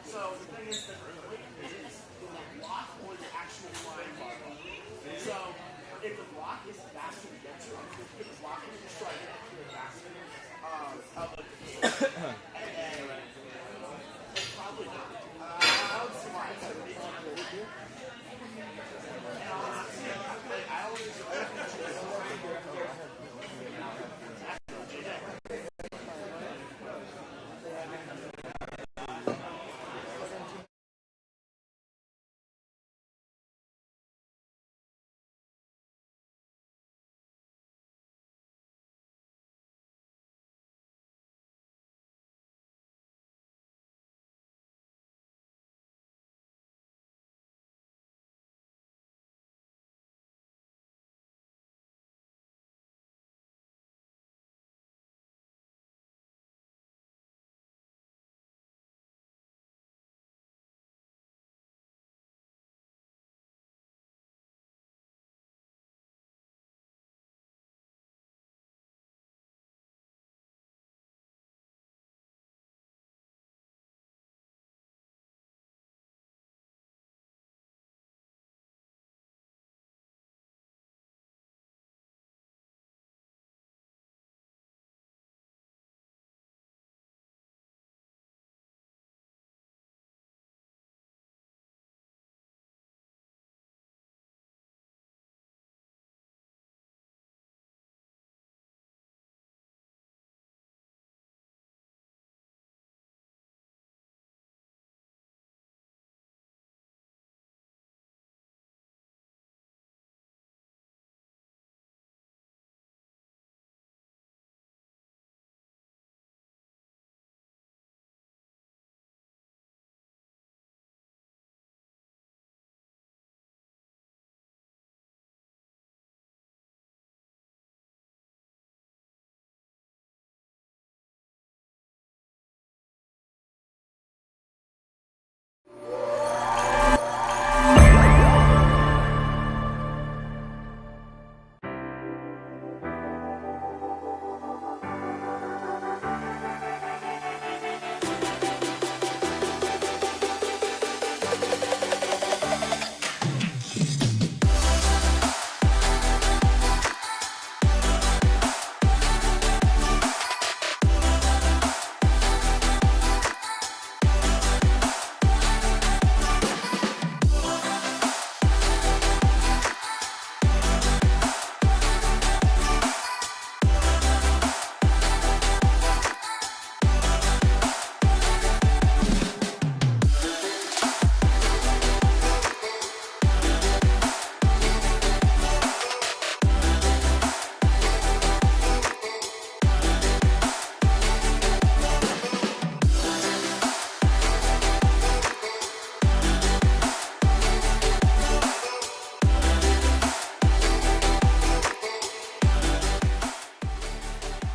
So the thing is, the block or the actual flying barbell. So if the block is faster to get to, I'm going to get the block and just try to get it faster. And then probably not. I would survive. I always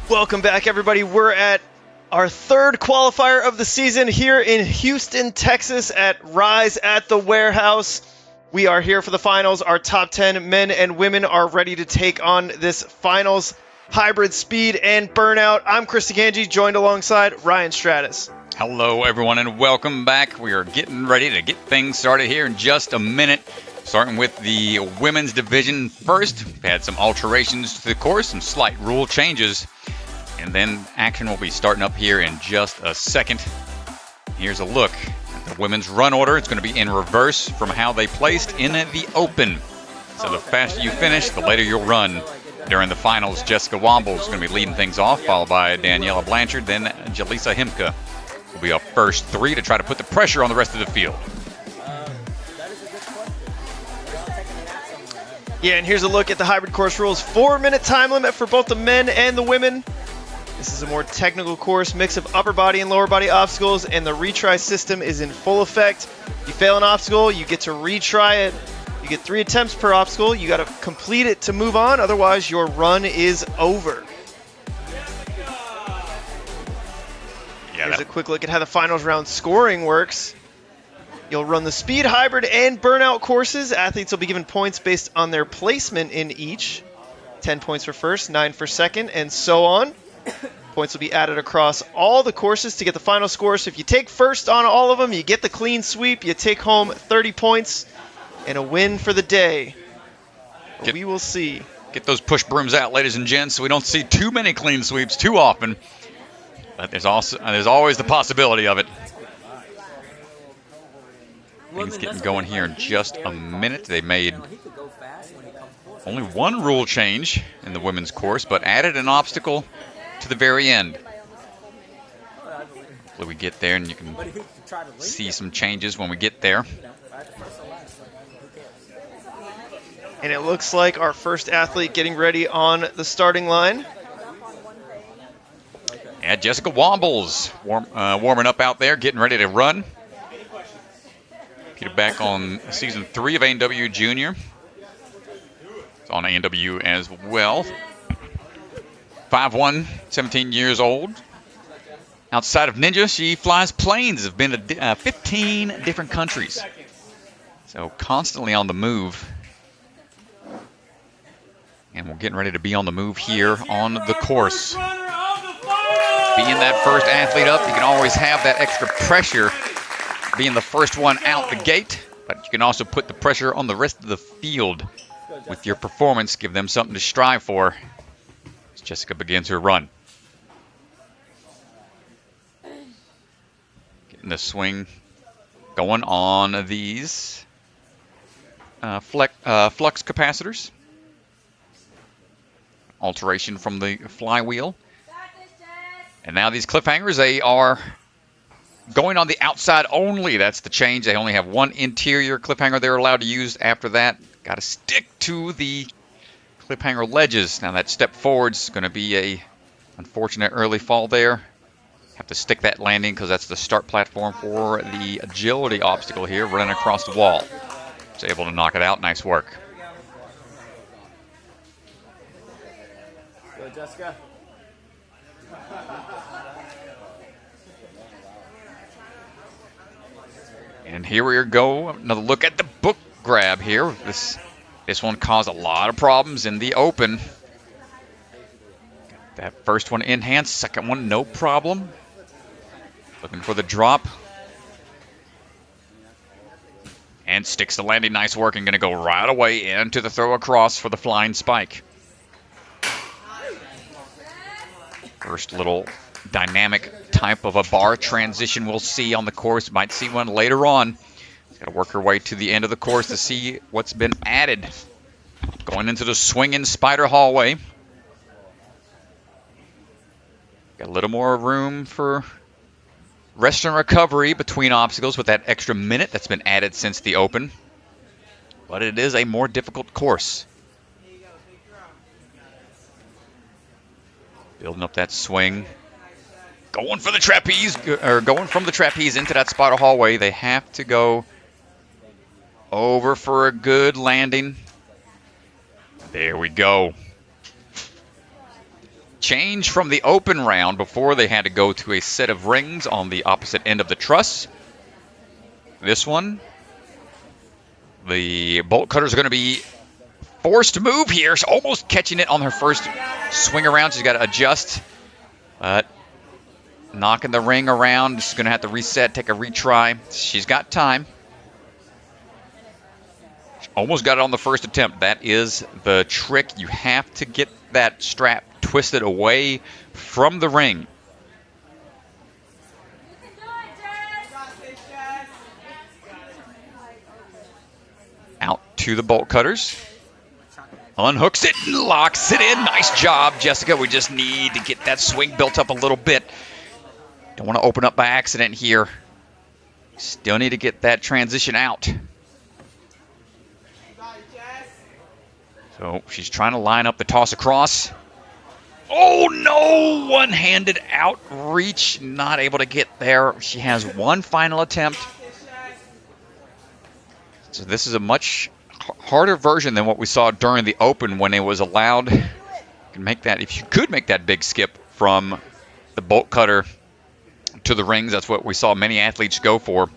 Welcome back, everybody. We're at our third qualifier of the season here in Houston, Texas at Rise at the Warehouse. We are here for the finals. Our top 10 men and women are ready to take on this finals hybrid speed and burnout. I'm Chris Ganji, joined alongside Ryan Stratus. Hello, everyone, and welcome back. We are getting ready to get things started here in just a minute. Starting with the women's division first. We've had some alterations to the course, some slight rule changes. And then action will be starting up here in just a second. Here's a look at the women's run order. It's going to be in reverse from how they placed in the open. So the faster you finish, the later you'll run. During the finals, Jessica Wable is going to be leading things off, followed by Daniela Blanchard. Then Jalisa Hiempa will be up first three to try to put the pressure on the rest of the field. Yeah, and here's a look at the hybrid course rules. 4-minute time limit for both the men and the women. This is a more technical course, mix of upper body and lower body obstacles, and the retry system is in full effect. You fail an obstacle, you get to retry it. You get 3 attempts per obstacle. You got to complete it to move on, otherwise your run is over. Here's a quick look at how the finals round scoring works. You'll run the speed, hybrid, and burnout courses. Athletes will be given points based on their placement in each. 10 points for first, 9 for second, and so on. Points will be added across all the courses to get the final score. So if you take first on all of them, you get the clean sweep. You take home 30 points and a win for the day. We will see. Get those push brooms out, ladies and gents, so we don't see too many clean sweeps too often. But there's always the possibility of it. Things getting going here in just a minute. They made only one rule change in the women's course, but added an obstacle to the very end. Hopefully we get there and you can see some changes when we get there. And it looks like our first athlete getting ready on the starting line. Yeah, Jessica Wombles warming up out there, getting ready to run. Peter back on season 3 of A&W Junior. It's on A&W as well. 5'1", 17 years old. Outside of Ninja, she flies planes. Have been to 15 different countries. So constantly on the move. And we're getting ready to be on the move here on the course. Being that first athlete up, you can always have that extra pressure being the first one out the gate, but you can also put the pressure on the rest of the field with your performance, give them something to strive for as Jessica begins her run. Getting the swing going on these flux capacitors. Alteration from the flywheel. And now these cliffhangers, they are going on the outside only. That's the change. They only have one interior cliffhanger they're allowed to use. After that, got to stick to the cliffhanger ledges. Now that step forward is going to be a unfortunate early fall there. Have to stick that landing because that's the start platform for the agility obstacle here, running across the wall. Was able to knock it out. Nice work. Go, Jessica. And here we go. Another look at the book grab here. This one caused a lot of problems in the open. Got that first one in hand. Second one, no problem. Looking for the drop. And sticks the landing. Nice work. And going to go right away into the throw across for the flying spike. First little dynamic type of a bar transition we'll see on the course. Might see one later on. Got to work her way to the end of the course to see what's been added. Going into the swinging spider hallway. Got a little more room for rest and recovery between obstacles with that extra minute that's been added since the open. But it is a more difficult course. Building up that swing. Going for the trapeze, or going from the trapeze into that spider hallway. They have to go over for a good landing. There we go. Change from the open round before they had to go to a set of rings on the opposite end of the truss. This one, the bolt cutters are going to be forced to move here. She's almost catching it on her first swing around. She's got to adjust. But knocking the ring around. She's going to have to reset, take a retry. She's got time. She almost got it on the first attempt. That is the trick. You have to get that strap twisted away from the ring. Out to the bolt cutters. Unhooks it and locks it in. Nice job, Jessica. We just need to get that swing built up a little bit. Don't want to open up by accident here. Still need to get that transition out. So she's trying to line up the toss across. Oh no! One-handed outreach. Not able to get there. She has one final attempt. So this is a much harder version than what we saw during the open when it was allowed. You can make that, if you could make that big skip from the bolt cutter to the rings, that's what we saw many athletes go for.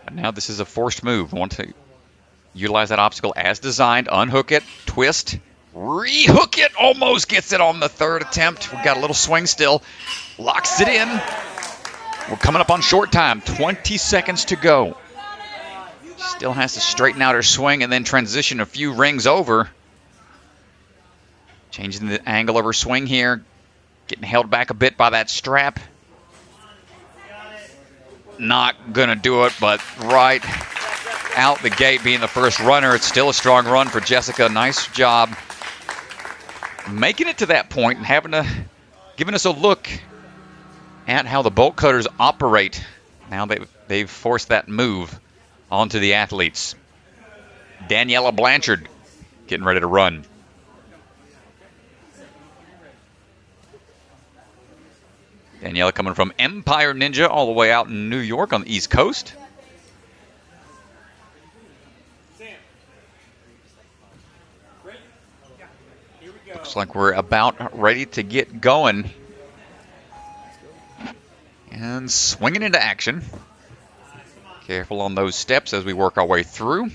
But now this is a forced move. I want to utilize that obstacle as designed, unhook it, twist, Rehook it. Almost gets it on the third attempt. We've got a little swing still. Locks it in. We're coming up on short time. 20 seconds to go. Still has to straighten out her swing and then transition a few rings over. Changing the angle of her swing here. Getting held back a bit by that strap. Not going to do it, but right out the gate being the first runner. It's still a strong run for Jessica. Nice job making it to that point and giving us a look at how the bolt cutters operate. Now they've forced that move onto the athletes. Daniela Blanchard getting ready to run. Daniela coming from Empire Ninja all the way out in New York on the East Coast. Looks like we're about ready to get going. And swinging into action. Careful on those steps as we work our way through.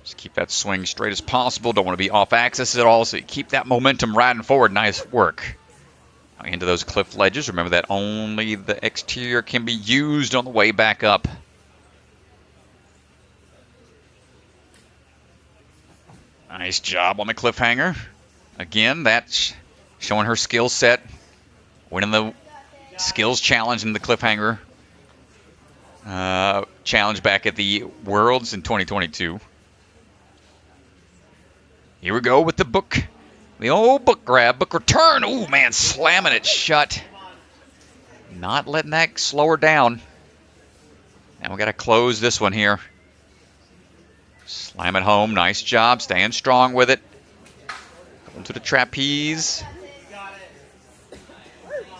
Just keep that swing straight as possible. Don't want to be off axis at all, so you keep that momentum riding forward. Nice work. Into those cliff ledges. Remember that only the exterior can be used on the way back up. Nice job on the cliffhanger. Again, that's showing her skill set. Winning the skills challenge in the cliffhanger challenge back at the Worlds in 2022. Here we go with the book. The old book grab, book return. Oh, man, slamming it shut. Not letting that slow her down. Now we got to close this one here. Slam it home. Nice job. Staying strong with it. Going to the trapeze.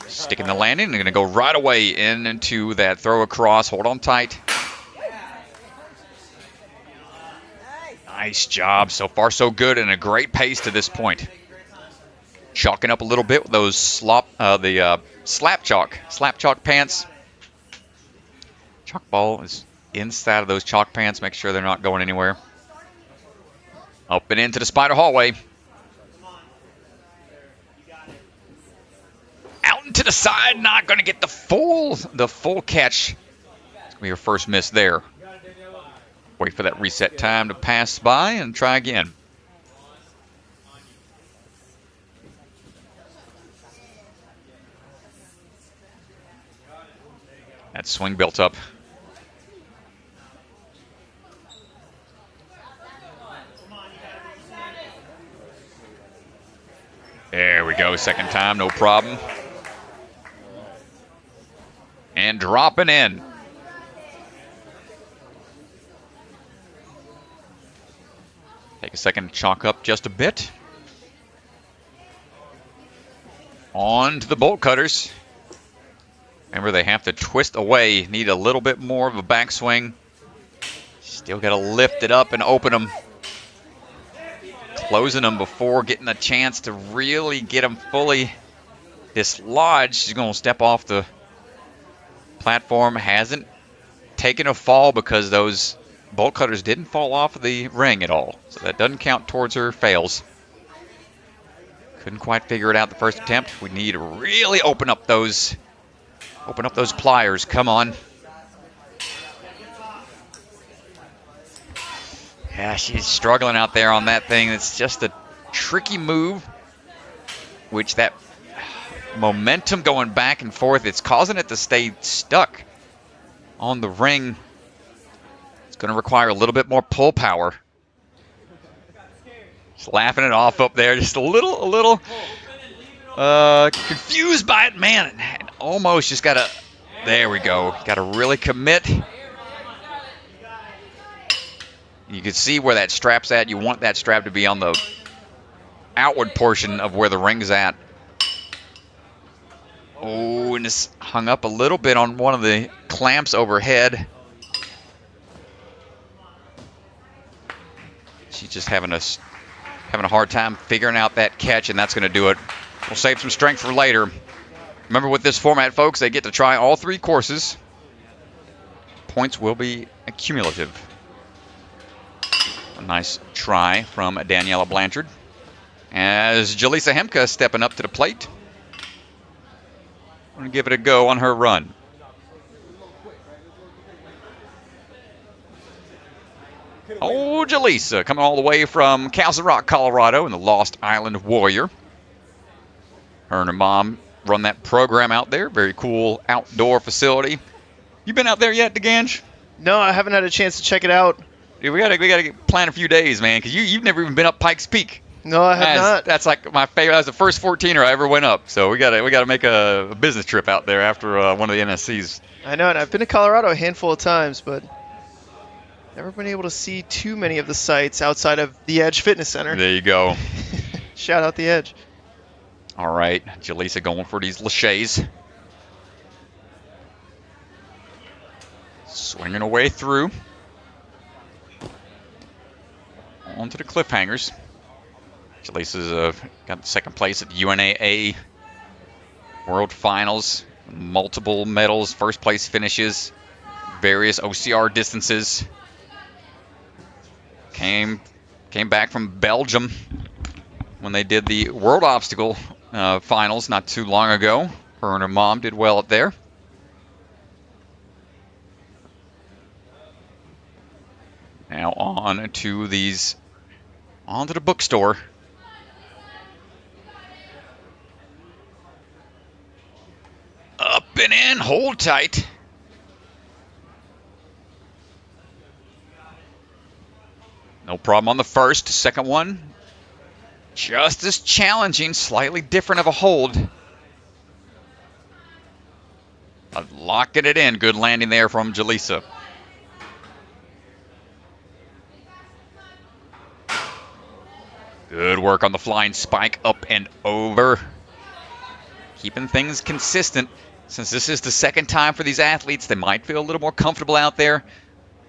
Sticking the landing. They're going to go right away into that throw across. Hold on tight. Nice job. So far, so good, and a great pace to this point. Chalking up a little bit with those slap chalk pants. Chalk ball is inside of those chalk pants. Make sure they're not going anywhere. Up and into the spider hallway. Out and to the side. Not going to get the full catch. It's going to be your first miss there. Wait for that reset time to pass by and try again. That swing built up. There we go. Second time, no problem. And dropping in. Take a second to chalk up just a bit. On to the bolt cutters. Remember, they have to twist away. Need a little bit more of a backswing. Still got to lift it up and open them. Closing them before getting a chance to really get them fully dislodged. She's going to step off the platform. Hasn't taken a fall because those bolt cutters didn't fall off of the ring at all. So that doesn't count towards her fails. Couldn't quite figure it out the first attempt. We need to really open up those pliers. Come on. Yeah, she's struggling out there on that thing. It's just a tricky move, which that momentum going back and forth, it's causing it to stay stuck on the ring. It's going to require a little bit more pull power. Just laughing it off up there. Just a little confused by it. Man, almost just got to, there we go. Got to really commit. You can see where that strap's at. You want that strap to be on the outward portion of where the ring's at. Oh, and it's hung up a little bit on one of the clamps overhead. She's just having a hard time figuring out that catch, and that's going to do it. We'll save some strength for later. Remember, with this format, folks, they get to try all three courses. points will be accumulative. A nice try from Daniela Blanchard. As Jalisa Hiempa stepping up to the plate. I'm going to give it a go on her run. Oh, Jalisa coming all the way from Castle Rock, Colorado in the Lost Island Warrior. Her and her mom run that program out there. Very cool outdoor facility. You been out there yet, DeGange? No, I haven't had a chance to check it out. Dude, we gotta plan a few days, man, because you've never even been up Pikes Peak. No, I have not. That's like my favorite. That was the first 14er I ever went up. So we gotta make a business trip out there after one of the NSCs. I know, and I've been to Colorado a handful of times, but never been able to see too many of the sites outside of the Edge Fitness Center. There you go. Shout out the Edge. All right, Jalisa going for these laches. Swinging her way through. Onto the cliffhangers. Jalisa's got second place at the UNAA World Finals. Multiple medals, first place finishes, various OCR distances. Came back from Belgium when they did the World Obstacle Finals not too long ago. Her and her mom did well up there. Now on to onto the bookstore. Up and in, hold tight. No problem on the first. Second one, just as challenging, slightly different of a hold. Locking it in. Good landing there from Jalisa. Good work on the flying spike, up and over. Keeping things consistent. Since this is the second time for these athletes, they might feel a little more comfortable out there.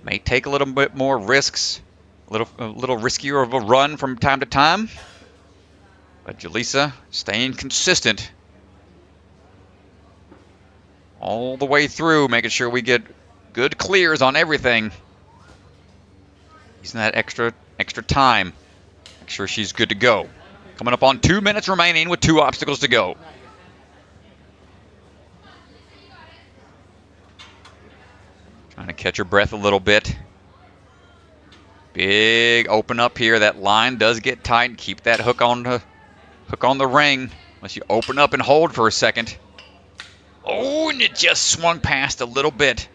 May take a little bit more risks. A little riskier of a run from time to time. But Jalisa staying consistent. All the way through, making sure we get good clears on everything. Using that extra time. Make sure she's good to go. Coming up on 2 minutes remaining with 2 obstacles to go. Trying to catch her breath a little bit. Big open up here. That line does get tight. Keep that hook on the ring. Unless you open up and hold for a second. Oh, and it just swung past a little bit.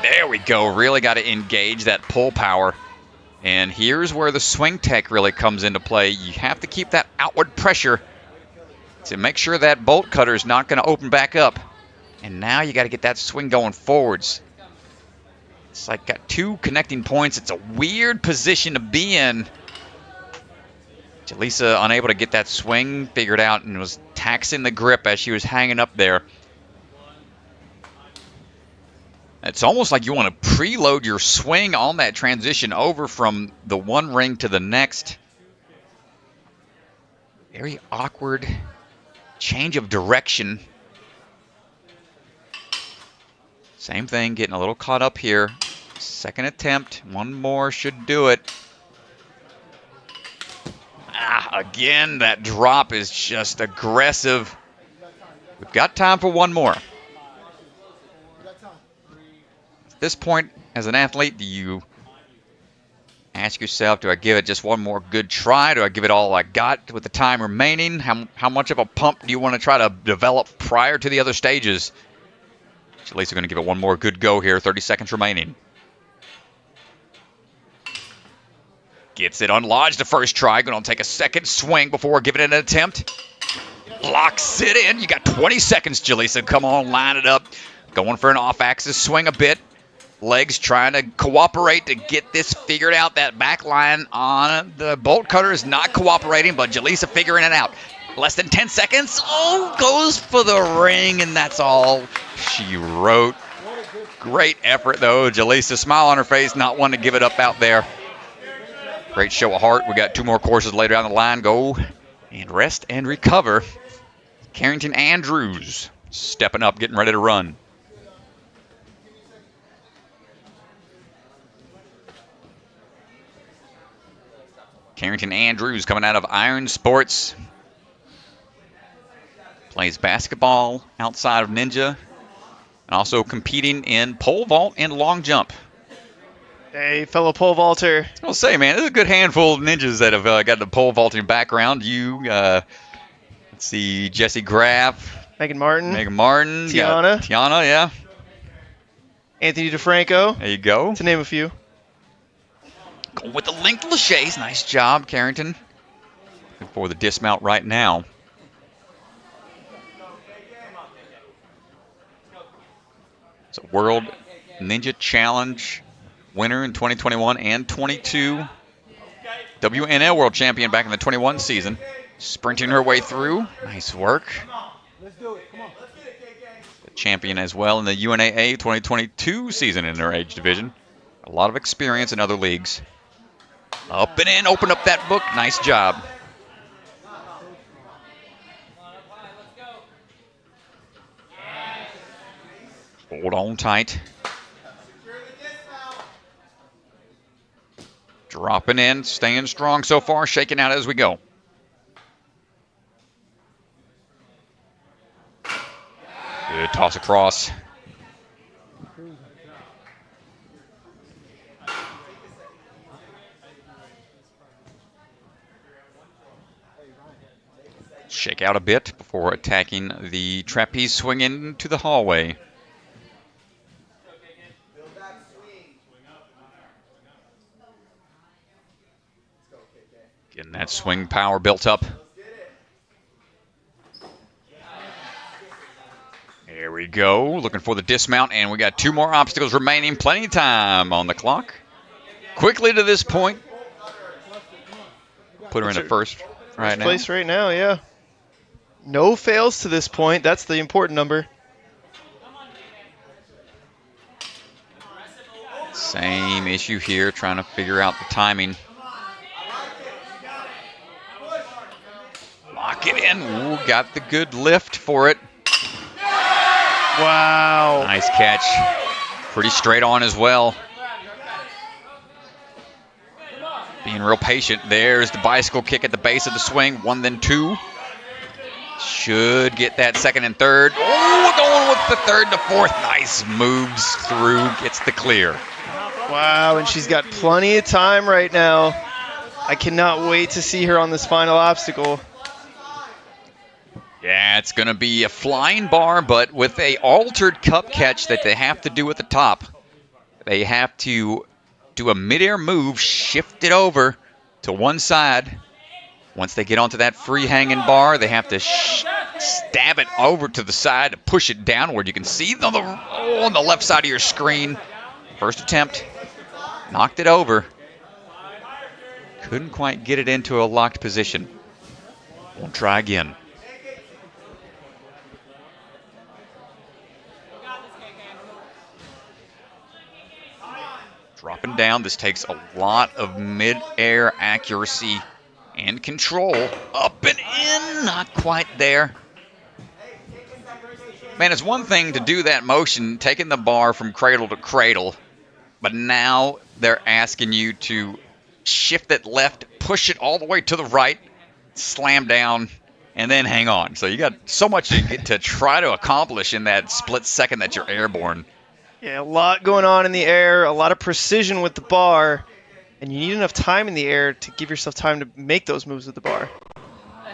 There we go. Really got to engage that pull power. And here's where the swing tech really comes into play. You have to keep that outward pressure to make sure that bolt cutter is not going to open back up. And now you got to get that swing going forwards. It's like got 2 connecting points. It's a weird position to be in. Jalisa unable to get that swing figured out and was taxing the grip as she was hanging up there. It's almost like you want to preload your swing on that transition over from the one ring to the next. Very awkward change of direction. Same thing, getting a little caught up here. Second attempt, one more should do it. Again, that drop is just aggressive. We've got time for one more. At this point, as an athlete, do you ask yourself, do I give it just one more good try? Do I give it all I got with the time remaining? How much of a pump do you want to try to develop prior to the other stages? Jalisa going to give it one more good go here. 30 seconds remaining. Gets it unlodged the first try. Going to take a second swing before giving it an attempt. Locks it in. You got 20 seconds, Jalisa. Come on, line it up. Going for an off-axis swing a bit. Legs trying to cooperate to get this figured out. That back line on the bolt cutter is not cooperating, but Jalisa figuring it out. Less than 10 seconds. Oh, goes for the ring, and that's all she wrote. Great effort, though. Jalisa, smile on her face, not wanting to give it up out there. Great show of heart. We got 2 more courses later down the line. Go and rest and recover. Carrington Andrews stepping up, getting ready to run. Carrington Andrews coming out of Iron Sports. Plays basketball outside of Ninja. And also competing in pole vault and long jump. Hey, fellow pole vaulter. I'll say, man, there's a good handful of ninjas that have got the pole vaulting background. You, let's see, Jesse Graff. Megan Martin. Tiana. Tiana, yeah. Anthony DeFranco. There you go. To name a few. Going with the linked laches. Nice job, Carrington. Looking for the dismount right now. It's a World Ninja Challenge winner in 2021 and 22. WNL World Champion back in the 21 season. Sprinting her way through. Nice work. The champion as well in the UNAA 2022 season in her age division. A lot of experience in other leagues. Up and in, open up that book. Nice job. Hold on tight. Dropping in, staying strong so far, shaking out as we go. Good toss across. Shake out a bit before attacking the trapeze swing into the hallway. Getting that swing power built up. There we go. Looking for the dismount, and we got 2 more obstacles remaining. Plenty of time on the clock. Quickly to this point. Put her in the first right now. Place right now, yeah. No fails to this point. That's the important number. Same issue here, trying to figure out the timing. Lock it in. Ooh, got the good lift for it. Wow. Nice catch. Pretty straight on as well. Being real patient. There's the bicycle kick at the base of the swing. 1, then 2. Should get that second and third. Oh, going with the third to fourth. Nice, moves through, gets the clear. Wow, and she's got plenty of time right now. I cannot wait to see her on this final obstacle. Yeah, it's going to be a flying bar, but with a altered cup catch that they have to do at the top. They have to do a midair move, shift it over to one side. Once they get onto that free hanging bar, they have to stab it over to the side to push it downward. You can see on the left side of your screen. First attempt, knocked it over. Couldn't quite get it into a locked position. We'll try again. Dropping down, this takes a lot of mid-air accuracy and control. Up and in, not quite there. Man, it's one thing to do that motion, taking the bar from cradle to cradle, but now they're asking you to shift it left, push it all the way to the right, slam down, and then hang on. So you got so much to try to accomplish in that split second that you're airborne. Yeah, a lot going on in the air, a lot of precision with the bar, and you need enough time in the air to give yourself time to make those moves with the bar.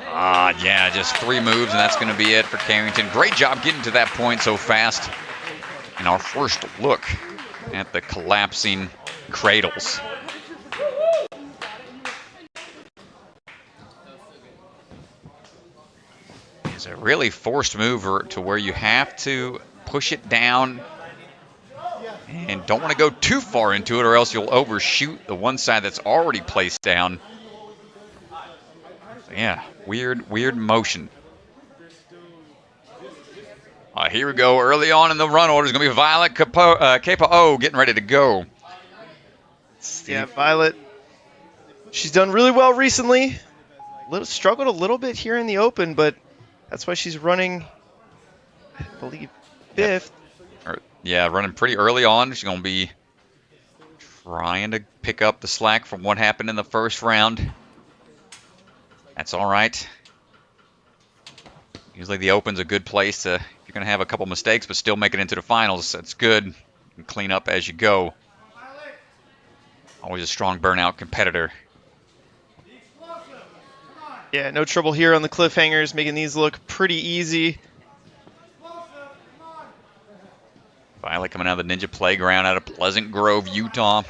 Yeah, just 3 moves, and that's going to be it for Carrington. Great job getting to that point so fast. And our first look at the collapsing cradles. It's a really forced move to where you have to push it down and don't want to go too far into it, or else you'll overshoot the one side that's already placed down. Yeah, weird motion. Here we go. Early on in the run order is going to be Violet Capo getting ready to go. Yeah, Violet. She's done really well recently. Struggled a little bit here in the open, but that's why she's running, I believe, 5th. Yeah, running pretty early on. She's going to be trying to pick up the slack from what happened in the first round. That's all right. Usually the Open's a good place to, if you're going to have a couple mistakes but still make it into the finals, that's good. You can clean up as you go. Always a strong burnout competitor. Yeah, no trouble here on the cliffhangers, making these look pretty easy. Violet coming out of the Ninja Playground out of Pleasant Grove, Utah.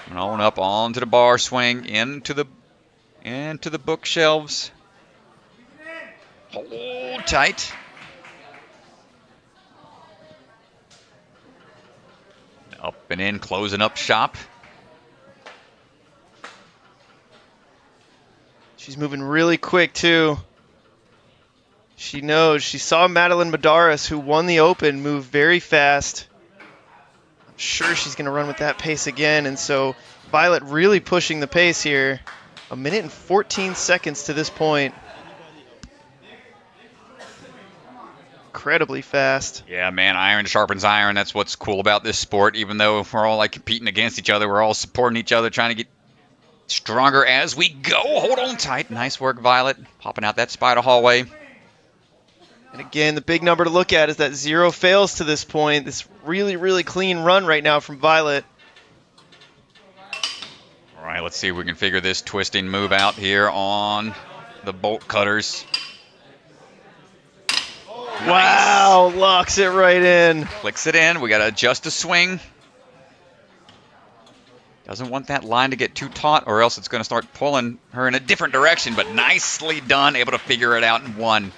And on up onto the bar swing, into the bookshelves. Hold tight. Up and in, closing up shop. She's moving really quick, too. She knows. She saw Meline Madaris, who won the Open, move very fast. I'm sure she's going to run with that pace again, and so Violet really pushing the pace here. 1 minute and 14 seconds to this point. Incredibly fast. Yeah, man, iron sharpens iron. That's what's cool about this sport. Even though we're all like competing against each other, we're all supporting each other, trying to get stronger as we go. Hold on tight. Nice work, Violet. Popping out that spider hallway. And again, the big number to look at is that 0 fails to this point. This really, really clean run right now from Violet. All right, let's see if we can figure this twisting move out here on the bolt cutters. Wow, locks it right in. Clicks it in. We got to adjust the swing. Doesn't want that line to get too taut or else it's going to start pulling her in a different direction, but nicely done. Able to figure it out in one.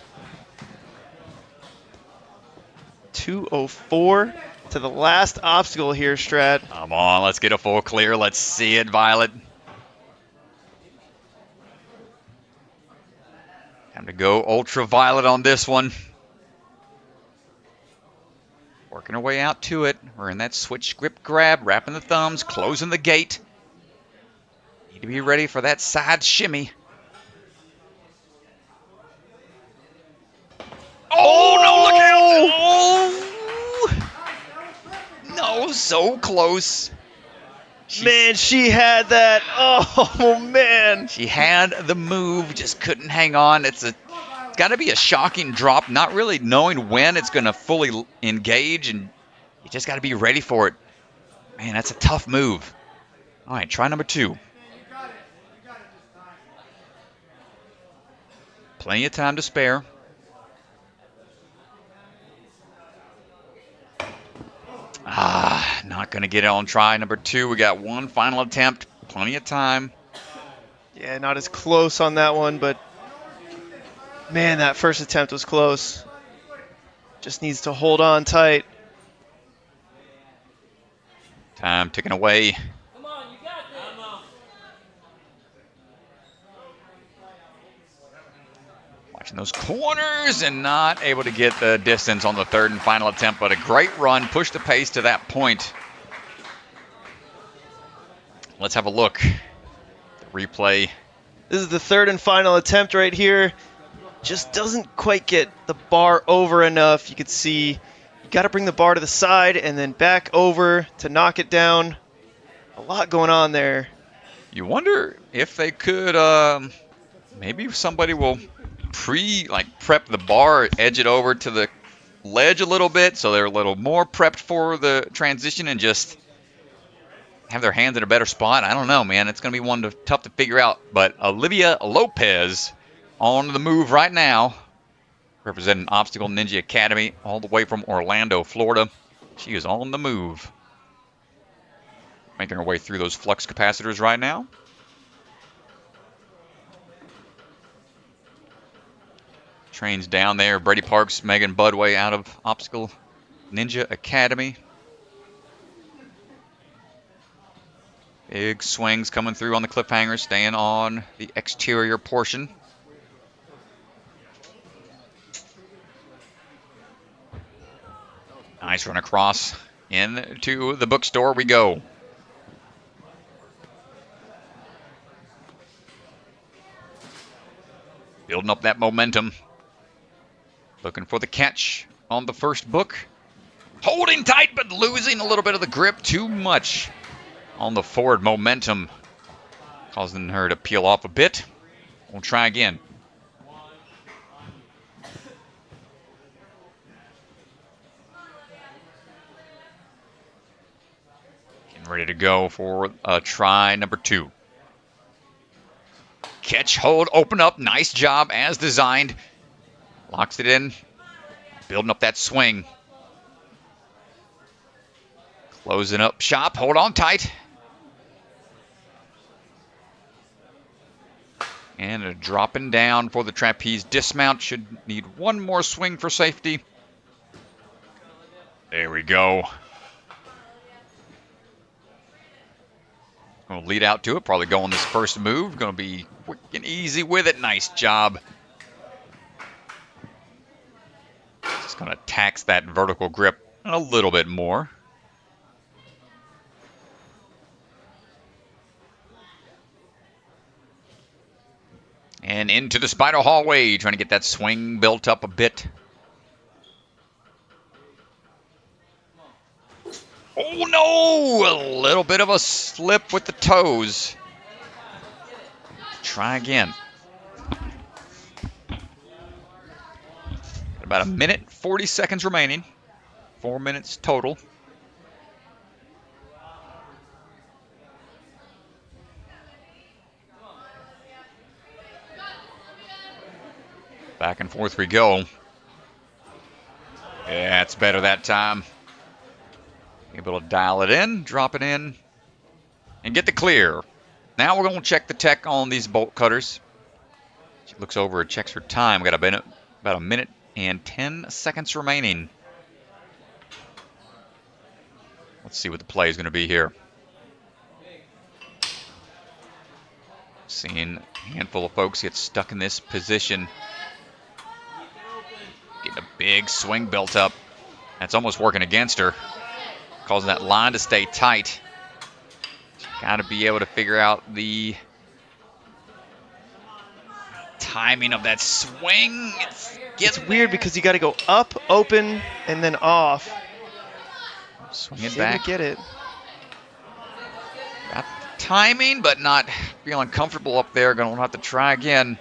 2:04 to the last obstacle here, Strat. Come on, let's get a full clear. Let's see it, Violet. Time to go ultraviolet on this one. Working our way out to it. We're in that switch grip grab, wrapping the thumbs, closing the gate. Need to be ready for that side shimmy. Oh, no, look out! Oh! No, so close. Man, she had that. Oh, man. She had the move, just couldn't hang on. It's got to be a shocking drop, not really knowing when it's going to fully engage, and you just got to be ready for it. Man, that's a tough move. All right, try number 2. Plenty of time to spare. Not going to get it on try number 2. We got one final attempt. Plenty of time. Yeah, not as close on that one, but man, that first attempt was close. Just needs to hold on tight. Time ticking away. Come on, you got this. Watching those corners and not able to get the distance on the third and final attempt, but a great run. Pushed the pace to that point. Let's have a look. The replay. This is the third and final attempt right here. Just doesn't quite get the bar over enough. You could see you got to bring the bar to the side and then back over to knock it down. A lot going on there. You wonder if they could, maybe somebody will prep the bar, edge it over to the ledge a little bit so they're a little more prepped for the transition and just have their hands in a better spot. I don't know, man. It's going to be tough to figure out. But Olivia Lopez on the move right now, representing Obstacle Ninja Academy all the way from Orlando, Florida. She is on the move. Making her way through those flux capacitors right now. Trains down there. Brady Parks, Megan Budway out of Obstacle Ninja Academy. Big swings coming through on the cliffhanger, staying on the exterior portion. Nice run across. Into the bookstore we go. Building up that momentum. Looking for the catch on the first book. Holding tight, but losing a little bit of the grip. Too much on the forward momentum. causing her to peel off a bit. We'll try again. Getting ready to go for try number 2. Catch, hold, open up. Nice job as designed. Locks it in. Building up that swing. Closing up shop. Hold on tight. And dropping down for the trapeze dismount. Should need one more swing for safety. There we go. Going to lead out to it. Probably go on this first move. Going to be quick and easy with it. Nice job. Just going to tax that vertical grip a little bit more. And into the spider hallway, trying to get that swing built up a bit. Oh no! A little bit of a slip with the toes. Try again. About a minute, 40 seconds remaining. 4 minutes total. Back and forth we go. Yeah, it's better that time. Able to dial it in, drop it in, and get the clear. Now we're going to check the tech on these bolt cutters. She looks over and checks her time. We got about a minute and 10 seconds remaining. Let's see what the play is going to be here. Seeing a handful of folks get stuck in this position. Getting a big swing built up. That's almost working against her. Causing that line to stay tight. Got to be able to figure out the timing of that swing. It's weird because you got to go up, open, and then off. Swing it back. Get it. Got the timing, but not feeling comfortable up there. Going to have to try again.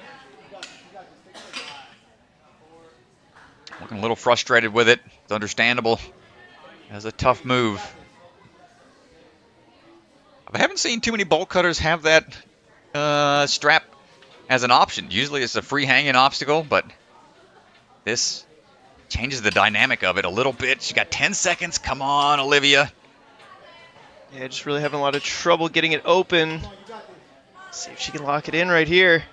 Looking a little frustrated with it. It's understandable. That's a tough move. I haven't seen too many bolt cutters have that strap as an option. Usually it's a free hanging obstacle, but this changes the dynamic of it a little bit. She got 10 seconds. Come on, Olivia. Yeah, just really having a lot of trouble getting it open. Let's see if she can lock it in right here.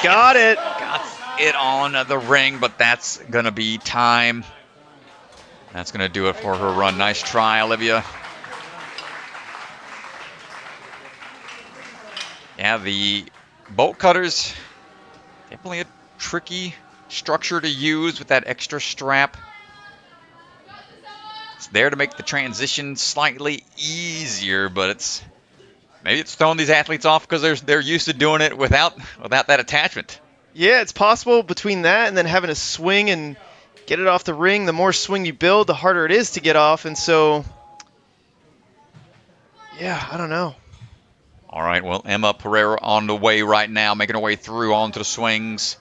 Got it. Got it on the ring, but that's going to be time. That's going to do it for her run. Nice try, Olivia. Yeah, the bolt cutters, definitely a tricky structure to use with that extra strap. It's there to make the transition slightly easier, but maybe it's throwing these athletes off because they're used to doing it without that attachment. Yeah, it's possible between that and then having to swing and get it off the ring. The more swing you build, the harder it is to get off. And so, yeah, I don't know. All right, well, Emma Pereira on the way right now, making her way through onto the swings.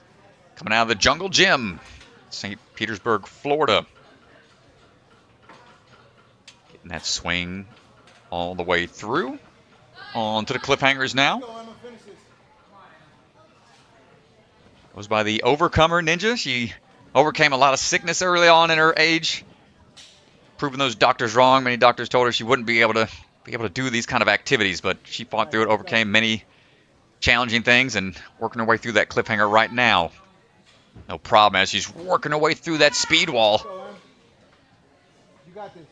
Coming out of the Jungle Gym, St. Petersburg, Florida. Getting that swing all the way through. Onto the cliffhangers now. Goes by the Overcomer Ninja. She overcame a lot of sickness early on in her age. Proving those doctors wrong. Many doctors told her she wouldn't be able to do these kind of activities, but she fought through it, overcame many challenging things, and working her way through that cliffhanger right now. No problem as she's working her way through that speed wall. You got this.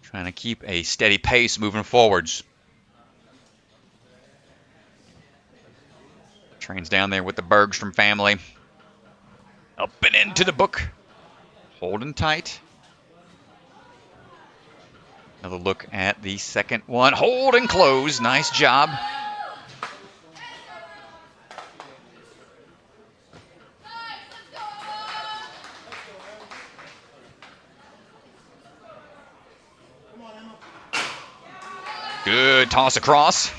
Trying to keep a steady pace moving forwards. Trains down there with the Bergstrom family. Up and into the book. Holding tight. Another look at the second one. Hold and close. Nice job. Good Good toss across.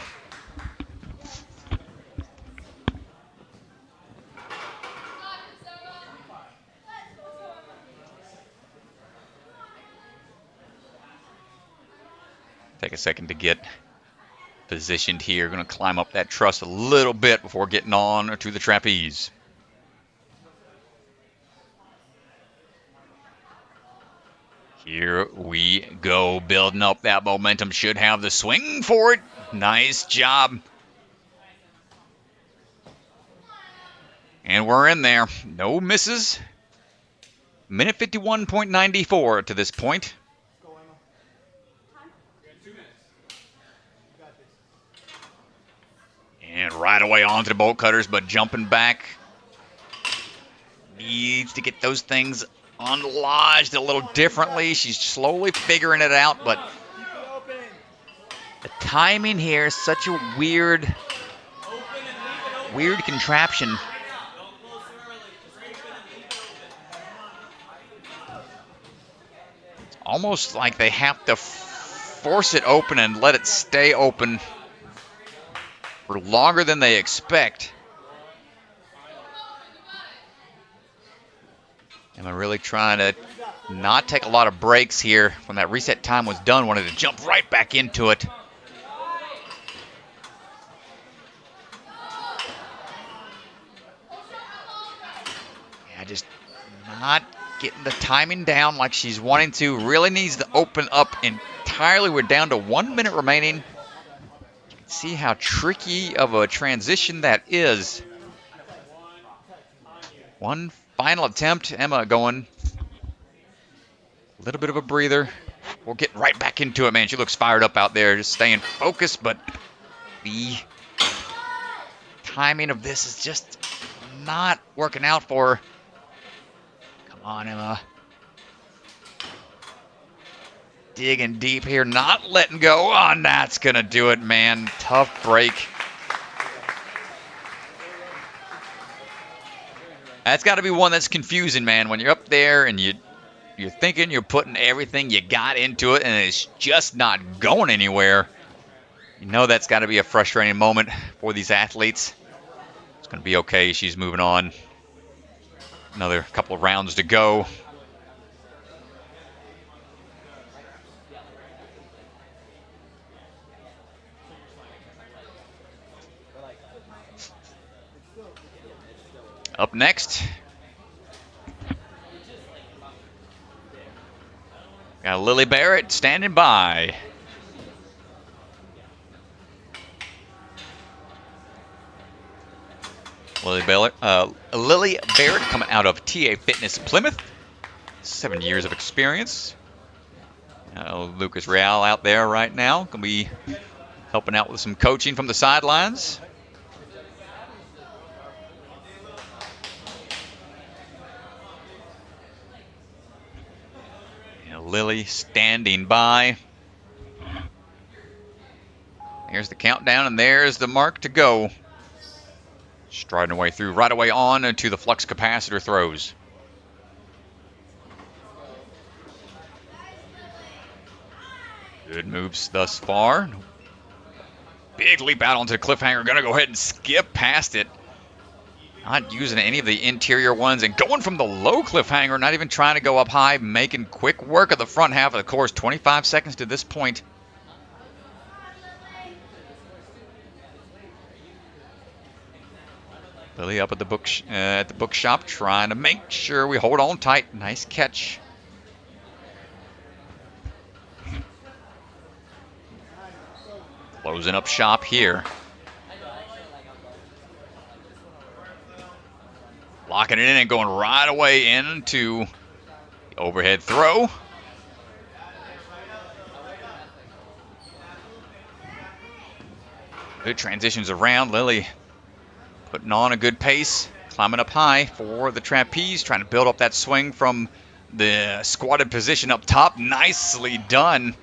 Take a second to get positioned here. Going to climb up that truss a little bit before getting on to the trapeze. Here we go, building up that momentum. Should have the swing for it. Nice job. And we're in there. No misses. Minute 51.94 to this point. And right away onto the bolt cutters, but jumping back. Needs to get those things unlodged a little differently. She's slowly figuring it out, but the timing here is such a weird contraption. It's almost like they have to force it open and let it stay open for longer than they expect. And I'm really trying to not take a lot of breaks here. When that reset time was done, wanted to jump right back into it. Yeah, just not getting the timing down like she's wanting to. Really needs to open up entirely. We're down to 1 minute remaining. You can see how tricky of a transition that is. One final attempt. Emma going a little bit of a breather. We'll get right back into it, man. She looks fired up out there, just staying focused, but the timing of this is just not working out for her. Come on, Emma. Digging deep here, not letting go. Oh, and that's going to do it, man. Tough break. That's got to be one that's confusing, man. When you're up there and you're thinking you're putting everything you got into it and it's just not going anywhere. You know that's got to be a frustrating moment for these athletes. It's going to be okay. She's moving on. Another couple of rounds to go. Up next, got Lily Barrett standing by. Lily Barrett coming out of TA Fitness Plymouth. 7 years of experience. Lucas Real out there right now. Going to be helping out with some coaching from the sidelines. Lily standing by. Here's the countdown, and there's the mark to go. Striding away through, right away on to the flux capacitor throws. Good moves thus far. Big leap out onto the cliffhanger. Going to go ahead and skip past it. Not using any of the interior ones and going from the low cliffhanger, not even trying to go up high, making quick work of the front half of the course. 25 seconds to this point. Lily up at the bookshop, trying to make sure we hold on tight. Nice catch. Closing up shop here. Locking it in and going right away into the overhead throw. Good transitions around. Lily putting on a good pace. Climbing up high for the trapeze. Trying to build up that swing from the squatted position up top. Nicely done.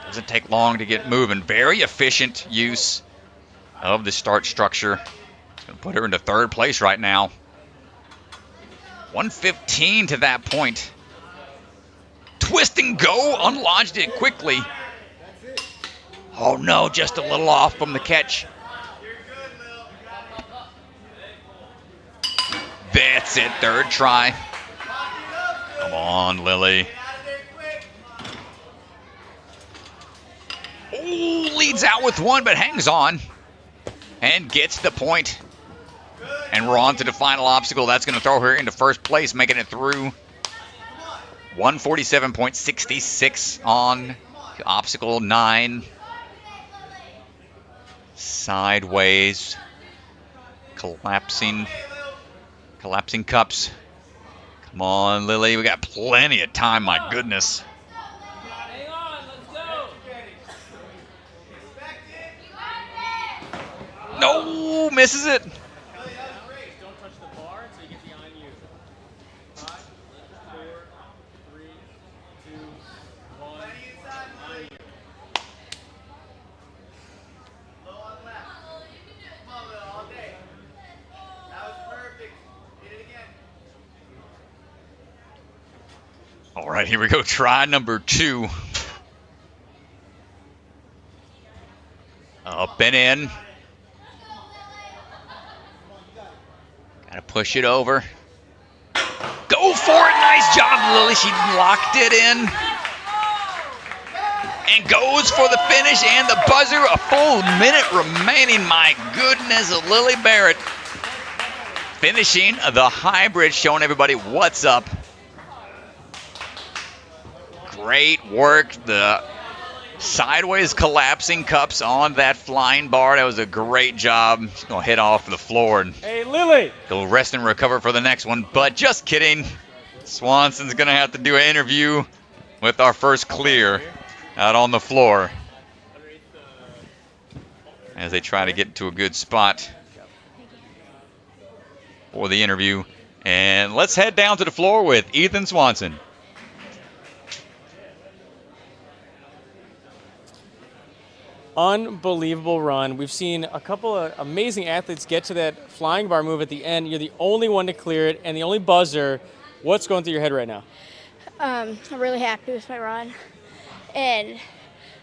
Doesn't take long to get moving. Very efficient use of the start structure. Gonna put her into third place right now. 1:15 to that point. Twist and go, unlodged it quickly. Oh no, just a little off from the catch. That's it, third try. Come on, Lily. Ooh, leads out with one, but hangs on. And gets the point. And we're on to the final obstacle. That's going to throw her into first place, making it through. 147.66 on obstacle 9. Sideways. Collapsing cups. Come on, Lily. We got plenty of time, my goodness. Hang on, let's go. No, misses it. Don't touch the bar until you get the on you. 5, 4, 3, 2, 1. On you. All right, here we go. Try number 2. Up and in. Gotta push it over. Go for it. Nice job, Lily. She locked it in. And goes for the finish and the buzzer. A full minute remaining. My goodness, Lily Barrett finishing the hybrid, showing everybody what's up. Great work. The sideways collapsing cups on that flying bar. That was a great job. She's going to head off the floor and Hey, Lily. go rest and recover for the next one. But just kidding. Swanson's going to have to do an interview with our first clear out on the floor as they try to get to a good spot for the interview. And let's head down to the floor with Ethan Swanson. Unbelievable run. We've seen a couple of amazing athletes get to that flying bar move at the end. You're the only one to clear it and the only buzzer. What's going through your head right now? I'm really happy with my run, and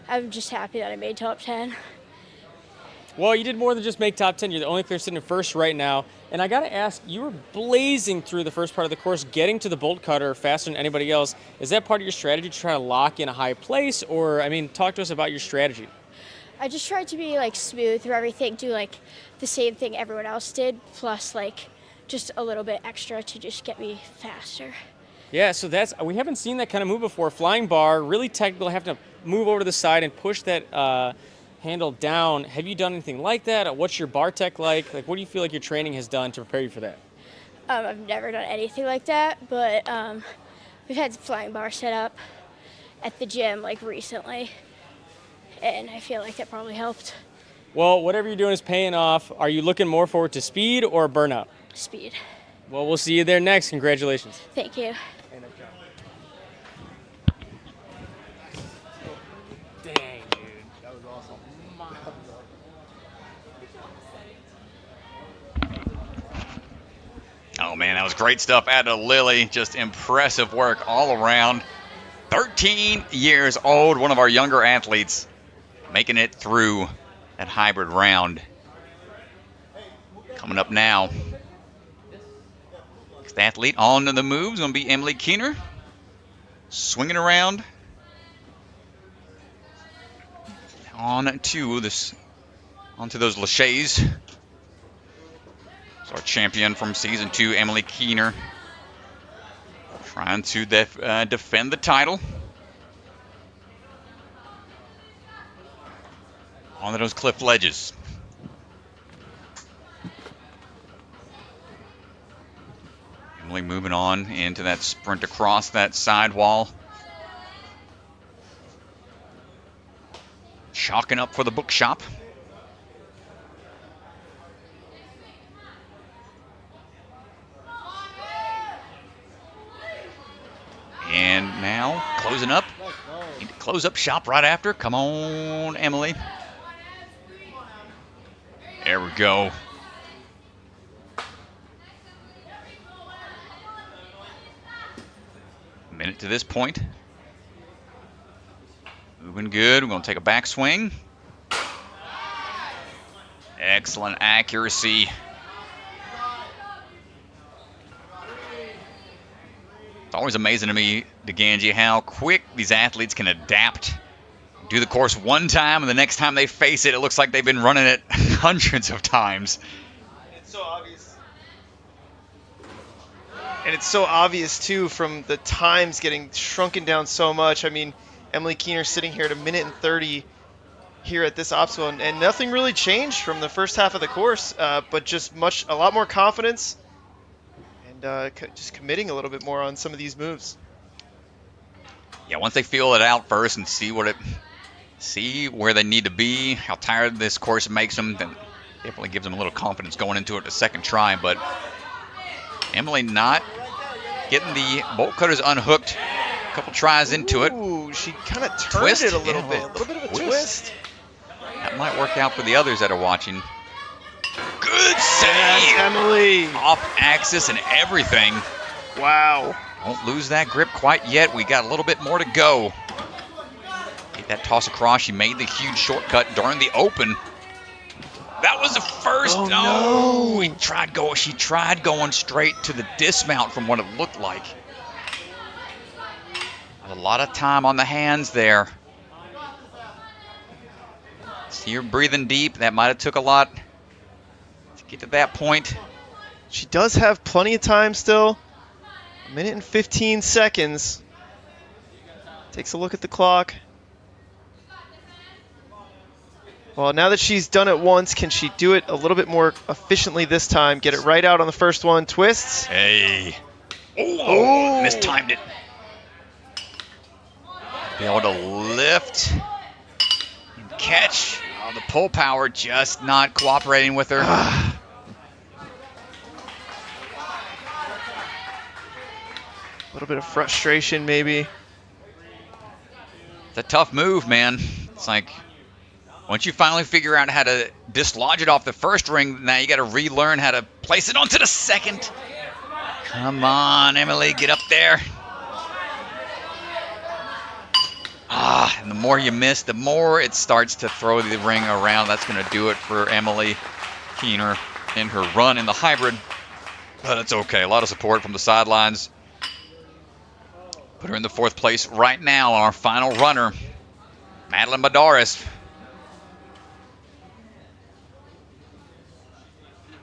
I'm just happy that I made top 10. Well, you did more than just make top 10. You're the only clear sitting in first right now. And I got to ask, you were blazing through the first part of the course, getting to the bolt cutter faster than anybody else. Is that part of your strategy to try to lock in a high place? Or, I mean, talk to us about your strategy. I just tried to be smooth through everything, do the same thing everyone else did, plus just a little bit extra to just get me faster. Yeah, so we haven't seen that kind of move before. Flying bar, really technical, having to move over to the side and push that handle down. Have you done anything like that? What's your bar tech like? What do you feel like your training has done to prepare you for that? I've never done anything like that, but we've had flying bar set up at the gym recently, and I feel like that probably helped. Well, whatever you're doing is paying off. Are you looking more forward to speed or burnout? Speed. Well, we'll see you there next. Congratulations. Thank you. Dang, dude. That was awesome. Oh, man, that was great stuff out of Lily. Just impressive work all around. 13 years old, one of our younger athletes, making it through that hybrid round. Coming up now, next athlete on to the move is going to be Emily Keener. Swinging around onto those laches. It's our champion from season 2, Emily Keener, trying to defend the title. Onto those cliff ledges. Emily moving on into that sprint across that sidewall. Chalking up for the bookshop. And now closing up. Need to close up shop right after. Come on, Emily. There we go. A minute to this point. Moving good. We're going to take a back swing. excellent accuracy. It's always amazing to me, DeGangi, how quick these athletes can adapt. Do the course one time, and the next time they face it, it looks like they've been running it hundreds of times. It's so obvious. And it's so obvious, too, from the times getting shrunken down so much. I mean, Emily Keener sitting here at 1:30 here at this obstacle, and nothing really changed from the first half of the course, but just a lot more confidence and just committing a little bit more on some of these moves. Yeah, once they feel it out first and see where they need to be, how tired this course makes them, then definitely gives them a little confidence going into it the second try. But Emily not getting the bolt cutters unhooked. A couple tries into it. Ooh, she kind of turned it a little bit. A little bit of a twist. That might work out for the others that are watching. Good save! Yes, Emily. Off axis and everything. Wow. Won't lose that grip quite yet. We got a little bit more to go. Get that toss across. She made the huge shortcut during the open. That was the first. Oh, no. She tried going straight to the dismount from what it looked like. A lot of time on the hands there. See her breathing deep. That might have took a lot to get to that point. She does have plenty of time still. 1:15 seconds. Takes a look at the clock. Well, now that she's done it once, can she do it a little bit more efficiently this time? Get it right out on the first one. Twists. Hey. Oh, mistimed it. Be able to lift and catch. Oh, the pull power just not cooperating with her. A little bit of frustration, maybe. It's a tough move, man. It's like, once you finally figure out how to dislodge it off the first ring, now you got to relearn how to place it onto the second. Come on, Emily, get up there. And the more you miss, the more it starts to throw the ring around. That's going to do it for Emily Keener in her run in the hybrid. But it's okay. A lot of support from the sidelines. Put her in the fourth place right now, our final runner, Meline Madaris.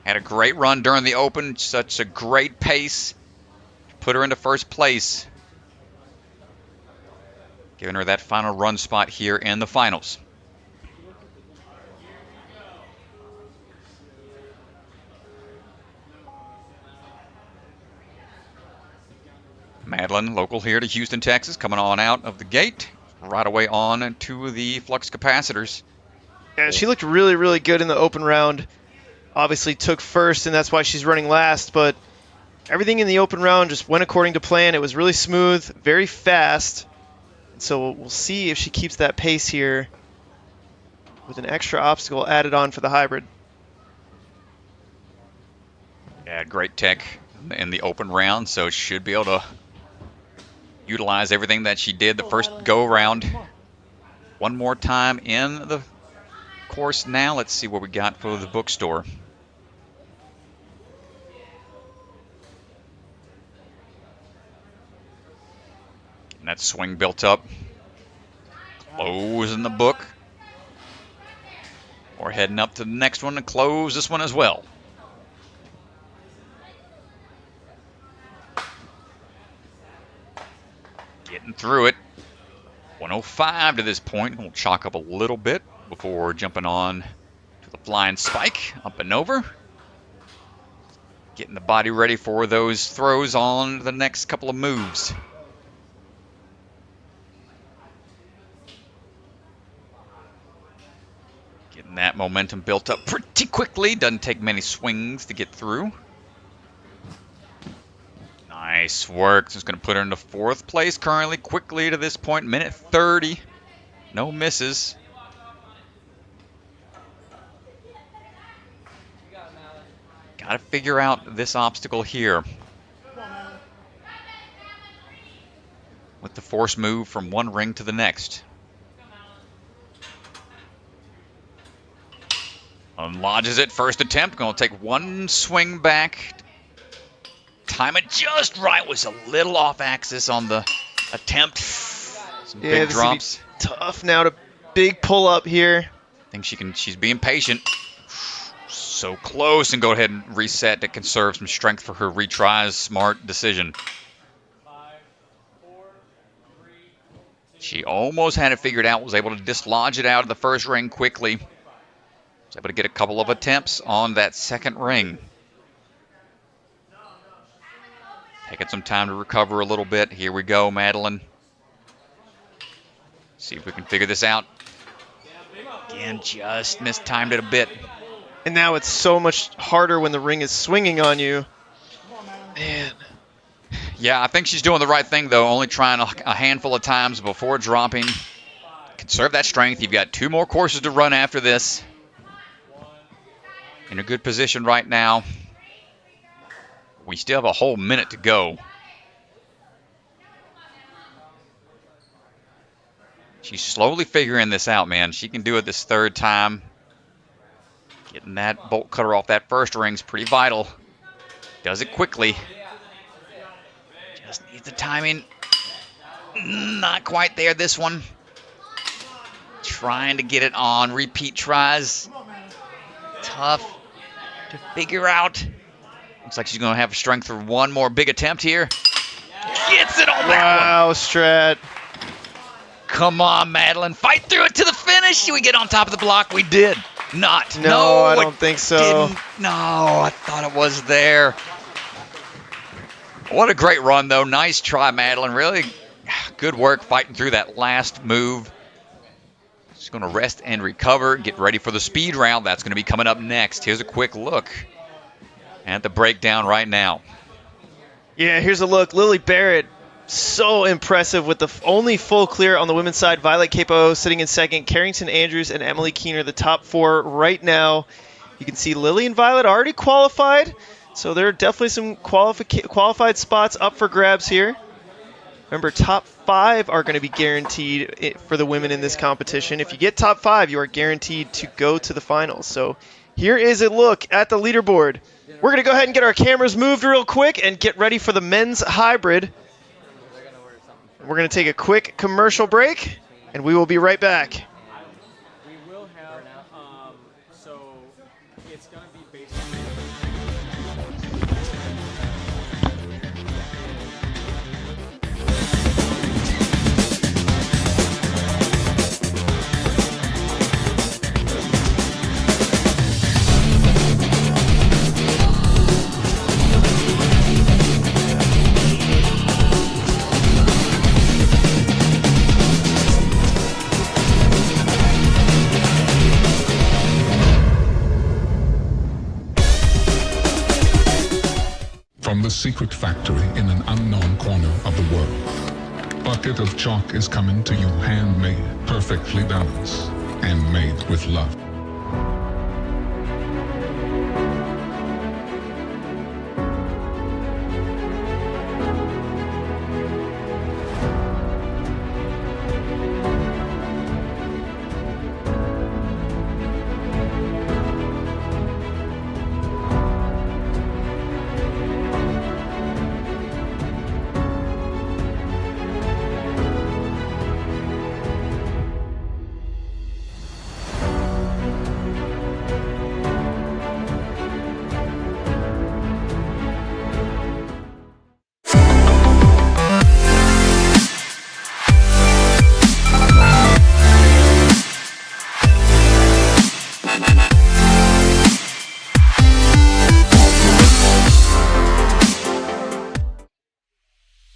Had a great run during the open, such a great pace. Put her into first place. Giving her that final run spot here in the finals. Meline, local here to Houston, Texas, coming on out of the gate. Right away on to the flux capacitors. Yeah, she looked really, really good in the open round. Obviously took first, and that's why she's running last, but everything in the open round just went according to plan. It was really smooth, very fast. And so we'll see if she keeps that pace here with an extra obstacle added on for the hybrid. Yeah, great tech in the open round, so should be able to utilize everything that she did the first go-round. One more time in the course now. Let's see what we got for the bookstore. And that swing built up. Close in the book. We're heading up to the next one to close this one as well. Getting through it. 105 to this point. We'll chalk up a little bit before jumping on to the flying spike. Up and over. Getting the body ready for those throws on the next couple of moves. Getting that momentum built up pretty quickly. Doesn't take many swings to get through. Nice work. Just going to put her into fourth place currently, quickly to this point. 1:30. No misses. Got to figure out this obstacle here. With the force move from one ring to the next. Madeline lodges it. First attempt. Going to take one swing back. Time it just right. Was a little off axis on the attempt. Some big drops. Tough now to big pull up here. I think she's being patient. So close, and go ahead and reset to conserve some strength for her retries. Smart decision. She almost had it figured out, was able to dislodge it out of the first ring quickly. Was able to get a couple of attempts on that second ring. Taking some time to recover a little bit. Here we go, Madeline. See if we can figure this out. Again, just mistimed it a bit. And now it's so much harder when the ring is swinging on you. Man. Yeah, I think she's doing the right thing, though. Only trying a handful of times before dropping. Conserve that strength. You've got 2 more courses to run after this. In a good position right now. We still have a whole minute to go. She's slowly figuring this out, man. She can do it this third time. Getting that bolt cutter off that first ring is pretty vital. Does it quickly. Just needs the timing. Not quite there, this one. Trying to get it on. Repeat tries. Tough to figure out. Looks like she's going to have strength for one more big attempt here. Gets it on that one. Wow, Strat. Come on, Madeline. Fight through it to the finish. We get on top of the block. We did. Not. No, I don't think so. No, I thought it was there. What a great run, though. Nice try, Madeline. Really good work fighting through that last move. She's going to rest and recover. Get ready for the speed round. That's going to be coming up next. Here's a quick look at the breakdown right now. Yeah, here's a look. Lily Barrett, so impressive with the only full clear on the women's side. Violet Capo sitting in second. Carrington Andrews and Emily Keener, the top 4 right now. You can see Lily and Violet already qualified, so there are definitely some qualified spots up for grabs here. Remember, top 5 are going to be guaranteed for the women in this competition. If you get top 5, you are guaranteed to go to the finals. So here is a look at the leaderboard. We're going to go ahead and get our cameras moved real quick and get ready for the men's hybrid. We're going to take a quick commercial break, and we will be right back. We will have, so it's going to be based on... From the secret factory in an unknown corner of the world, bucket of chalk is coming to you handmade, perfectly balanced, and made with love.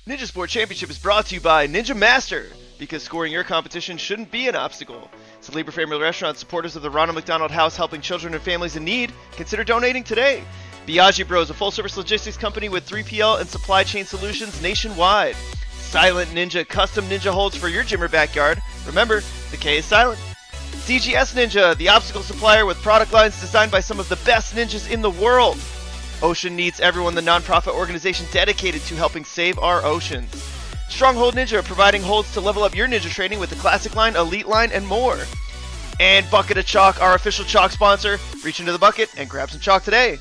Ninja Sport Championship is brought to you by Ninja Master, because scoring your competition shouldn't be an obstacle. It's a Libre Family Restaurant, supporters of the Ronald McDonald House, helping children and families in need. Consider donating today. Biagi Bros, a full-service logistics company with 3PL and supply chain solutions nationwide. Silent Ninja, custom ninja holds for your gym or backyard. Remember, the K is silent. CGS Ninja, the obstacle supplier with product lines designed by some of the best ninjas in the world. Ocean Needs Everyone, the nonprofit organization dedicated to helping save our oceans. Stronghold Ninja, providing holds to level up your ninja training with the classic line, elite line, and more. And Bucket of Chalk, our official chalk sponsor. Reach into the bucket and grab some chalk today.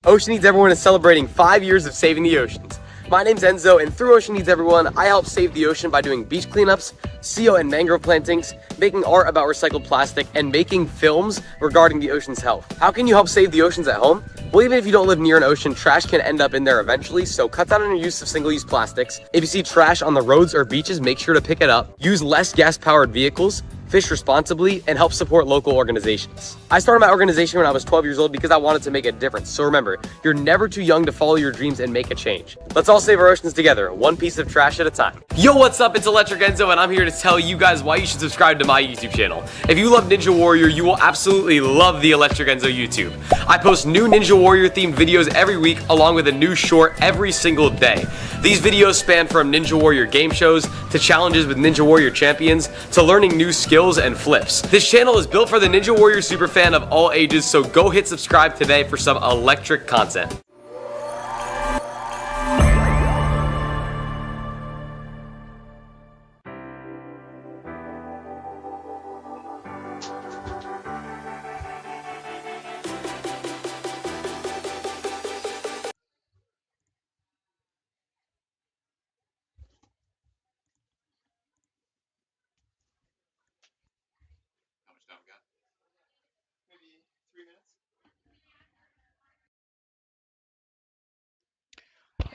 Ocean Needs Everyone is celebrating 5 years of saving the oceans. My name's Enzo, and through Ocean Needs Everyone, I help save the ocean by doing beach cleanups, seal and mangrove plantings, making art about recycled plastic, and making films regarding the ocean's health. How can you help save the oceans at home? Well, even if you don't live near an ocean, trash can end up in there eventually, so cut down on your use of single-use plastics. If you see trash on the roads or beaches, make sure to pick it up. Use less gas-powered vehicles, fish responsibly, and help support local organizations. I started my organization when I was 12 years old because I wanted to make a difference. So remember, you're never too young to follow your dreams and make a change. Let's all save our oceans together, one piece of trash at a time. Yo, what's up? It's Electric Enzo, and I'm here to tell you guys why you should subscribe to my YouTube channel. If you love Ninja Warrior, you will absolutely love the Electric Enzo YouTube. I post new Ninja Warrior themed videos every week, along with a new short every single day. These videos span from Ninja Warrior game shows, to challenges with Ninja Warrior champions, to learning new skills and flips. This channel is built for the Ninja Warrior superfan of all ages, so go hit subscribe today for some electric content.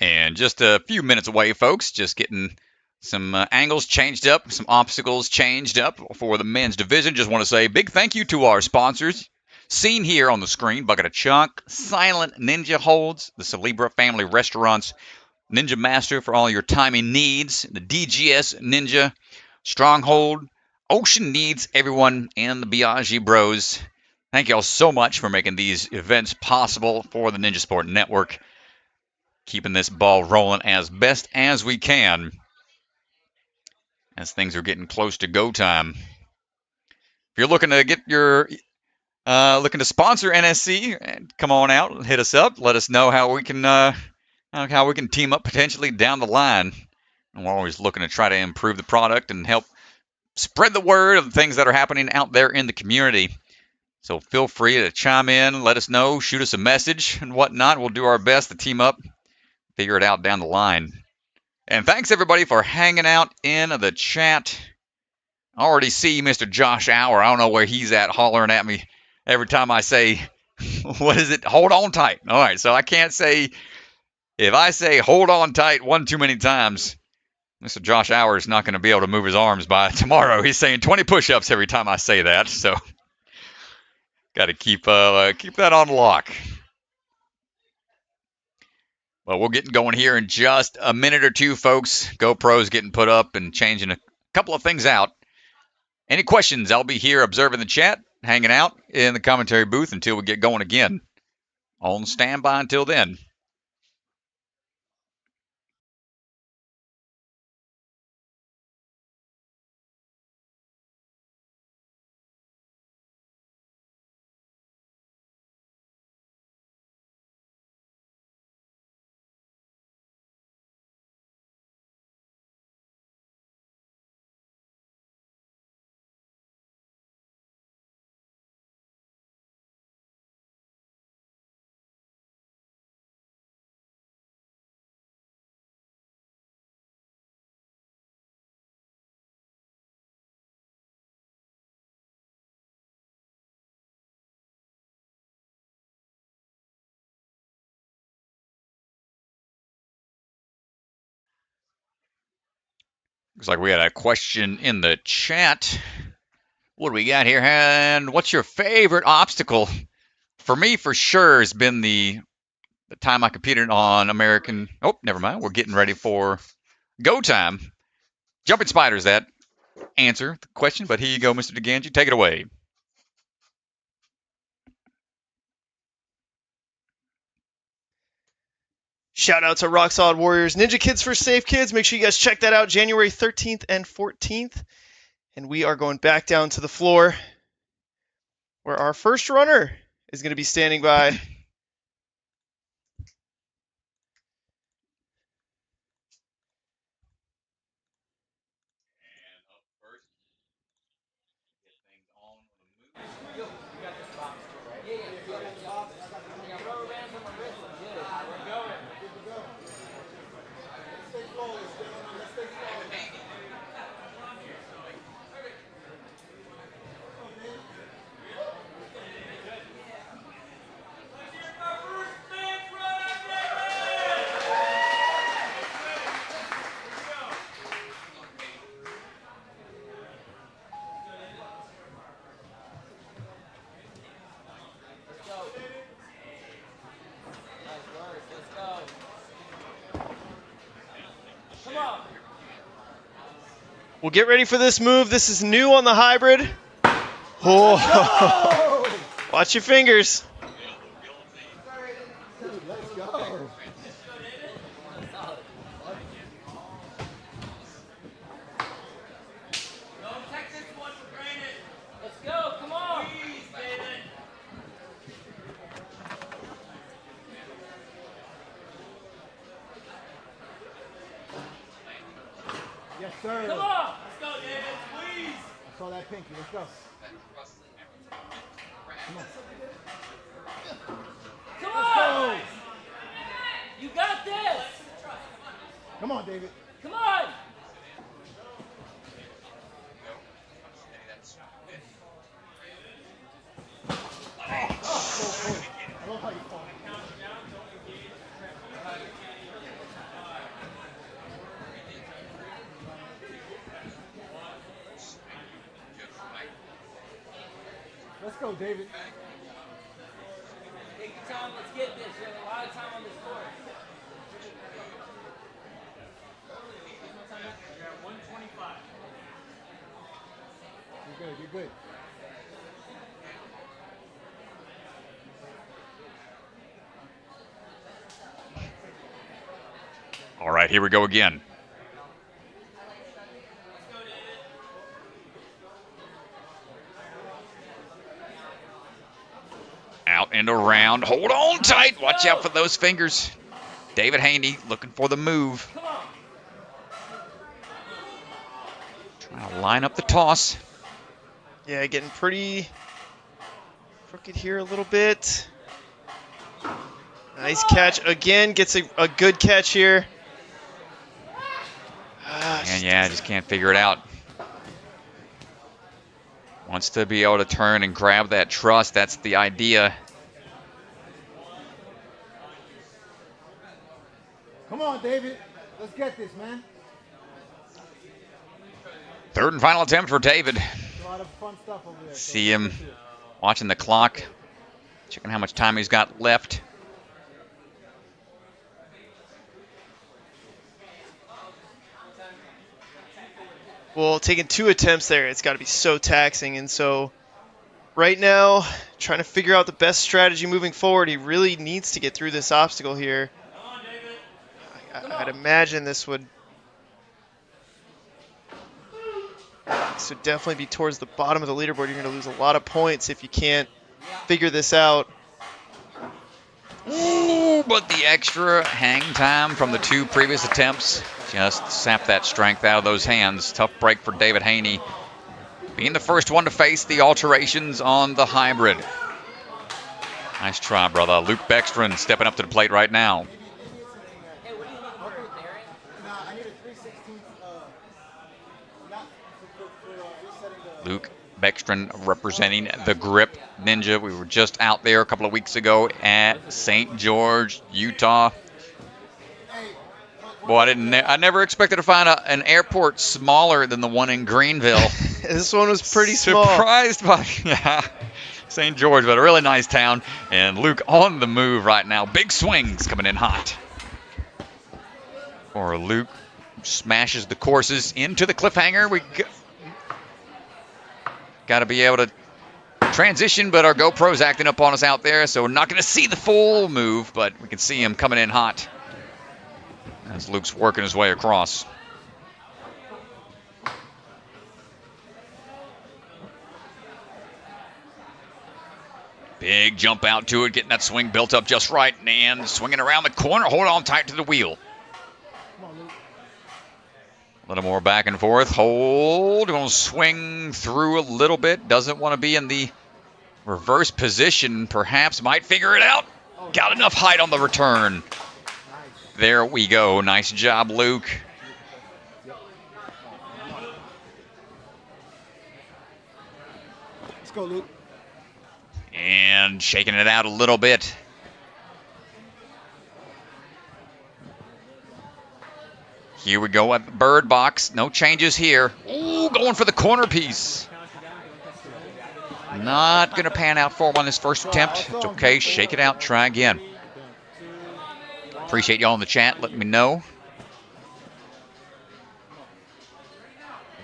And just a few minutes away, folks, just getting some angles changed up, some obstacles changed up for the men's division. Just want to say a big thank you to our sponsors. Seen here on the screen, Bucket of Chalk, Silent Ninja Holds, the Celebra Family Restaurants, Ninja Master for all your timing needs, the DGS Ninja, Stronghold, Ocean Needs Everyone, and the Biaggi Bros. Thank y'all so much for making these events possible for the Ninja Sport Network. Keeping this ball rolling as best as we can as things are getting close to go time. If you're looking to get your looking to sponsor NSC, come on out and hit us up. Let us know how we can team up potentially down the line. And we're always looking to try to improve the product and help spread the word of the things that are happening out there in the community. So feel free to chime in, let us know, shoot us a message and whatnot. We'll do our best to team up, figure it out down the line. And thanks everybody for hanging out in the chat. I already see Mr. Josh Hour. I don't know where he's at, hollering at me every time I say, what is it? Hold on tight. All right, so I can't say, if I say hold on tight one too many times, Mr. Josh Hour is not going to be able to move his arms by tomorrow. He's saying 20 push-ups every time I say that, so got to keep that on lock. Well, we'll get going here in just a minute or two, folks. GoPro's getting put up and changing a couple of things out. Any questions? I'll be here observing the chat, hanging out in the commentary booth until we get going again. On standby until then. Looks like we had a question in the chat. What do we got here? And what's your favorite obstacle? For me, for sure, has been the time I competed on American. Oh, never mind. We're getting ready for go time. Jumping spiders, that answer the question. But here you go, Mr. DeGangi. Take it away. Shout out to Rock Solid Warriors, Ninja Kids for Safe Kids. Make sure you guys check that out January 13th and 14th. And we are going back down to the floor where our first runner is going to be standing by. We'll get ready for this move. This is new on the hybrid. Oh. Watch your fingers. Let's go. Let's go, come on. Yes, sir. Come on. Let's go, David. Please. I saw that pinky. Let's go. Come on. You got this. Come on, David. Come on. I love how you call it. Let's go, David. Take your time. Let's get this. You have a lot of time on this course. You're at 125. You're good. You're good. All right, here we go again. Out and around. Hold on tight. Watch out for those fingers. David Haney looking for the move. Trying to line up the toss. Yeah, getting pretty crooked here a little bit. Nice catch again. Gets a good catch here. And yeah, just can't figure it out. Wants to be able to turn and grab that truss. That's the idea. Come on, David. Let's get this, man. Third and final attempt for David. A lot of fun stuff over there. See him watching the clock, checking how much time he's got left. Well, taking 2 attempts there, it's got to be so taxing. And so right now, trying to figure out the best strategy moving forward, he really needs to get through this obstacle here. I'd imagine this would definitely be towards the bottom of the leaderboard. You're going to lose a lot of points if you can't figure this out. Ooh, but the extra hang time from the 2 previous attempts just sapped that strength out of those hands. Tough break for David Haney, being the first one to face the alterations on the hybrid. Nice try, brother. Luke Bergstrom stepping up to the plate right now. Luke Bergstrom representing the Grip Ninja. We were just out there a couple of weeks ago at St. George, Utah. Boy, I never expected to find an airport smaller than the one in Greenville. This one was pretty small. Surprised by St. George, but a really nice town. And Luke on the move right now. Big swings coming in hot. Or Luke smashes the courses into the cliffhanger. We got to be able to transition, but our GoPro's acting up on us out there, so we're not going to see the full move, but we can see him coming in hot as Luke's working his way across. Big jump out to it, getting that swing built up just right, and swinging around the corner. Hold on tight to the wheel. A little more back and forth. Hold. Going to swing through a little bit. Doesn't want to be in the reverse position. Perhaps might figure it out. Got enough height on the return. There we go. Nice job, Luke. Let's go, Luke. And shaking it out a little bit. Here we go at the bird box. No changes here. Ooh, going for the corner piece. Not going to pan out for him on this first attempt. It's okay. Shake it out. Try again. Appreciate y'all in the chat. Let me know.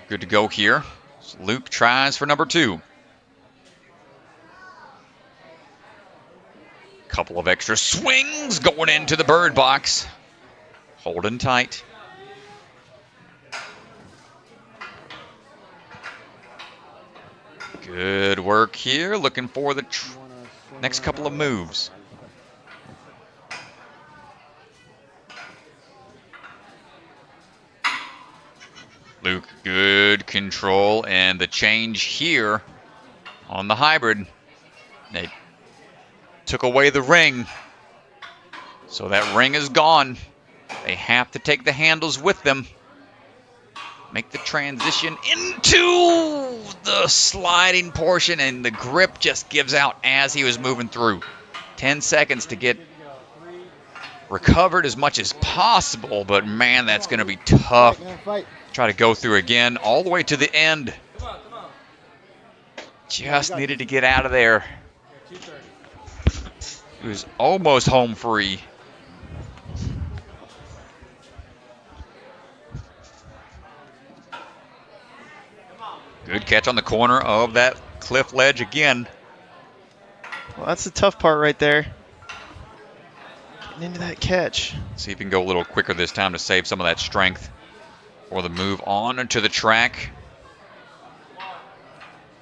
good to go here. So Luke tries for number 2. Couple of extra swings going into the bird box. Holding tight. Good work here. Looking for the next couple of moves. Luke, good control, and the change here on the hybrid. They took away the ring, so that ring is gone. They have to take the handles with them. Make the transition into the sliding portion, and the grip just gives out as he was moving through. 10 seconds to get recovered as much as possible, but man, that's going to be tough. Try to go through again all the way to the end. Just needed to get out of there. He was almost home free. Good catch on the corner of that cliff ledge again. Well, that's the tough part right there. Getting into that catch. See if he can go a little quicker this time to save some of that strength for the move on into the track.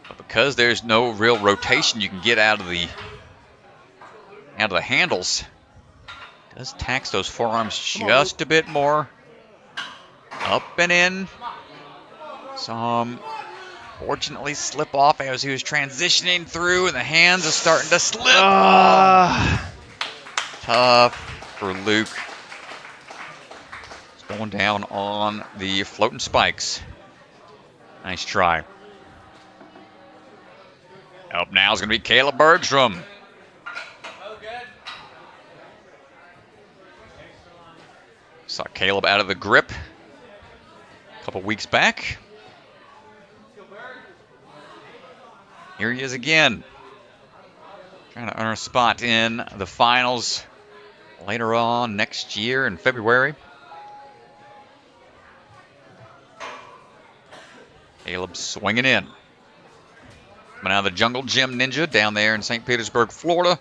But because there's no real rotation you can get out of the handles, it does tax those forearms just a bit more. Up and in. Saw him fortunately slip off as he was transitioning through, and the hands are starting to slip. Tough for Luke. It's going down on the floating spikes. Nice try. Up now is going to be Caleb Bergstrom. Saw Caleb out of the grip a couple weeks back. Here he is again, trying to earn a spot in the finals later on next year in February. Caleb swinging in. Coming out of the Jungle Gym Ninja down there in St. Petersburg, Florida.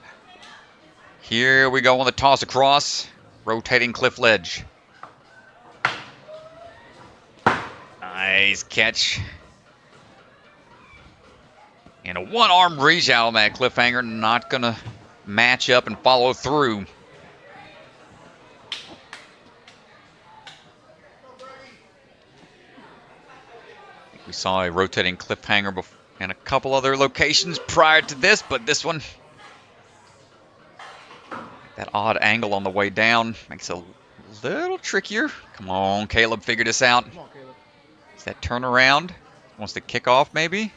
Here we go on the toss across, rotating cliff ledge. Nice catch. And a one-arm reach out on that cliffhanger, not going to match up and follow through. I think we saw a rotating cliffhanger in a couple other locations prior to this, but this one, that odd angle on the way down makes it a little trickier. Come on, Caleb, figure this out. Come on, Caleb. Is that turnaround? Wants to kick off, maybe?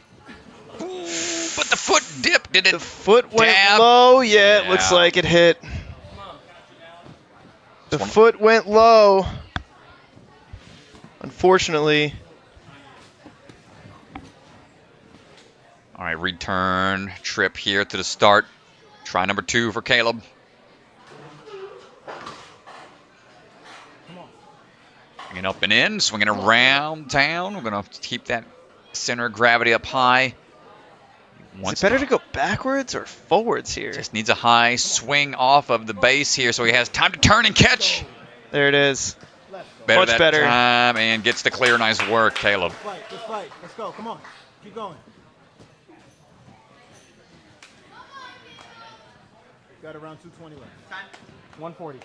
But the foot dipped. Did it? The foot went dab? low. Yeah, it looks like it hit. The foot went low. Unfortunately. All right, return trip here to the start. Try number 2 for Caleb. Swinging up and in, swinging around town. We're going to keep that center of gravity up high. Is it better to go backwards or forwards here? Just needs a high swing off of the base here so he has time to turn and catch. There it is. Better Much that better. time and gets the clear. Nice work, Caleb. Fight, let's fight. Let's go. Come on. Keep going. Got around 220 left. 140.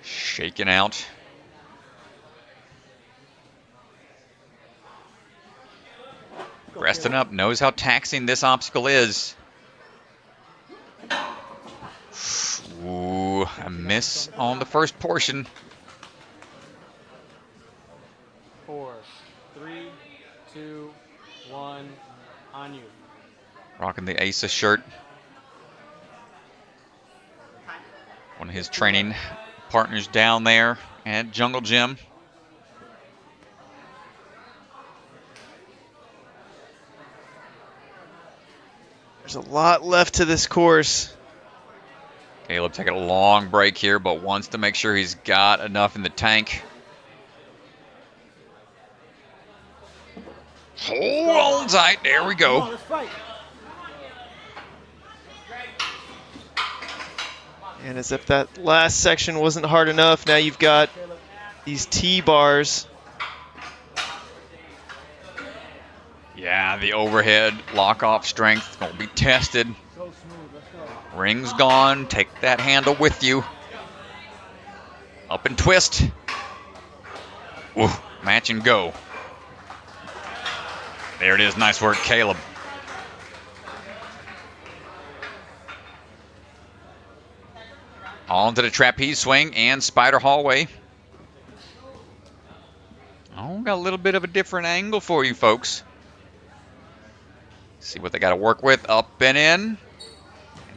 Shaking out. Resting up, knows how taxing this obstacle is. Ooh, a miss on the first portion. 4, 3, 2, 1, on you. Rocking the Asa shirt. One of his training partners down there at Jungle Gym. There's a lot left to this course. Caleb taking a long break here, but wants to make sure he's got enough in the tank. Hold on tight. There we Come on, go. let's fight. And as if that last section wasn't hard enough, now you've got these T-bars. Yeah, the overhead lock-off strength going to be tested. So smooth. Let's go. Ring's gone. Take that handle with you. Up and twist. Ooh, match and go. There it is. Nice work, Caleb. On to the trapeze swing and spider hallway. Oh, got a little bit of a different angle for you folks. See what they got to work with. Up and in.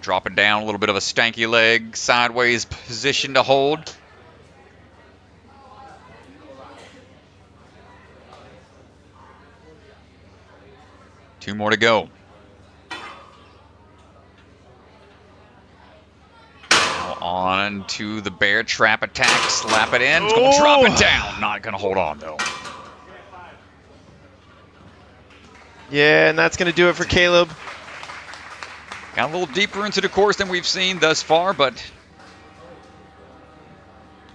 Drop it down. A little bit of a stanky leg. Sideways position to hold. Two more to go. Now on to the bear trap attack. Slap it in. It's going to drop it down. Not going to hold on, though. Yeah, and that's going to do it for Caleb. Got a little deeper into the course than we've seen thus far, but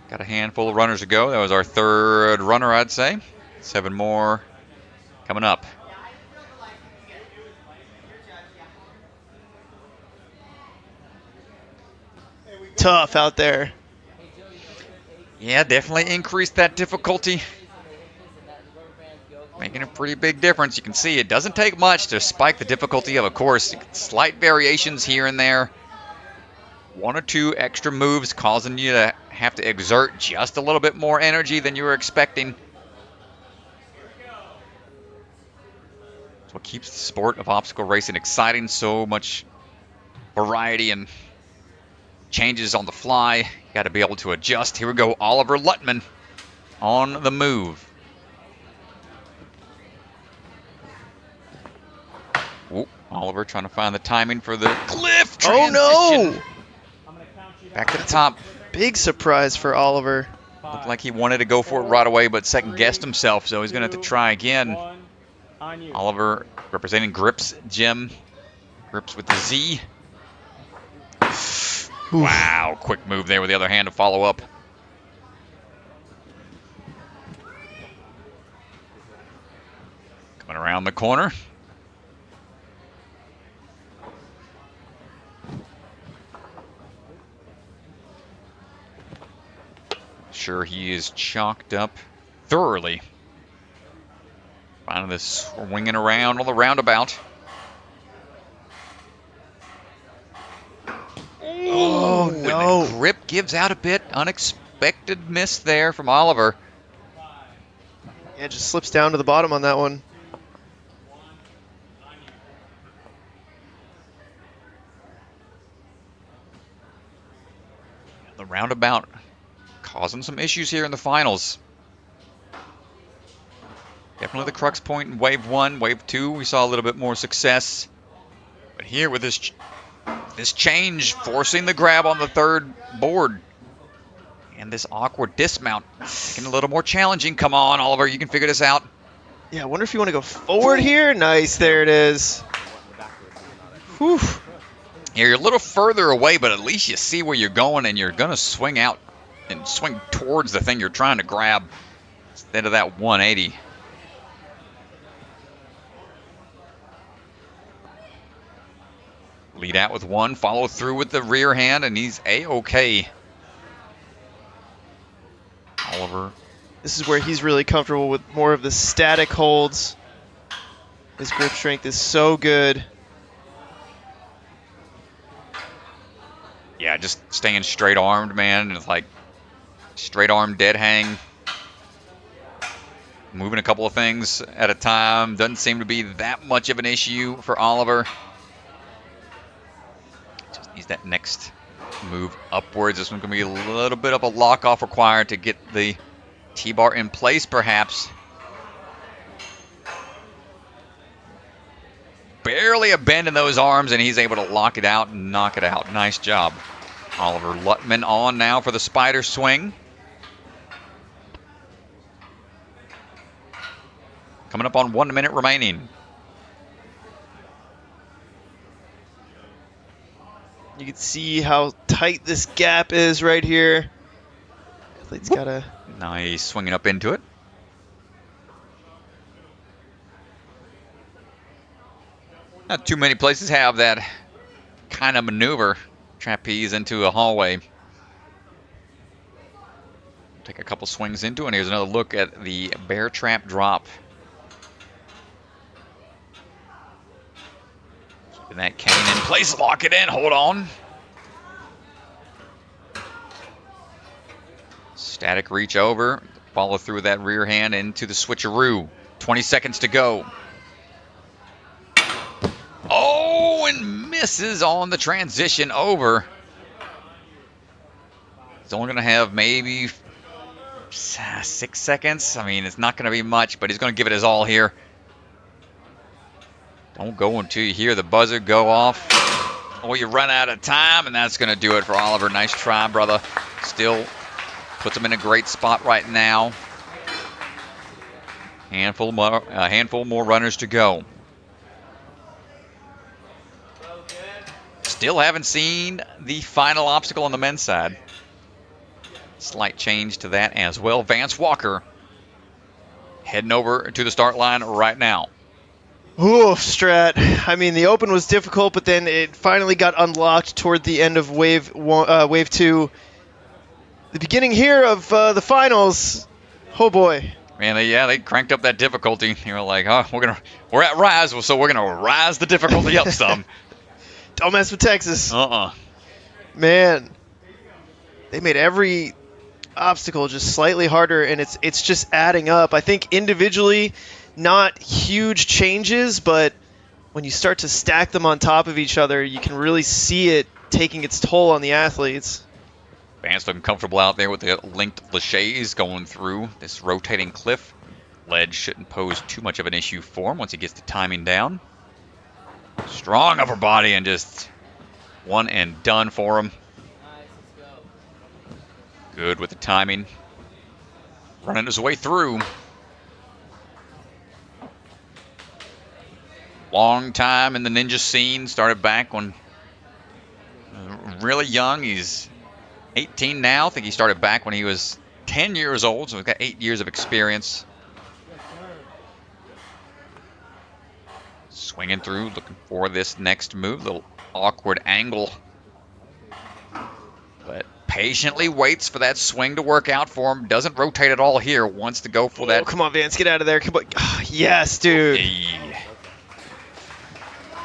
got a handful of runners to go. That was our third runner, I'd say. 7 more coming up. Tough out there. Yeah, definitely increased that difficulty. Making a pretty big difference. You can see it doesn't take much to spike the difficulty of a course. Slight variations here and there. 1 or 2 extra moves causing you to have to exert just a little bit more energy than you were expecting. That's what keeps the sport of obstacle racing exciting. So much variety and changes on the fly. You got to be able to adjust. Here we go. Oliver Lutman on the move. Ooh, Oliver trying to find the timing for the cliff transition. Oh, no! Back to the top. Big surprise for Oliver. Looked like he wanted to go for it right away, but second-guessed himself, so he's going to have to try again. Oliver representing Grips Gym. Grips with the Z. Wow, quick move there with the other hand to follow up. Coming around the corner. Sure, he is chalked up thoroughly. Finding this winging around on the roundabout. Oh, no. The grip gives out a bit. Unexpected miss there from Oliver. Yeah, just slips down to the bottom on that one. The roundabout causing some issues here in the finals. Definitely the crux point in Wave 1. Wave 2, we saw a little bit more success. But here with this change, forcing the grab on the third board. And this awkward dismount, making it a little more challenging. Come on, Oliver, you can figure this out. Yeah, I wonder if you want to go forward here. Nice, there it is. Whew. Here, you're a little further away, but at least you see where you're going, and you're going to swing out and swing towards the thing you're trying to grab instead of that 180. Lead out with one, follow through with the rear hand, and he's A-okay. Oliver. This is where he's really comfortable with more of the static holds. His grip strength is so good. Yeah, just staying straight armed, man. And it's like straight arm dead hang. Moving a couple of things at a time. Doesn't seem to be that much of an issue for Oliver. Just needs that next move upwards. This one's going to be a little bit of a lock-off required to get the T-bar in place, perhaps. Barely a bend in those arms, and he's able to lock it out and knock it out. Nice job. Oliver Lutman on now for the spider swing. Coming up on 1 minute remaining. You can see how tight this gap is right here. Athlete's got to... Nice, swinging up into it. Not too many places have that kind of maneuver. Trapeze into a hallway. Take a couple swings into it, and here's another look at the bear trap drop. Keeping that cane in place, lock it in, hold on. Static reach over, follow through with that rear hand into the switcheroo. 20 seconds to go. Oh, and misses on the transition over. He's only going to have maybe 6 seconds. I mean, it's not going to be much, but he's going to give it his all here. Don't go until you hear the buzzer go off. Or you run out of time, and that's going to do it for Oliver. Nice try, brother. Still puts him in a great spot right now. Handful more runners to go. Still haven't seen the final obstacle on the men's side. Slight change to that as well. Vance Walker heading over to the start line right now. Ooh, Strat. I mean, the open was difficult, but then it finally got unlocked toward the end of wave 2. The beginning here of the finals. Oh boy. Man, they cranked up that difficulty. You were like, oh, we're at Rise, so we're gonna rise the difficulty up some. Don't mess with Texas. Uh-uh. Man, they made every obstacle just slightly harder, and it's just adding up. I think individually, not huge changes, but when you start to stack them on top of each other, you can really see it taking its toll on the athletes. Vance looking comfortable out there with the linked laches going through this rotating cliff. Ledge shouldn't pose too much of an issue for him once he gets the timing down. Strong upper body and just one and done for him. Good with the timing. Running his way through. Long time in the ninja scene. Started back when really young. He's 18 now. I think he started back when he was 10 years old, so he's got 8 years of experience. Swinging through, looking for this next move. Little awkward angle. But patiently waits for that swing to work out for him. Doesn't rotate at all here. Wants to go for that. Oh, come on, Vance. Get out of there. Come on. Oh, yes, dude. Hey.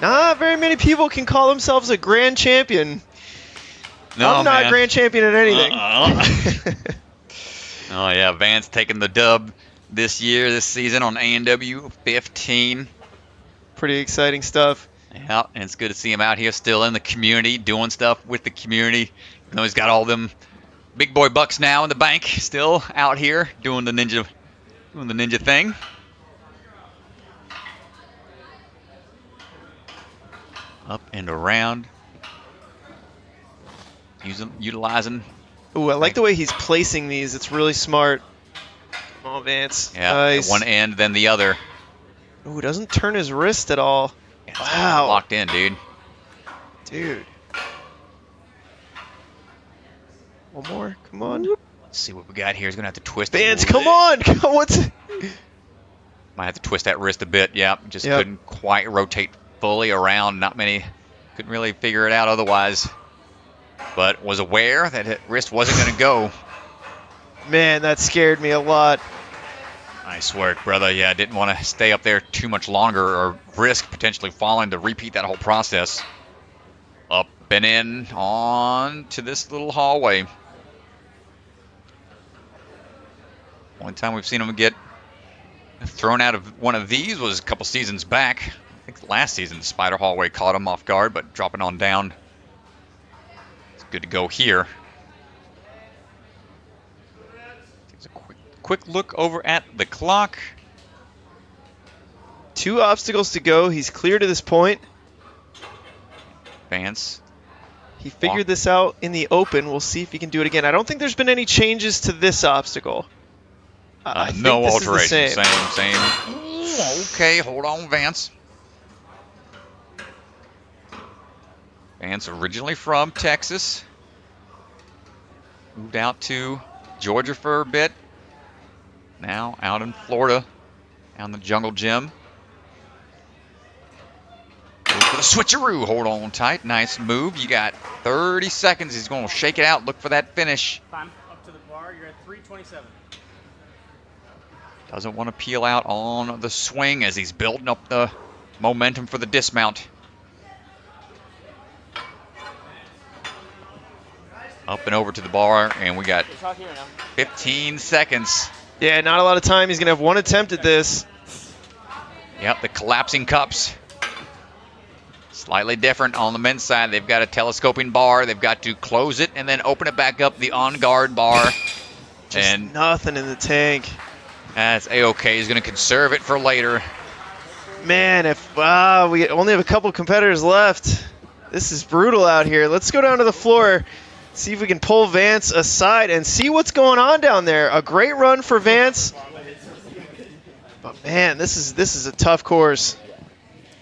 Not very many people can call themselves a grand champion. No, I'm not man. grand champion at anything. Oh, yeah. Vance taking the dub this season on A&W 15. Pretty exciting stuff. Yeah, and it's good to see him out here still in the community, doing stuff with the community. Even though he's got all them big boy bucks now in the bank, still out here doing the ninja thing. Up and around. Utilizing. Ooh, I like the way he's placing these. It's really smart. Come on, Vance. Yeah, nice. one end, then the other. Ooh, doesn't turn his wrist at all. It's wow. Locked in, dude. Dude. One more. Come on. Let's see what we got here. He's going to have to twist Vance, it. come on. What's... Might have to twist that wrist a bit. Yeah, just couldn't quite rotate fully around. Not many. Couldn't really figure it out otherwise. But was aware that his wrist wasn't going to go. Man, that scared me a lot. Nice work, brother. Yeah, didn't want to stay up there too much longer or risk potentially falling to repeat that whole process. Up and in on to this little hallway. One time we've seen him get thrown out of one of these was a couple seasons back. I think last season the spider hallway caught him off guard, but dropping on down. It's good to go here. Takes a quick look over at the clock. 2 obstacles to go. He's clear to this point. Vance. He figured this out in the open. We'll see if he can do it again. I don't think there's been any changes to this obstacle. No alterations. Same. okay, hold on, Vance. Vance originally from Texas. Moved out to Georgia for a bit. Now out in Florida, down the Jungle Gym. Goes for the switcheroo. Hold on tight. Nice move. You got 30 seconds. He's going to shake it out. Look for that finish. Time up to the bar. You're at 3:27. Doesn't want to peel out on the swing as he's building up the momentum for the dismount. Up and over to the bar, and we got 15 seconds. Yeah, not a lot of time. He's going to have one attempt at this. Yep, the collapsing cups. Slightly different on the men's side. They've got a telescoping bar. They've got to close it and then open it back up, the on-guard bar. Just and nothing in the tank. that's A-OK. He's going to conserve it for later. Man, if we only have a couple competitors left. This is brutal out here. Let's go down to the floor, see if we can pull Vance aside and see what's going on down there. A great run for Vance. But man, this is a tough course.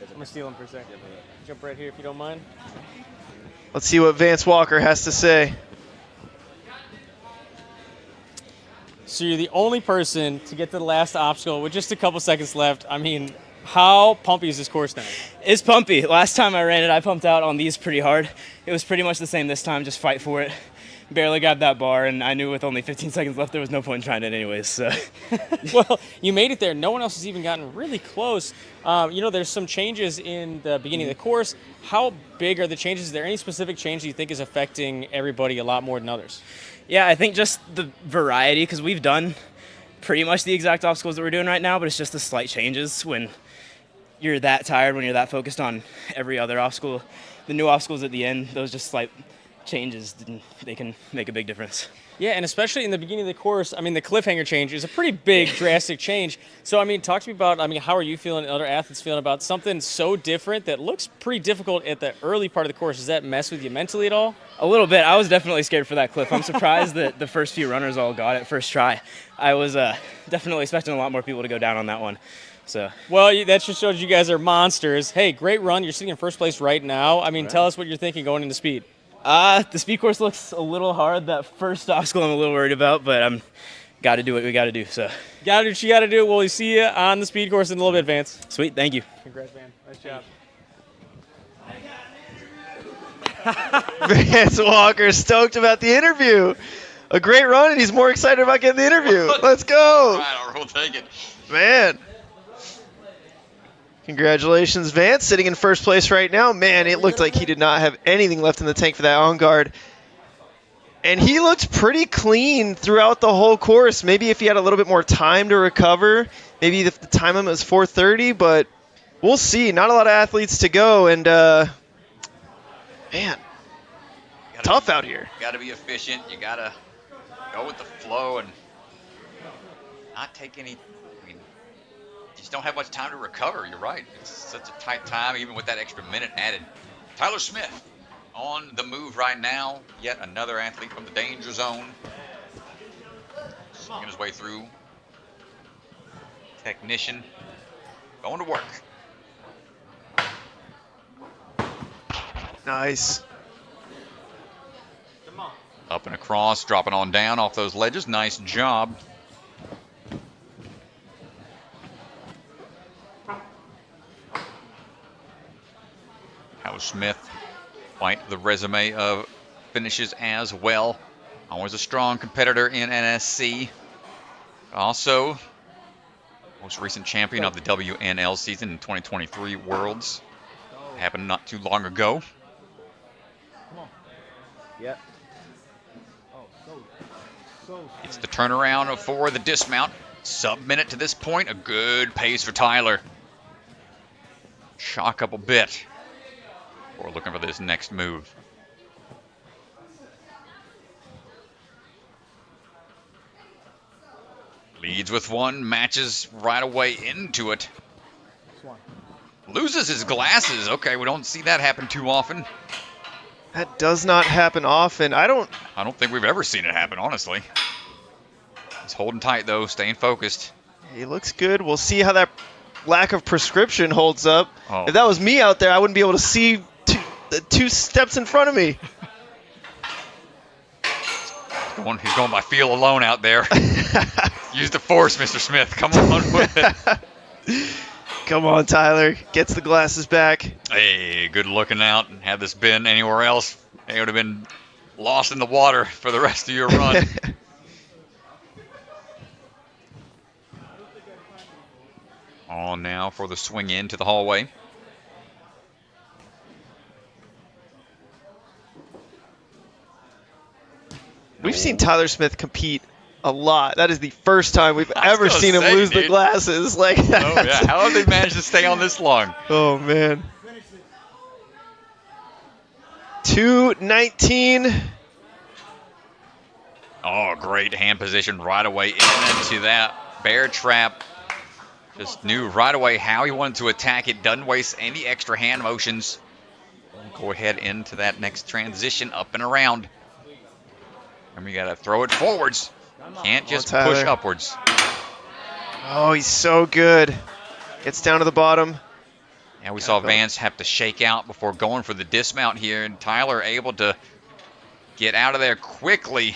I'm going to steal him for a second. Jump right here if you don't mind. Let's see what Vance Walker has to say. So you're the only person to get to the last obstacle with just a couple seconds left. I mean, how pumpy is this course now? It's pumpy. Last time I ran it, I pumped out on these pretty hard. It was pretty much the same this time, just fight for it. Barely got that bar, and I knew with only 15 seconds left, there was no point in trying it anyways. So. Well, you made it there. No one else has even gotten really close. There's some changes in the beginning of the course. How big are the changes? Is there any specific change you think is affecting everybody a lot more than others? Yeah, I think just the variety, because we've done pretty much the exact obstacles that we're doing right now, but it's just the slight changes when you're that tired, when you're that focused on every other obstacle. The new obstacles at the end, those just slight changes, they can make a big difference. Yeah, and especially in the beginning of the course, I mean, the cliffhanger change is a pretty big, drastic change. So, I mean, talk to me about, how are you feeling, other athletes feeling about something so different that looks pretty difficult at the early part of the course? Does that mess with you mentally at all? A little bit. I was definitely scared for that cliff. I'm surprised that the first few runners all got it first try. I was definitely expecting a lot more people to go down on that one. So. Well, that just shows you guys are monsters. Hey, great run. You're sitting in first place right now. I mean, Tell us what you're thinking going into speed. The speed course looks a little hard. That first obstacle I'm a little worried about, but I'm got to do what we got to do. So. Got to do what you got to do. Well, we see you on the speed course in a little bit, Vance. Sweet. Thank you. Congrats, man. Nice job. Vance Walker stoked about the interview. A great run, and he's more excited about getting the interview. Let's go. All right, we'll take it. Man. Congratulations, Vance, sitting in first place right now. Man, it looked like he did not have anything left in the tank for that on guard. And he looked pretty clean throughout the whole course. Maybe if he had a little bit more time to recover, maybe if the time limit was 4:30, but we'll see. Not a lot of athletes to go, and man, tough out here. You got to be efficient. You got to go with the flow and not take any. Just don't have much time to recover. You're right. It's such a tight time, even with that extra minute added. Tyler Smith on the move right now. Yet another athlete from the danger zone. Swinging his way through. Technician going to work. Nice. Up and across, dropping on down off those ledges. Nice job. How Smith, quite the resume of finishes as well. Always a strong competitor in NSC. Also, most recent champion of the WNL season in 2023 Worlds. Happened not too long ago. Come on. Yep. Oh, It's the turnaround for the dismount. Sub-minute to this point. A good pace for Tyler. Shock up a bit. We're looking for this next move. Leads with one, matches right away into it. Loses his glasses. Okay, we don't see that happen too often. That does not happen often. I don't think we've ever seen it happen, honestly. He's holding tight, though, staying focused. He looks good. We'll see how that lack of prescription holds up. Oh. If that was me out there, I wouldn't be able to see two steps in front of me. He's going by feel alone out there. Use the force, Mr. Smith. Come on with it. Come on, Tyler. Gets the glasses back. Hey, good looking out. Had this been anywhere else, it would have been lost in the water for the rest of your run. On now for the swing into the hallway. We've seen Tyler Smith compete a lot. That is the first time we've ever seen him lose the glasses. Like, oh yeah, how have they managed to stay on this long? Oh man. 2:19. Oh, great hand position right away into that bear trap. Just knew right away how he wanted to attack it. Doesn't waste any extra hand motions. Go ahead into that next transition, up and around. And we got to throw it forwards. Can't just push upwards. Oh, he's so good. Gets down to the bottom. And we saw Vance have to shake out before going for the dismount here. And Tyler able to get out of there quickly.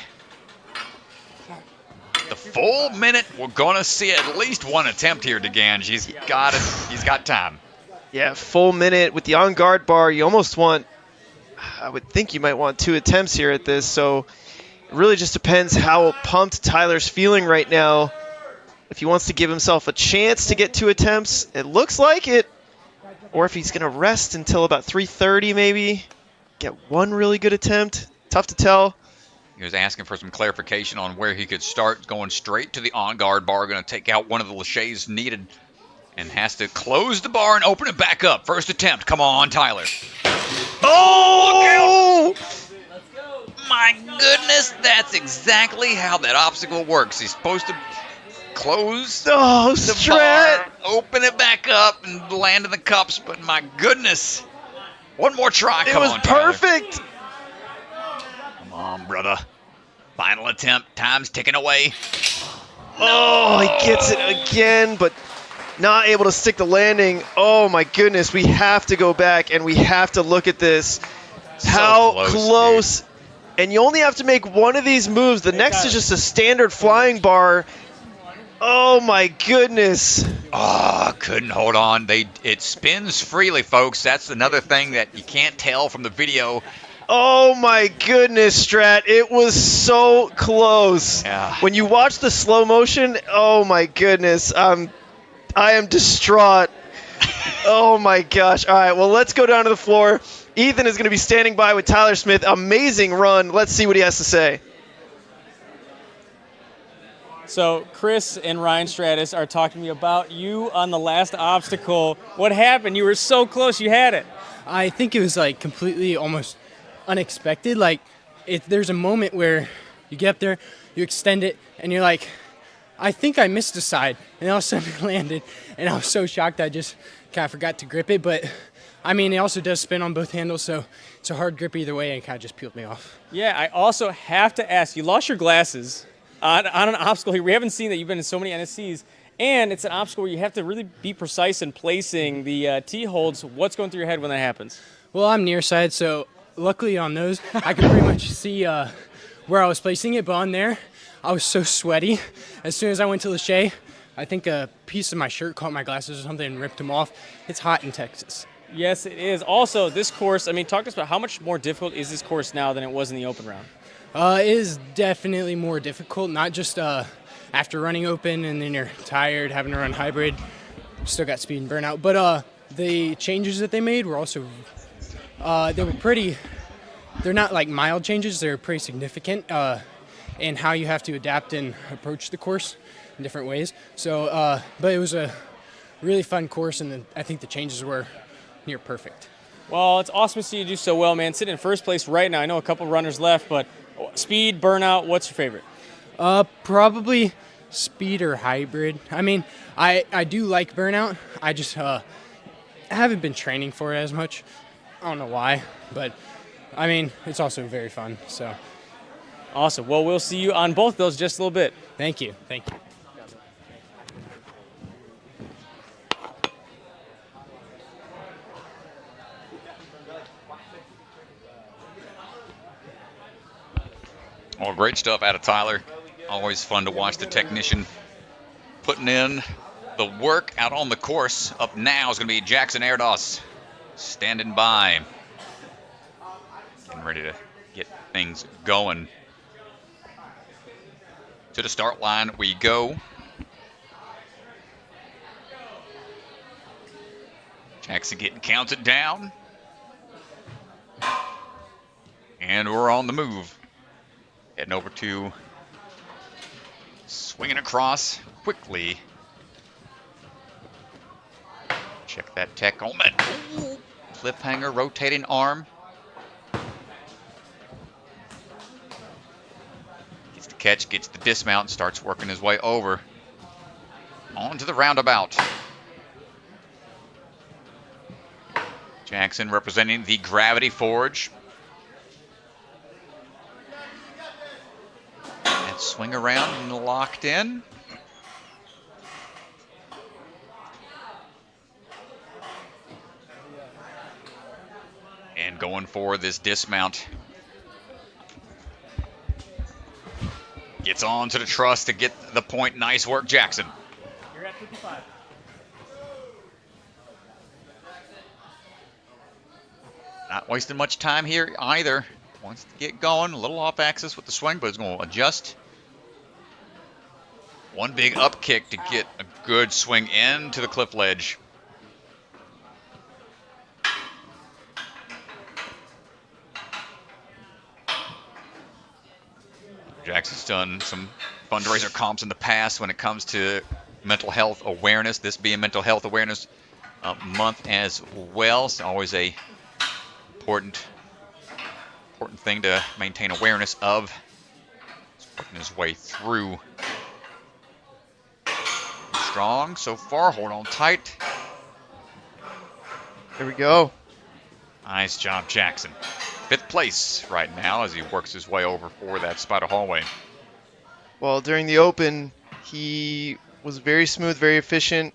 The full minute, we're going to see at least one attempt here, DeGange. He's got it. He's got time. Yeah, full minute with the on-guard bar. You almost want, I would think you might want 2 attempts here at this. So it really just depends how pumped Tyler's feeling right now. If he wants to give himself a chance to get 2 attempts, it looks like it. Or if he's going to rest until about 3:30 maybe, get 1 really good attempt. Tough to tell. He was asking for some clarification on where he could start, going straight to the on-guard bar, going to take out one of the laches needed, and has to close the bar and open it back up. First attempt. Come on, Tyler. Oh! My goodness, that's exactly how that obstacle works. He's supposed to close the bar, open it back up, and land in the cups, but my goodness. One more try. Come on, Tyler. Perfect. Come on, brother. Final attempt. Time's ticking away. Oh, he gets it again, but not able to stick the landing. Oh, my goodness. We have to go back, and we have to look at this. So How close. Dude. And you only have to make one of these moves. The next is just a standard flying bar. Oh, my goodness. Oh, couldn't hold on. It spins freely, folks. That's another thing that you can't tell from the video. Oh my goodness, Strat. It was so close. Yeah. When you watch the slow motion, oh my goodness. I am distraught. Oh my gosh. All right, well, let's go down to the floor. Ethan is going to be standing by with Tyler Smith. Amazing run. Let's see what he has to say. So Chris and Ryan Stratus are talking to me about you on the last obstacle. What happened? You were so close. You had it. I think it was like completely almost unexpected. Like there's a moment where you get up there, you extend it, and you're like, I think I missed a side. And all of a sudden it landed, and I was so shocked I just kind of forgot to grip it. But I mean, it also does spin on both handles, so it's a hard grip either way, and it kind of just peeled me off. Yeah, I also have to ask, you lost your glasses on an obstacle here. We haven't seen that. You've been in so many NSCs, and it's an obstacle where you have to really be precise in placing the T-holds. What's going through your head when that happens? Well, I'm near side, so luckily on those, I could pretty much see where I was placing it, but on there, I was so sweaty. As soon as I went to Lachey, I think a piece of my shirt caught my glasses or something and ripped them off. It's hot in Texas. Yes, it is. Also, this course, I mean, talk to us about how much more difficult is this course now than it was in the open round? It is definitely more difficult, not just after running open and then you're tired, having to run hybrid, still got speed and burnout. But the changes that they made were also, they're not like mild changes, they're pretty significant in how you have to adapt and approach the course in different ways. So, but it was a really fun course, and I think the changes were near perfect. Well, it's awesome to see you do so well, man. Sitting in first place right now. I know a couple runners left, but speed, burnout, what's your favorite? Probably speed or hybrid. I mean, I do like burnout. I just haven't been training for it as much. I don't know why, but I mean, it's also very fun. So awesome. Well, we'll see you on both those just a little bit. Thank you. Thank you. Well, great stuff out of Tyler. Always fun to watch the technician putting in the work out on the course. Up now is going to be Jackson Airos standing by. Getting ready to get things going. To the start line we go. Jackson getting counted down. And we're on the move. Heading over to swinging across quickly. Check that tech on that. Ooh, cliffhanger, rotating arm. Gets the catch, gets the dismount, starts working his way over. On to the roundabout. Jackson representing the Gravity Forge. And swing around and locked in. And going for this dismount. Gets on to the truss to get the point. Nice work, Jackson. You're at 55. Not wasting much time here either. Wants to get going. A little off axis with the swing, but it's going to adjust. One big up kick to get a good swing into the cliff ledge. Jackson's done some fundraiser comps in the past when it comes to mental health awareness. This being Mental Health Awareness Month as well. It's always a important thing to maintain awareness of. He's working his way through. Strong so far. Hold on tight. There we go. Nice job, Jackson. 5th place right now as he works his way over for that spider hallway. Well, during the Open, he was very smooth, very efficient,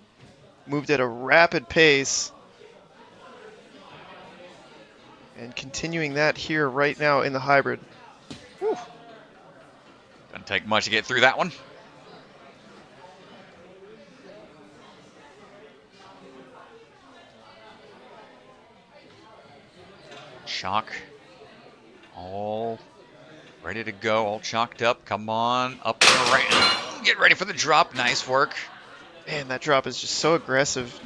moved at a rapid pace. And continuing that here right now in the hybrid. Whew. Doesn't take much to get through that one. Chalk. All ready to go, all chalked up. Come on, up and around. Get ready for the drop. Nice work. Man, that drop is just so aggressive.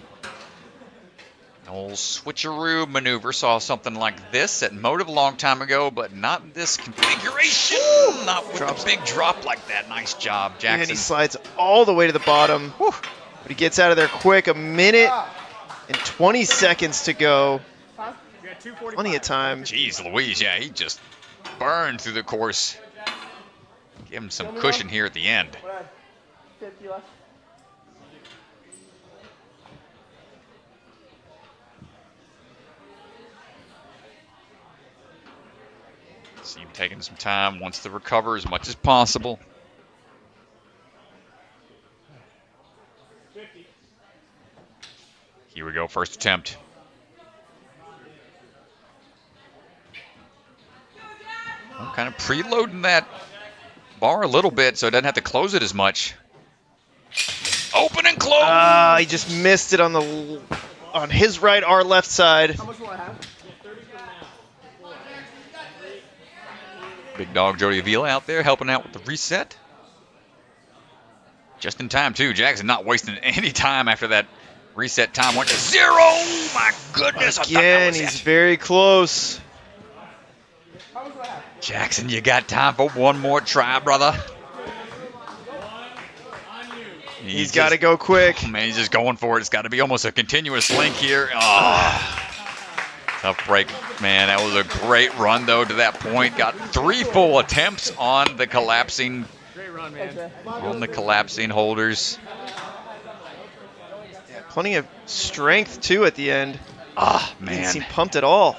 Old switcheroo maneuver. Saw something like this at Motive a long time ago, but not in this configuration. Not with a big drop like that. Nice job, Jackson. And he slides all the way to the bottom. Whew. But he gets out of there quick. A minute and 20 seconds to go. Plenty of time. Jeez Louise, yeah, he just burned through the course. Give him some cushion here at the end. 50 left. See him taking some time, wants to recover as much as possible. Here we go, first attempt. I'm kind of preloading that bar a little bit so it doesn't have to close it as much. Open and close! He just missed it on his right, our left side. How much will I have? Big dog Jody Avila out there helping out with the reset. Just in time, too. Jackson not wasting any time after that reset time went to 0. My goodness. Again, he's very close. Jackson, you got time for one more try, brother. He's got to go quick. Oh, man, he's just going for it. It's got to be almost a continuous link here. Oh. Tough break, man. That was a great run, though, to that point. Got 3 full attempts on the collapsing. Great run, man. On the collapsing holders. Yeah, plenty of strength, too, at the end. Ah, He didn't man. seem pumped at all.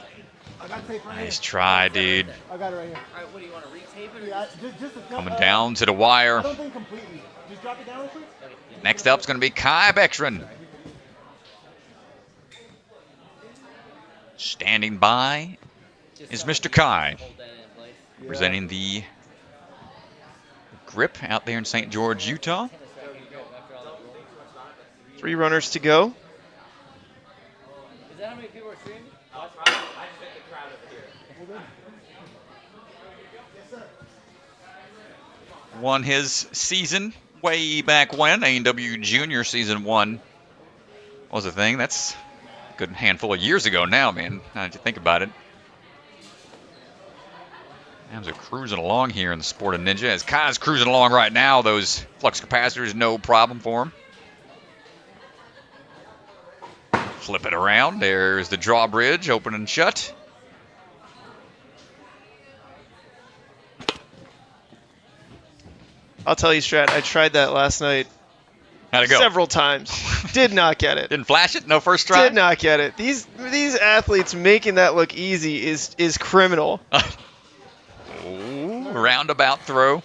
Nice try, dude. I got it right here. All right, what do you want to retape it? Yeah, just Coming down to the wire. I don't think completely. Just drop it down real quick. Next up is going to be Kai Bergstrom. Standing by is Mr. Kai, representing the grip out there in St. George, Utah. 3 runners to go. Is that how many people are streaming? Won his season way back when, A&W Junior Season 1 was a thing. That's a good handful of years ago now, man, now that you think about it. Rams are cruising along here in the sport of Ninja. As Kai's cruising along right now, those flux capacitors, no problem for him. Flip it around. There's the drawbridge, open and shut. I'll tell you, Strat, I tried that last night How'd it go? several times. Did not get it. Didn't flash it? No first try? Did not get it. These athletes making that look easy is criminal. Ooh, roundabout throw.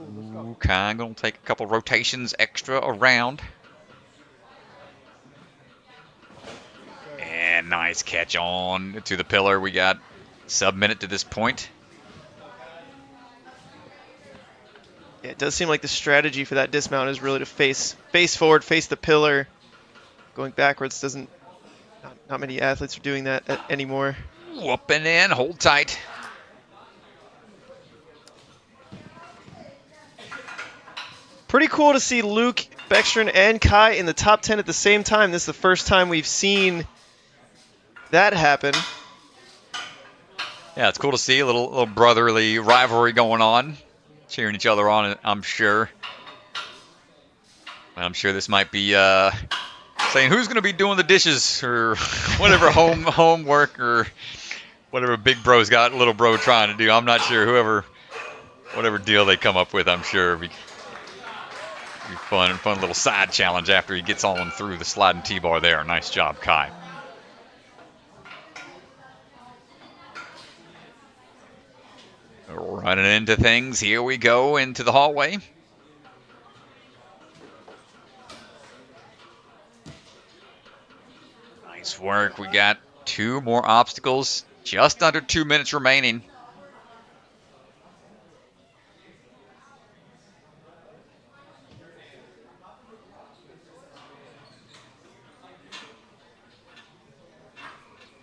Okay, going to take a couple rotations extra around. And nice catch on to the pillar. We got sub-minute to this point. Yeah, it does seem like the strategy for that dismount is really to face forward, face the pillar. Going backwards doesn't. Not many athletes are doing that anymore. Whooping in, hold tight. Pretty cool to see Luke, Bergstrom, and Kai in the top 10 at the same time. This is the first time we've seen that happen. Yeah, it's cool to see a little brotherly rivalry going on. Cheering each other on, I'm sure. I'm sure this might be saying who's going to be doing the dishes or whatever homework or whatever big bro's got little bro trying to do. I'm not sure. Whatever deal they come up with, I'm sure it'll be fun little side challenge after he gets on through the sliding T-bar there. Nice job, Kai. Running into things. Here we go into the hallway. Nice work. We got 2 more obstacles. Just under 2 minutes remaining.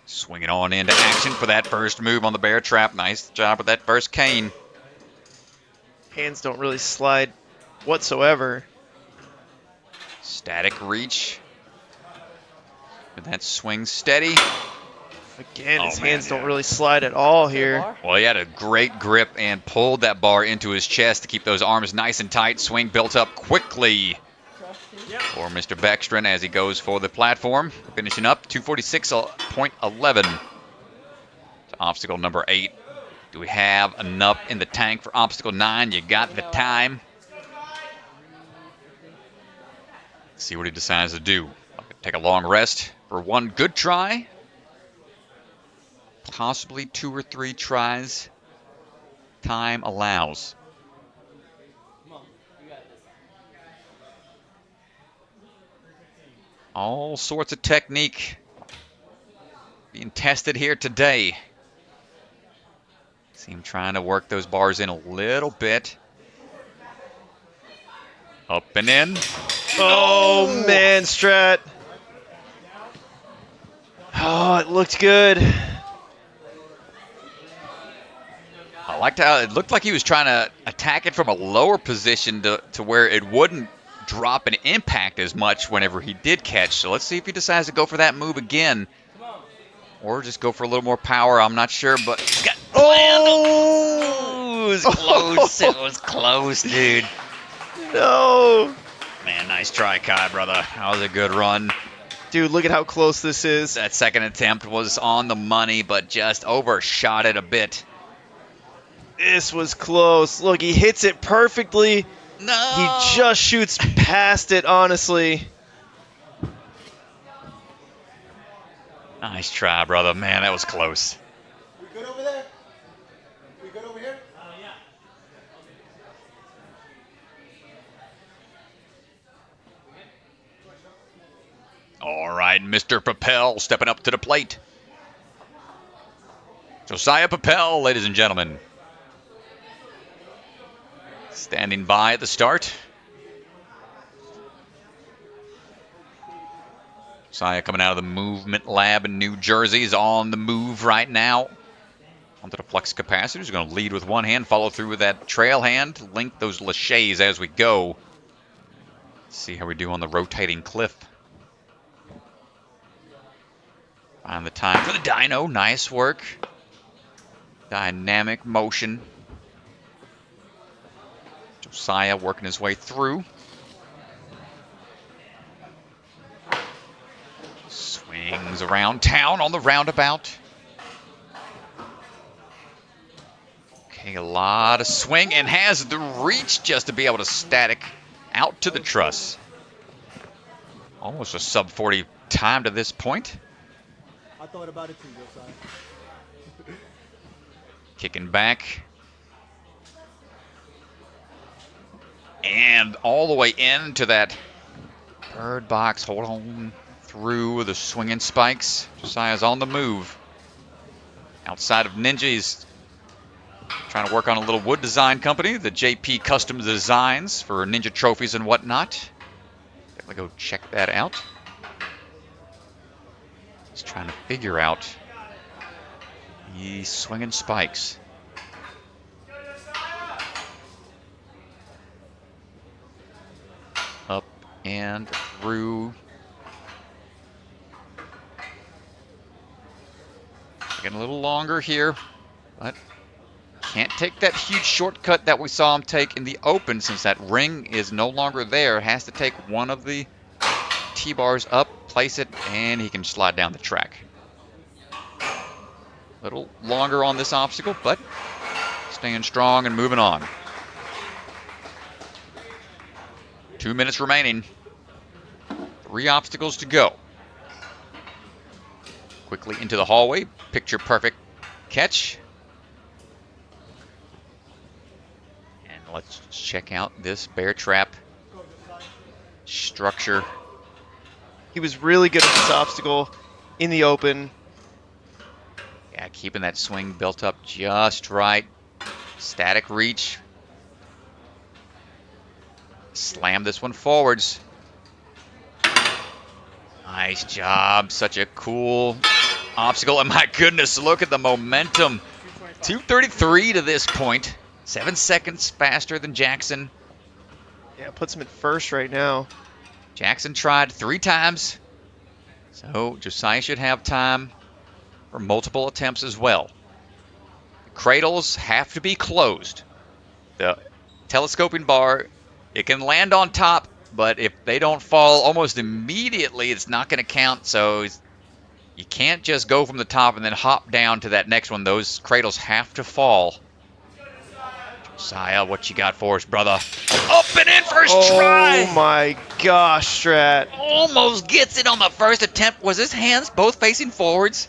Swinging on into action for that first move on the bear trap. Nice job with that first cane. Hands don't really slide whatsoever. Static reach. With that swing steady. Again, his hands don't really slide at all here. Well, he had a great grip and pulled that bar into his chest to keep those arms nice and tight. Swing built up quickly for Mr. Bergstrom as he goes for the platform. Finishing up 246.11 to obstacle number 8. Do we have enough in the tank for obstacle 9? You got the time. Let's see what he decides to do. Take a long rest for one good try. Possibly 2 or 3 tries. Time allows. All sorts of technique being tested here today. See him trying to work those bars in a little bit. Up and in. Oh, man, Strat. Oh, it looked good. I liked how it looked like he was trying to attack it from a lower position to where it wouldn't drop and impact as much whenever he did catch. So let's see if he decides to go for that move again. Or just go for a little more power. I'm not sure, but he's got... Oh! It was close. It was close, dude. No. Man, nice try, Kai, brother. That was a good run. Dude, look at how close this is. That second attempt was on the money, but just overshot it a bit. This was close. Look, he hits it perfectly. No. He just shoots past it, honestly. Nice try, brother. Man, that was close. We good over there? We good over here? Yeah. All right, Mr. Pel stepping up to the plate. Josiah Pel, ladies and gentlemen. standing by at the start. Josiah coming out of the movement lab in New Jersey is on the move right now. Onto the flex capacitor. He's going to lead with one hand, follow through with that trail hand, link those laches as we go. Let's see how we do on the rotating cliff. Find the time for the dyno. Nice work. Dynamic motion. Josiah working his way through. Swings around town on the roundabout. Okay, a lot of swing and has the reach just to be able to static out to the truss. Almost a sub 40 time to this point. I thought about it too, Josiah. Kicking back. And all the way into that bird box. Hold on through the swinging spikes. Josiah's on the move. Outside of Ninja, he's trying to work on a little wood design company, the JP Custom Designs for Ninja trophies and whatnot. Definitely go check that out. He's trying to figure out the swinging spikes. Up and through. Getting a little longer here, but can't take that huge shortcut that we saw him take in the open since that ring is no longer there. Has to take one of the T-bars up, place it, and he can slide down the track. A little longer on this obstacle, but staying strong and moving on. 2 minutes remaining. 3 obstacles to go. Quickly into the hallway. Picture perfect catch. And let's check out this bear trap structure. He was really good at this obstacle in the open. Yeah, keeping that swing built up just right. Static reach. Slam this one forwards. Nice job. Such a cool obstacle. And my goodness, look at the momentum. 2:33 to this point. 7 seconds faster than Jackson. Yeah, puts him at first right now. Jackson tried 3 times. So Josiah should have time for multiple attempts as well. The cradles have to be closed. The telescoping bar, it can land on top, but if they don't fall almost immediately, it's not going to count. So you can't just go from the top and then hop down to that next one. Those cradles have to fall. Josiah, what you got for us, brother? Up and in first try! Oh my gosh, Strat. Almost gets it on the first attempt. Was his hands both facing forwards?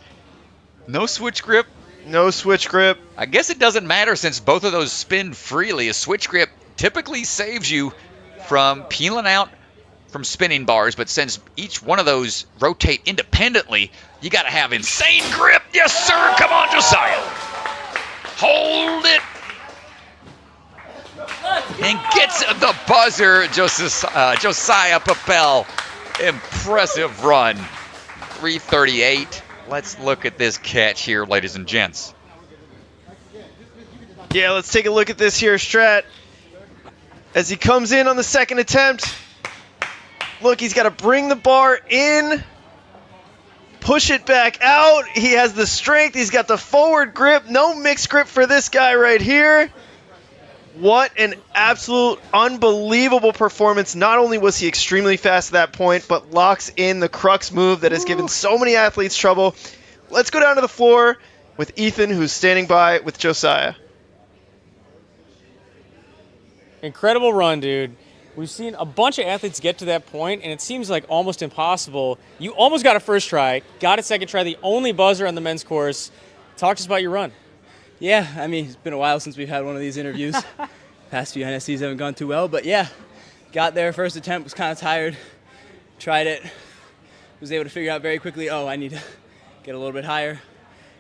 No switch grip. No switch grip. I guess it doesn't matter since both of those spin freely. A switch grip typically saves you from peeling out from spinning bars, but since each one of those rotate independently, you got to have insane grip. Yes, sir. Come on, Josiah. Hold it. And gets the buzzer, Josiah Pel. Impressive run. 3:38. Let's look at this catch here, ladies and gents. Yeah, let's take a look at this here, Strat. As he comes in on the second attempt. Look, he's got to bring the bar in. Push it back out. He has the strength. He's got the forward grip. No mixed grip for this guy right here. What an absolute unbelievable performance. Not only was he extremely fast at that point, but locks in the crux move that has given so many athletes trouble. Let's go down to the floor with Ethan, who's standing by with Josiah. Incredible run, dude. We've seen a bunch of athletes get to that point, and it seems like almost impossible. You almost got a first try, got a second try, the only buzzer on the men's course. Talk to us about your run. Yeah, I mean, it's been a while since we've had one of these interviews. Past few NSCs haven't gone too well, but yeah, got there, first attempt, was kind of tired, tried it, was able to figure out very quickly, oh, I need to get a little bit higher.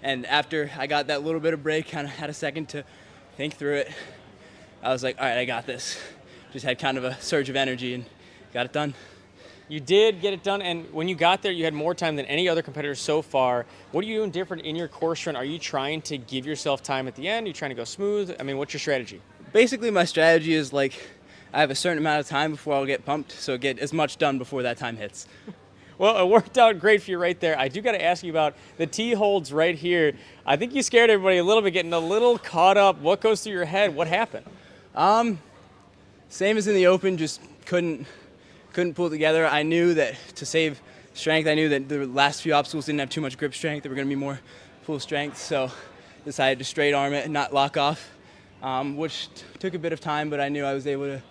And after I got that little bit of break, kind of had a second to think through it, I was like, all right, I got this. Just had kind of a surge of energy and got it done. You did get it done, and when you got there, you had more time than any other competitor so far. What are you doing different in your course run? Are you trying to give yourself time at the end? Are you trying to go smooth? I mean, what's your strategy? Basically, my strategy is like I have a certain amount of time before I'll get pumped, so get as much done before that time hits. Well, it worked out great for you right there. I do got to ask you about the tee holds right here. I think you scared everybody a little bit, getting a little caught up. What goes through your head? What happened? Same as in the Open, just couldn't pull it together. I knew that to save strength, I knew that the last few obstacles didn't have too much grip strength. They were going to be more full strength, so decided to straight arm it and not lock off, which took a bit of time, but I knew I was able to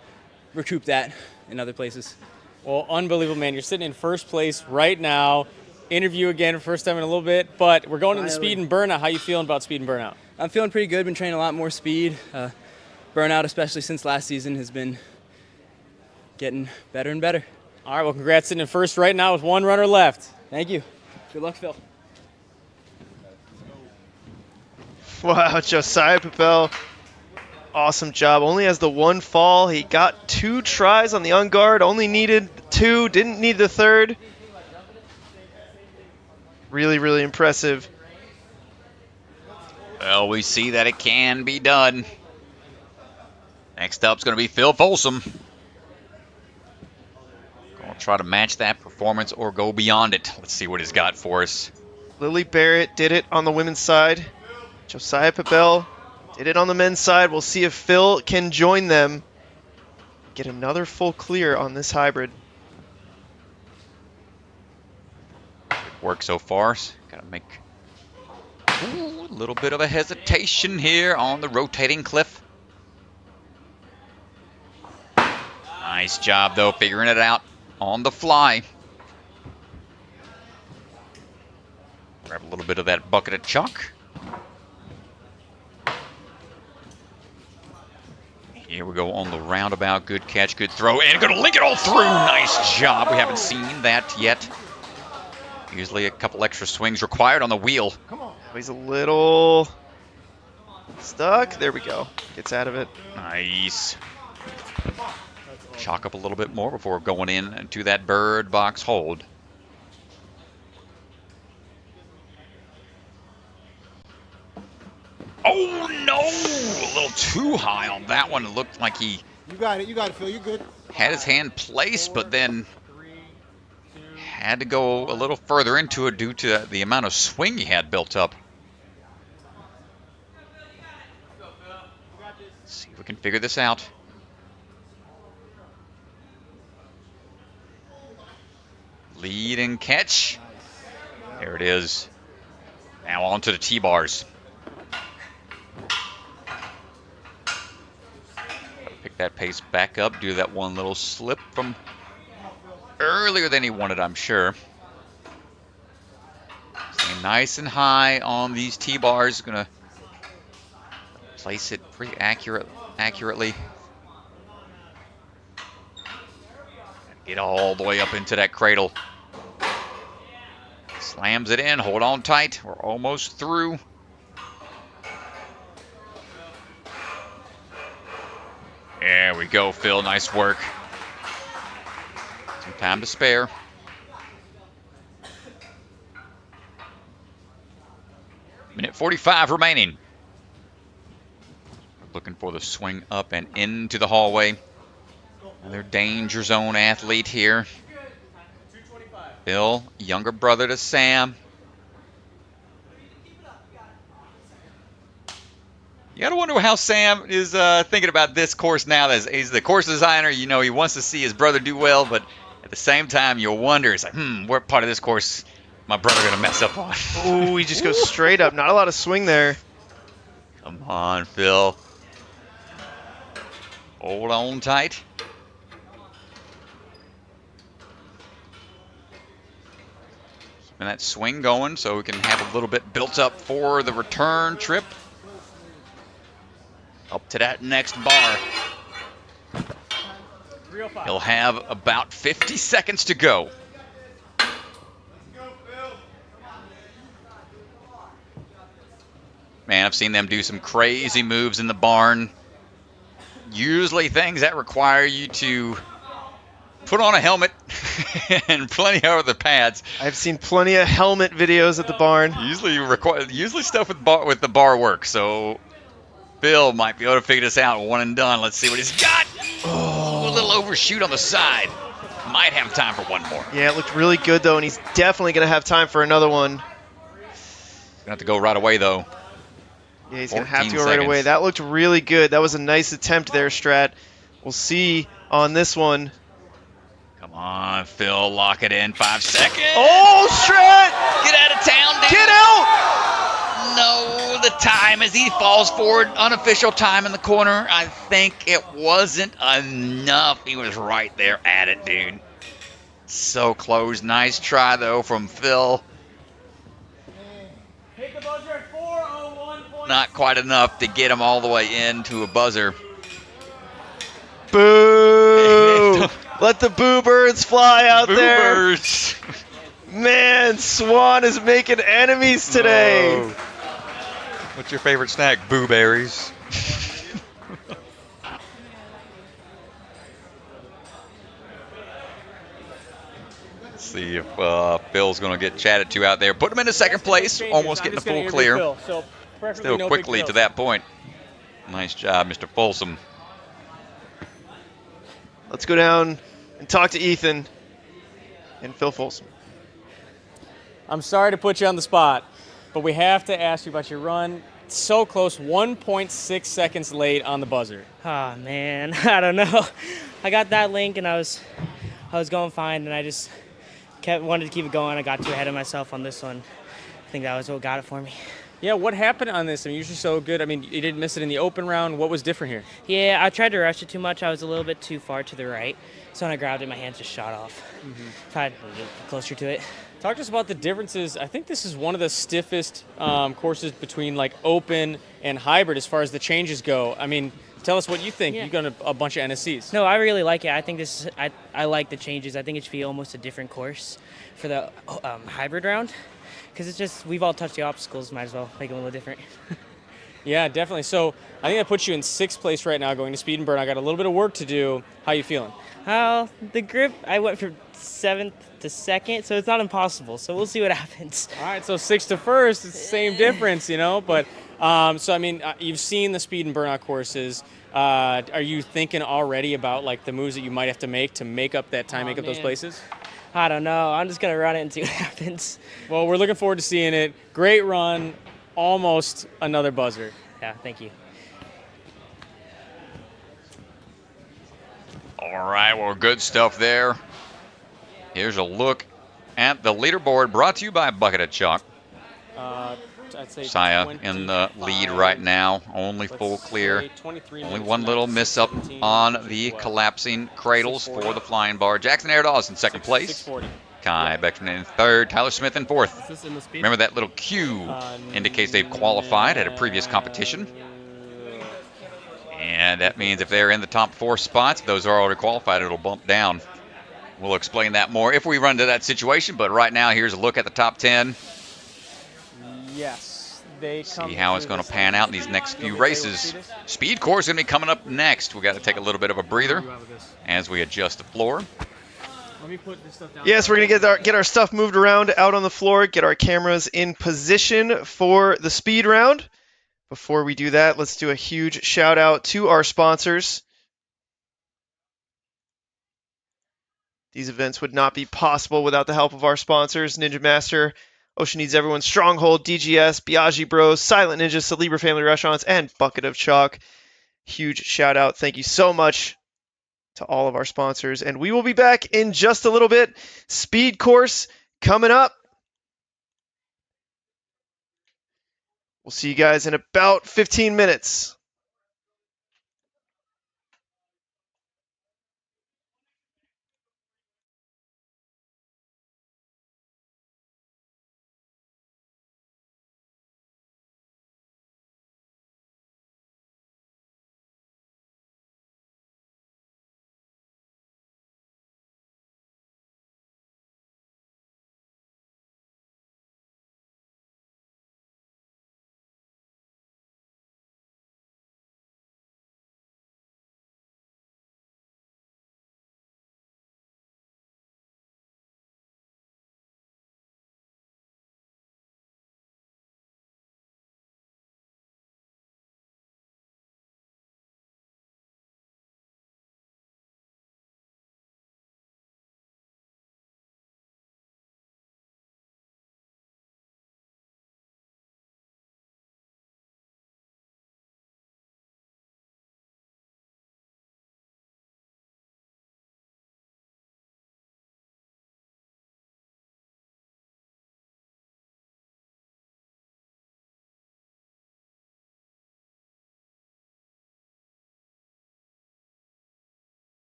recoup that in other places. Well, unbelievable, man. You're sitting in first place right now. Interview again, first time in a little bit, but we're going into speed and burnout. How you feeling about speed and burnout? I'm feeling pretty good. Been training a lot more speed. Burnout, especially since last season, has been getting better and better. All right, well, congrats, sitting in first right now with one runner left. Thank you. Good luck, Phil. Wow, Josiah Pel, awesome job. Only has the one fall. He got 2 tries on the on guard, only needed 2, didn't need the third. Really, really impressive. Well, we see that it can be done. Next up is going to be Phil Folsum. Going to try to match that performance or go beyond it. Let's see what he's got for us. Lily Barrett did it on the women's side. Josiah Pel did it on the men's side. We'll see if Phil can join them. Get another full clear on this hybrid. Good work so far. Got to make a little bit of a hesitation here on the rotating cliff. Nice job, though, figuring it out on the fly. Grab a little bit of that bucket of chalk. Here we go on the roundabout. Good catch, good throw, and going to link it all through. Nice job. We haven't seen that yet. Usually a couple extra swings required on the wheel. Come on. He's a little stuck. There we go. Gets out of it. Nice. Chalk up a little bit more before going into that bird box hold. Oh, no! A little too high on that one. It looked like he... You got it, Phil. You're good. Had his hand placed, but then had to go a little further into it due to the amount of swing he had built up. Let's see if we can figure this out. Lead and catch. There it is. Now on to the T-bars. Pick that pace back up. Do that one little slip from earlier than he wanted, I'm sure. Staying nice and high on these T-bars. Going to place it pretty accurately. Get all the way up into that cradle. Slams it in. Hold on tight. We're almost through. There we go, Phil. Nice work. Some time to spare. Minute 45 remaining. Looking for the swing up and into the hallway. Another danger zone athlete here. Phil, younger brother to Sam. You gotta wonder how Sam is thinking about this course now. That he's the course designer. You know, he wants to see his brother do well, but at the same time, you'll wonder, it's like, what part of this course my brother gonna mess up on? Ooh, he just goes straight up. Not a lot of swing there. Come on, Phil. Hold on tight. Keeping that swing going so we can have a little bit built up for the return trip. Up to that next bar. He'll have about 50 seconds to go. Man, I've seen them do some crazy moves in the barn. usually things that require you to put on a helmet and plenty of other pads. I've seen plenty of helmet videos at the barn. Usually stuff with the bar work. So Phil might be able to figure this out. One and done. Let's see what he's got. Oh, a little overshoot on the side. Might have time for one more. Yeah, it looked really good, though, and he's definitely going to have time for another one. Gonna have to go right away, though. Yeah, he's going to have to go right away. That looked really good. That was a nice attempt there, Strat. We'll see on this one. Come on, Phil, lock it in. 5 seconds. Oh, Strat! Get out of town, dude. Get out! No, the time as he falls forward. Unofficial time in the corner. I think it wasn't enough. He was right there at it, dude. So close. Nice try, though, from Phil. Hit the buzzer at 4:01. Not quite enough to get him all the way into a buzzer. Boo! Let the boo birds fly out there. Boo birds. Man, Swan is making enemies today. Oh. What's your favorite snack? Boo berries. Let's see if Phil's going to get chatted to out there. Put him into second place. Almost getting a full clear. Still quickly to that point. Nice job, Mr. Folsum. Let's go down and talk to Ethan and Phil Folsum. I'm sorry to put you on the spot, but we have to ask you about your run. So close, 1.6 seconds late on the buzzer. Ah, man, I don't know. I got that link and I was going fine, and I just wanted to keep it going. I got too ahead of myself on this one. I think that was what got it for me. Yeah, what happened on this? I mean, usually so good. I mean, you didn't miss it in the open round. What was different here? Yeah, I tried to rush it too much. I was a little bit too far to the right. So when I grabbed it, my hands just shot off. If I had to get closer to it. Talk to us about the differences. I think this is one of the stiffest courses between like open and hybrid as far as the changes go. I mean, tell us what you think. Yeah. You've done a bunch of NSCs. No, I really like it. I think this is, I like the changes. I think it should be almost a different course for the hybrid round. Because it's just, we've all touched the obstacles, might as well make them a little different. Yeah, definitely. So I think that puts you in 6th place right now going to speed and burn. I got a little bit of work to do. How you feeling? The grip, I went from 7th to 2nd, so it's not impossible. So we'll see what happens. All right, so 6th to 1st, it's the same difference, you know. But so I mean, you've seen the speed and burnout courses. Are you thinking already about like the moves that you might have to make up that time, make up those places? I don't know. I'm just gonna run it and see what happens. Well, we're looking forward to seeing it. Great run, almost another buzzer. Yeah, thank you. All right, well, good stuff there. Here's a look at the leaderboard brought to you by Bucket of Chalk. I'd say Josiah in the lead right now, only full clear. Only one little miss up on the collapsing cradles for the flying bar. Jackson Airos in second place. Kai Bergstrom in third. Tyler Smith in fourth. Remember that little Q indicates they've qualified at a previous competition. And that means if they're in the top 4 spots, those are already qualified, it'll bump down. We'll explain that more if we run into that situation, but right now here's a look at the top 10. Yes. See how it's going to pan out in these next few races. Speed course is going to be coming up next. We got to take a little bit of a breather as we adjust the floor. Let me put this stuff down. Yes, we're going to get our stuff moved around out on the floor, get our cameras in position for the speed round. Before we do that, let's do a huge shout out to our sponsors. These events would not be possible without the help of our sponsors, Ninja Master, Ocean Needs Everyone, Stronghold, DGS, Biaggi Bros, Silent Ninja, Celebra Family Restaurants, and Bucket of Chalk. Huge shout out. Thank you so much to all of our sponsors. And we will be back in just a little bit. Speed course coming up. We'll see you guys in about 15 minutes.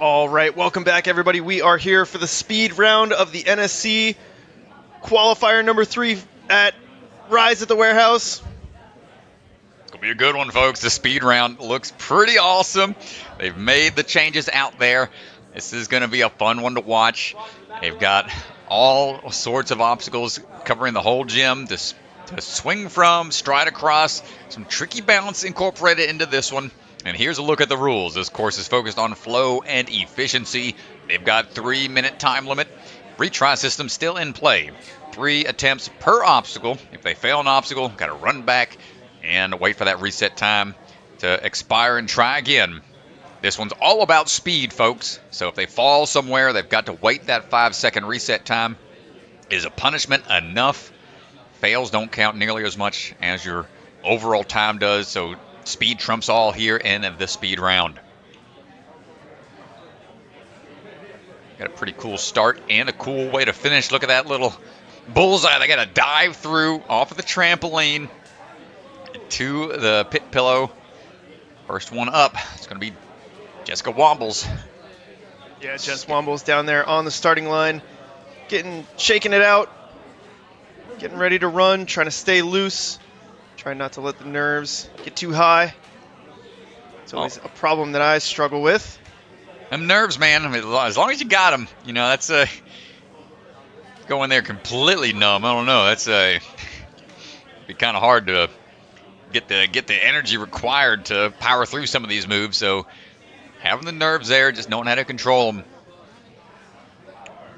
All right, welcome back, everybody. We are here for the speed round of the NSC qualifier number 3 at Rise at the Warehouse. It's going to be a good one, folks. The speed round looks pretty awesome. They've made the changes out there. This is going to be a fun one to watch. They've got all sorts of obstacles covering the whole gym to swing from, stride across, some tricky balance incorporated into this one. And here's a look at the rules. This course is focused on flow and efficiency. They've got 3-minute time limit. Retry system still in play. 3 attempts per obstacle. If they fail an obstacle, got to run back and wait for that reset time to expire and try again. This one's all about speed, folks. So if they fall somewhere, they've got to wait that 5-second reset time. Is a punishment enough? Fails don't count nearly as much as your overall time does. So speed trumps all here in the speed round. Got a pretty cool start and a cool way to finish. Look at that little bullseye. They got to dive through off of the trampoline to the pit pillow. First one up. It's going to be Jessica Wombles. Yeah, Jess Wombles down there on the starting line, shaking it out, getting ready to run, trying to stay loose, trying not to let the nerves get too high. It's always a problem that I struggle with. Them nerves, man. I mean, as long as you got them, you know, that's going there completely numb. I don't know. That's be kind of hard to get the energy required to power through some of these moves. So having the nerves there, just knowing how to control them,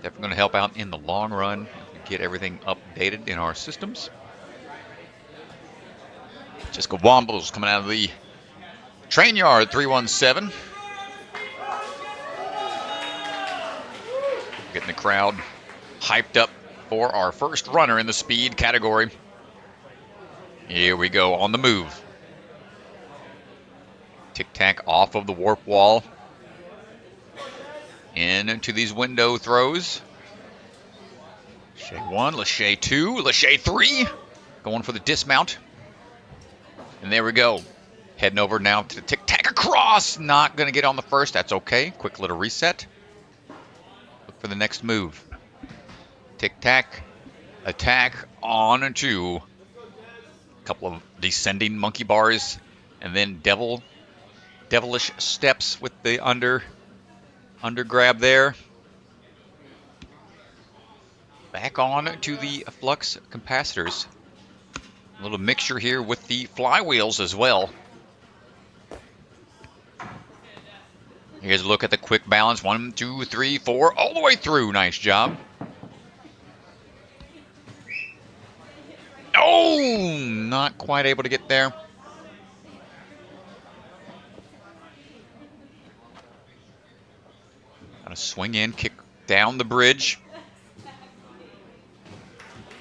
definitely going to help out in the long run. Get everything updated in our systems. Jessica Wombles coming out of the train yard, 317. Getting the crowd hyped up for our first runner in the speed category. Here we go on the move. Tic-tac off of the warp wall. Into these window throws. Lachey 1, Lachey 2, Lachey 3. Going for the dismount. And there we go. Heading over now to the tic-tac across. Not going to get on the first. That's okay. Quick little reset. Look for the next move. Tic-tac. Attack on into a couple of descending monkey bars. And then devilish steps with the under grab there. Back on to the flux capacitors. A little mixture here with the flywheels as well. Here's a look at the quick balance. 1, 2, 3, 4, all the way through. Nice job. Oh, not quite able to get there. Gotta swing in, kick down the bridge.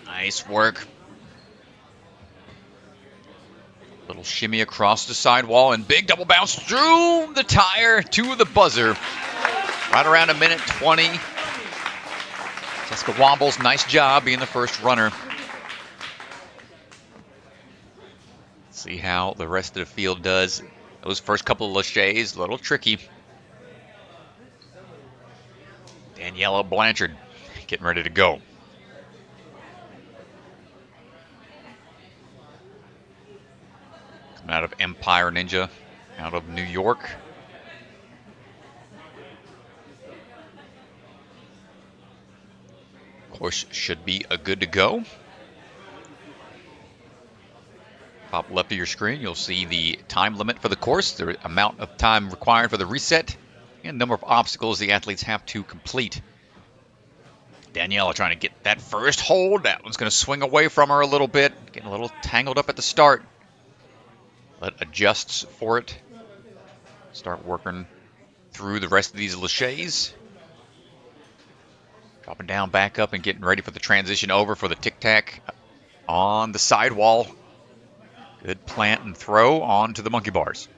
Nice work. Little shimmy across the sidewall and big double bounce through the tire to the buzzer. Right around 1:20. Jessica Wombles, nice job being the first runner. See how the rest of the field does. Those first couple of Lacheys, a little tricky. Daniela Blanchard getting ready to go. Coming out of Empire Ninja, out of New York. Course should be a good to go. Top left of your screen, you'll see the time limit for the course, the amount of time required for the reset, and number of obstacles the athletes have to complete. Daniela trying to get that first hold. That one's going to swing away from her a little bit, getting a little tangled up at the start. But adjusts for it. Start working through the rest of these Lacheys. Dropping down, back up, and getting ready for the transition over for the tic-tac on the sidewall. Good plant and throw onto the monkey bars.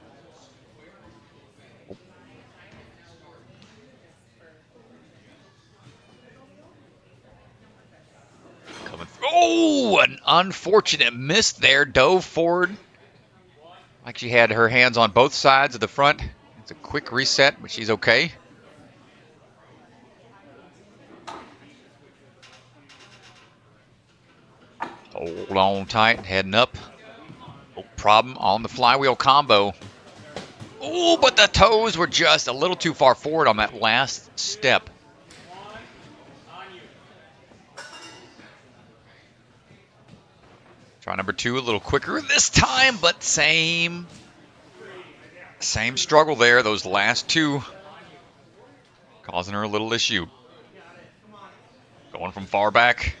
Coming through. Oh, an unfortunate miss there. Dove forward. Like she had her hands on both sides of the front. It's a quick reset, but she's okay. Hold on tight, heading up. No problem on the flywheel combo. Oh, but the toes were just a little too far forward on that last step. Try number 2 a little quicker this time, but same struggle there. Those last 2 causing her a little issue. Going from far back.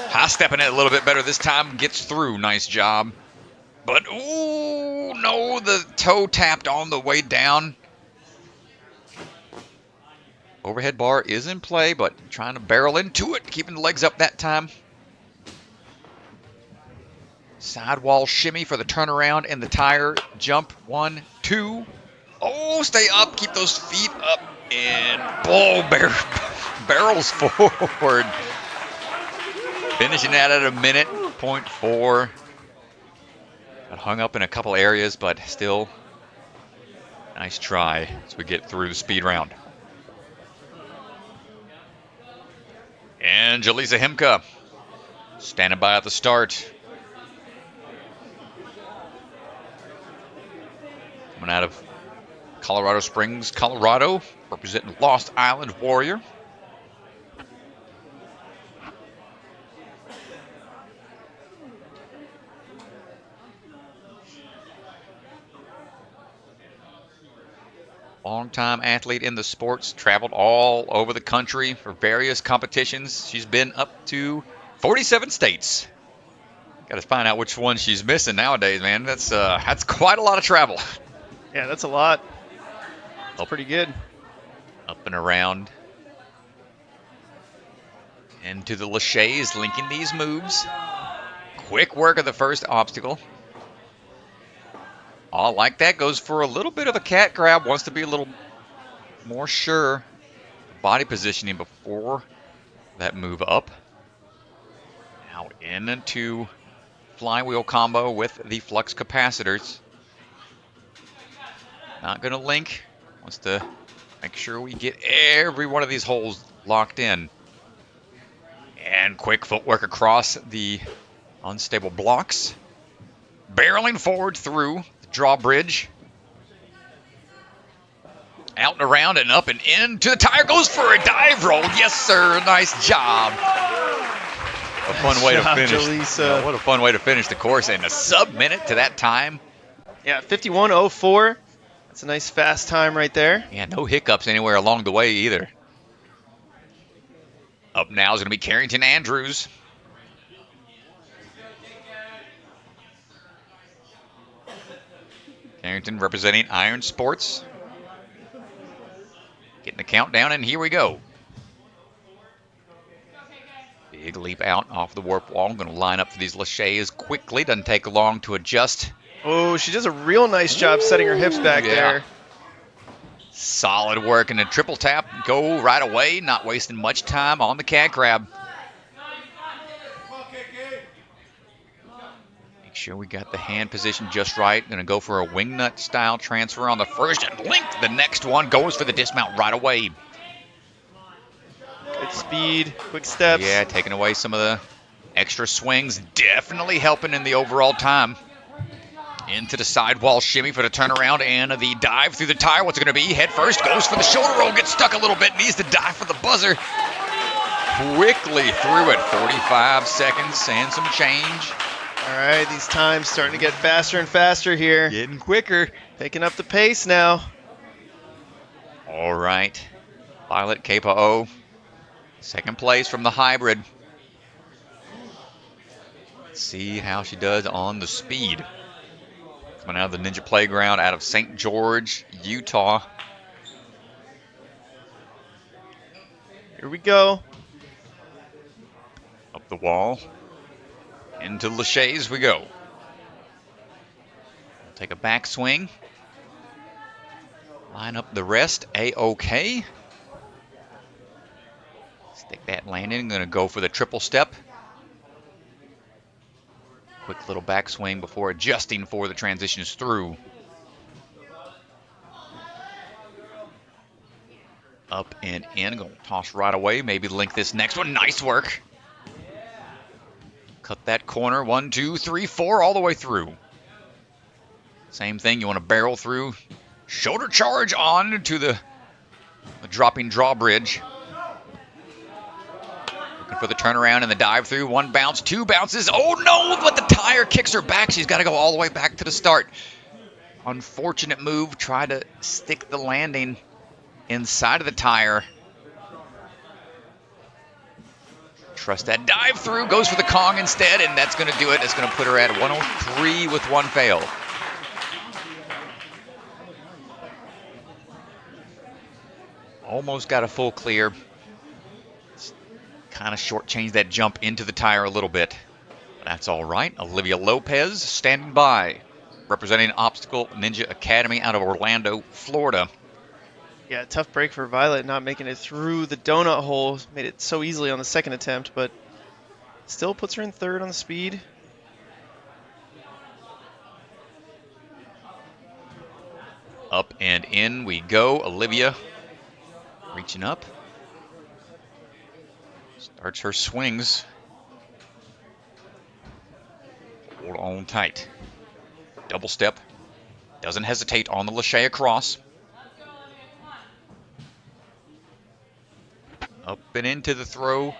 High stepping it a little bit better this time. Gets through. Nice job. But, ooh, no, the toe tapped on the way down. Overhead bar is in play, but trying to barrel into it. Keeping the legs up that time. Sidewall shimmy for the turnaround and the tire jump. 1, 2. Oh, stay up. Keep those feet up. And, barrels forward. Finishing that at a minute, 0.4. Got hung up in a couple areas, but still nice try as we get through the speed round. And Jalisa Hiempa standing by at the start. Coming out of Colorado Springs, Colorado, representing Lost Island Warrior. Long-time athlete in the sports, traveled all over the country for various competitions. She's been up to 47 states. Got to find out which one she's missing nowadays, man. That's quite a lot of travel. Yeah, that's a lot. That's pretty good. Up and around. Into the laches, linking these moves. Quick work of the first obstacle. Oh, like that. Goes for a little bit of a cat grab. Wants to be a little more sure. Body positioning before that move up. Now into flywheel combo with the flux capacitors. Not going to link. Wants to make sure we get every one of these holes locked in. And quick footwork across the unstable blocks. Barreling forward through the drawbridge. Out and around and up and into the tire. Goes for a dive roll. Yes, sir. Nice job. A fun way to finish. Jalisa. What a fun way to finish the course. And a sub-minute to that time. Yeah, 51:04. That's a nice fast time right there. Yeah, no hiccups anywhere along the way either. Up now is going to be Carrington Andrews. Carrington representing Iron Sports. Getting the countdown, and here we go. Big leap out off the warp wall. Going to line up for these laches quickly. Doesn't take long to adjust. Oh, she does a real nice job setting her hips back there. Solid work and a triple tap. Go right away. Not wasting much time on the cat grab. Make sure we got the hand position just right. Going to go for a wingnut style transfer on the first and link the next one. Goes for the dismount right away. Good speed, quick steps. Yeah, taking away some of the extra swings. Definitely helping in the overall time. Into the sidewall shimmy for the turnaround and the dive through the tire. What's it going to be? Head first, goes for the shoulder roll, gets stuck a little bit, needs to dive for the buzzer. Quickly through it, 45 seconds and some change. All right, these times starting to get faster and faster here. Getting quicker. Picking up the pace now. All right, Violet Capo, second place from the hybrid. Let's see how she does on the speed. Coming out of the Ninja Playground out of St. George, Utah. Here we go. Up the wall. Into laches we go. Take a back swing. Line up the rest. A-OK. Stick that landing. Going to go for the triple step. Quick little backswing before adjusting for the transitions through. Up and in. Going to toss right away. Maybe link this next one. Nice work. Cut that corner, 1, 2, 3, 4, all the way through. Same thing, you want to barrel through. Shoulder charge on to the dropping drawbridge. Looking for the turnaround and the dive through. 1 bounce, 2 bounces. Oh no, but the tire kicks her back. She's got to go all the way back to the start. Unfortunate move. Try to stick the landing inside of the tire. Trust that dive through. Goes for the Kong instead, and that's going to do it. It's going to put her at 103 with 1 fail. Almost got a full clear. Kind of shortchanged that jump into the tire a little bit. That's all right. Olivia Lopez standing by, representing Obstacle Ninja Academy out of Orlando, Florida. Yeah, tough break for Violet, not making it through the donut hole. Made it so easily on the second attempt, but still puts her in third on the speed. Up and in we go. Olivia reaching up. Starts her swings. Hold on tight. Double step. Doesn't hesitate on the Lachey across. Up and into the throw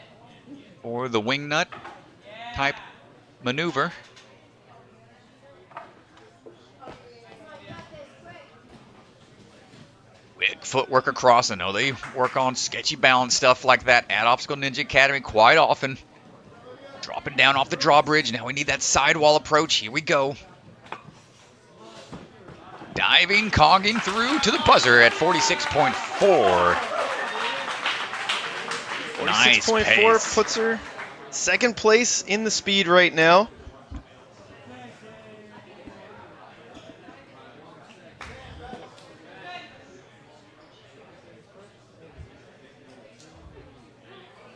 for the wing nut type maneuver. Big footwork across. I know they work on sketchy balance stuff like that at Obstacle Ninja Academy quite often. Dropping down off the drawbridge. Now we need that sidewall approach. Here we go. Diving, cogging through to the buzzer at 46.4. Nice 46.4 puts her second place in the speed right now.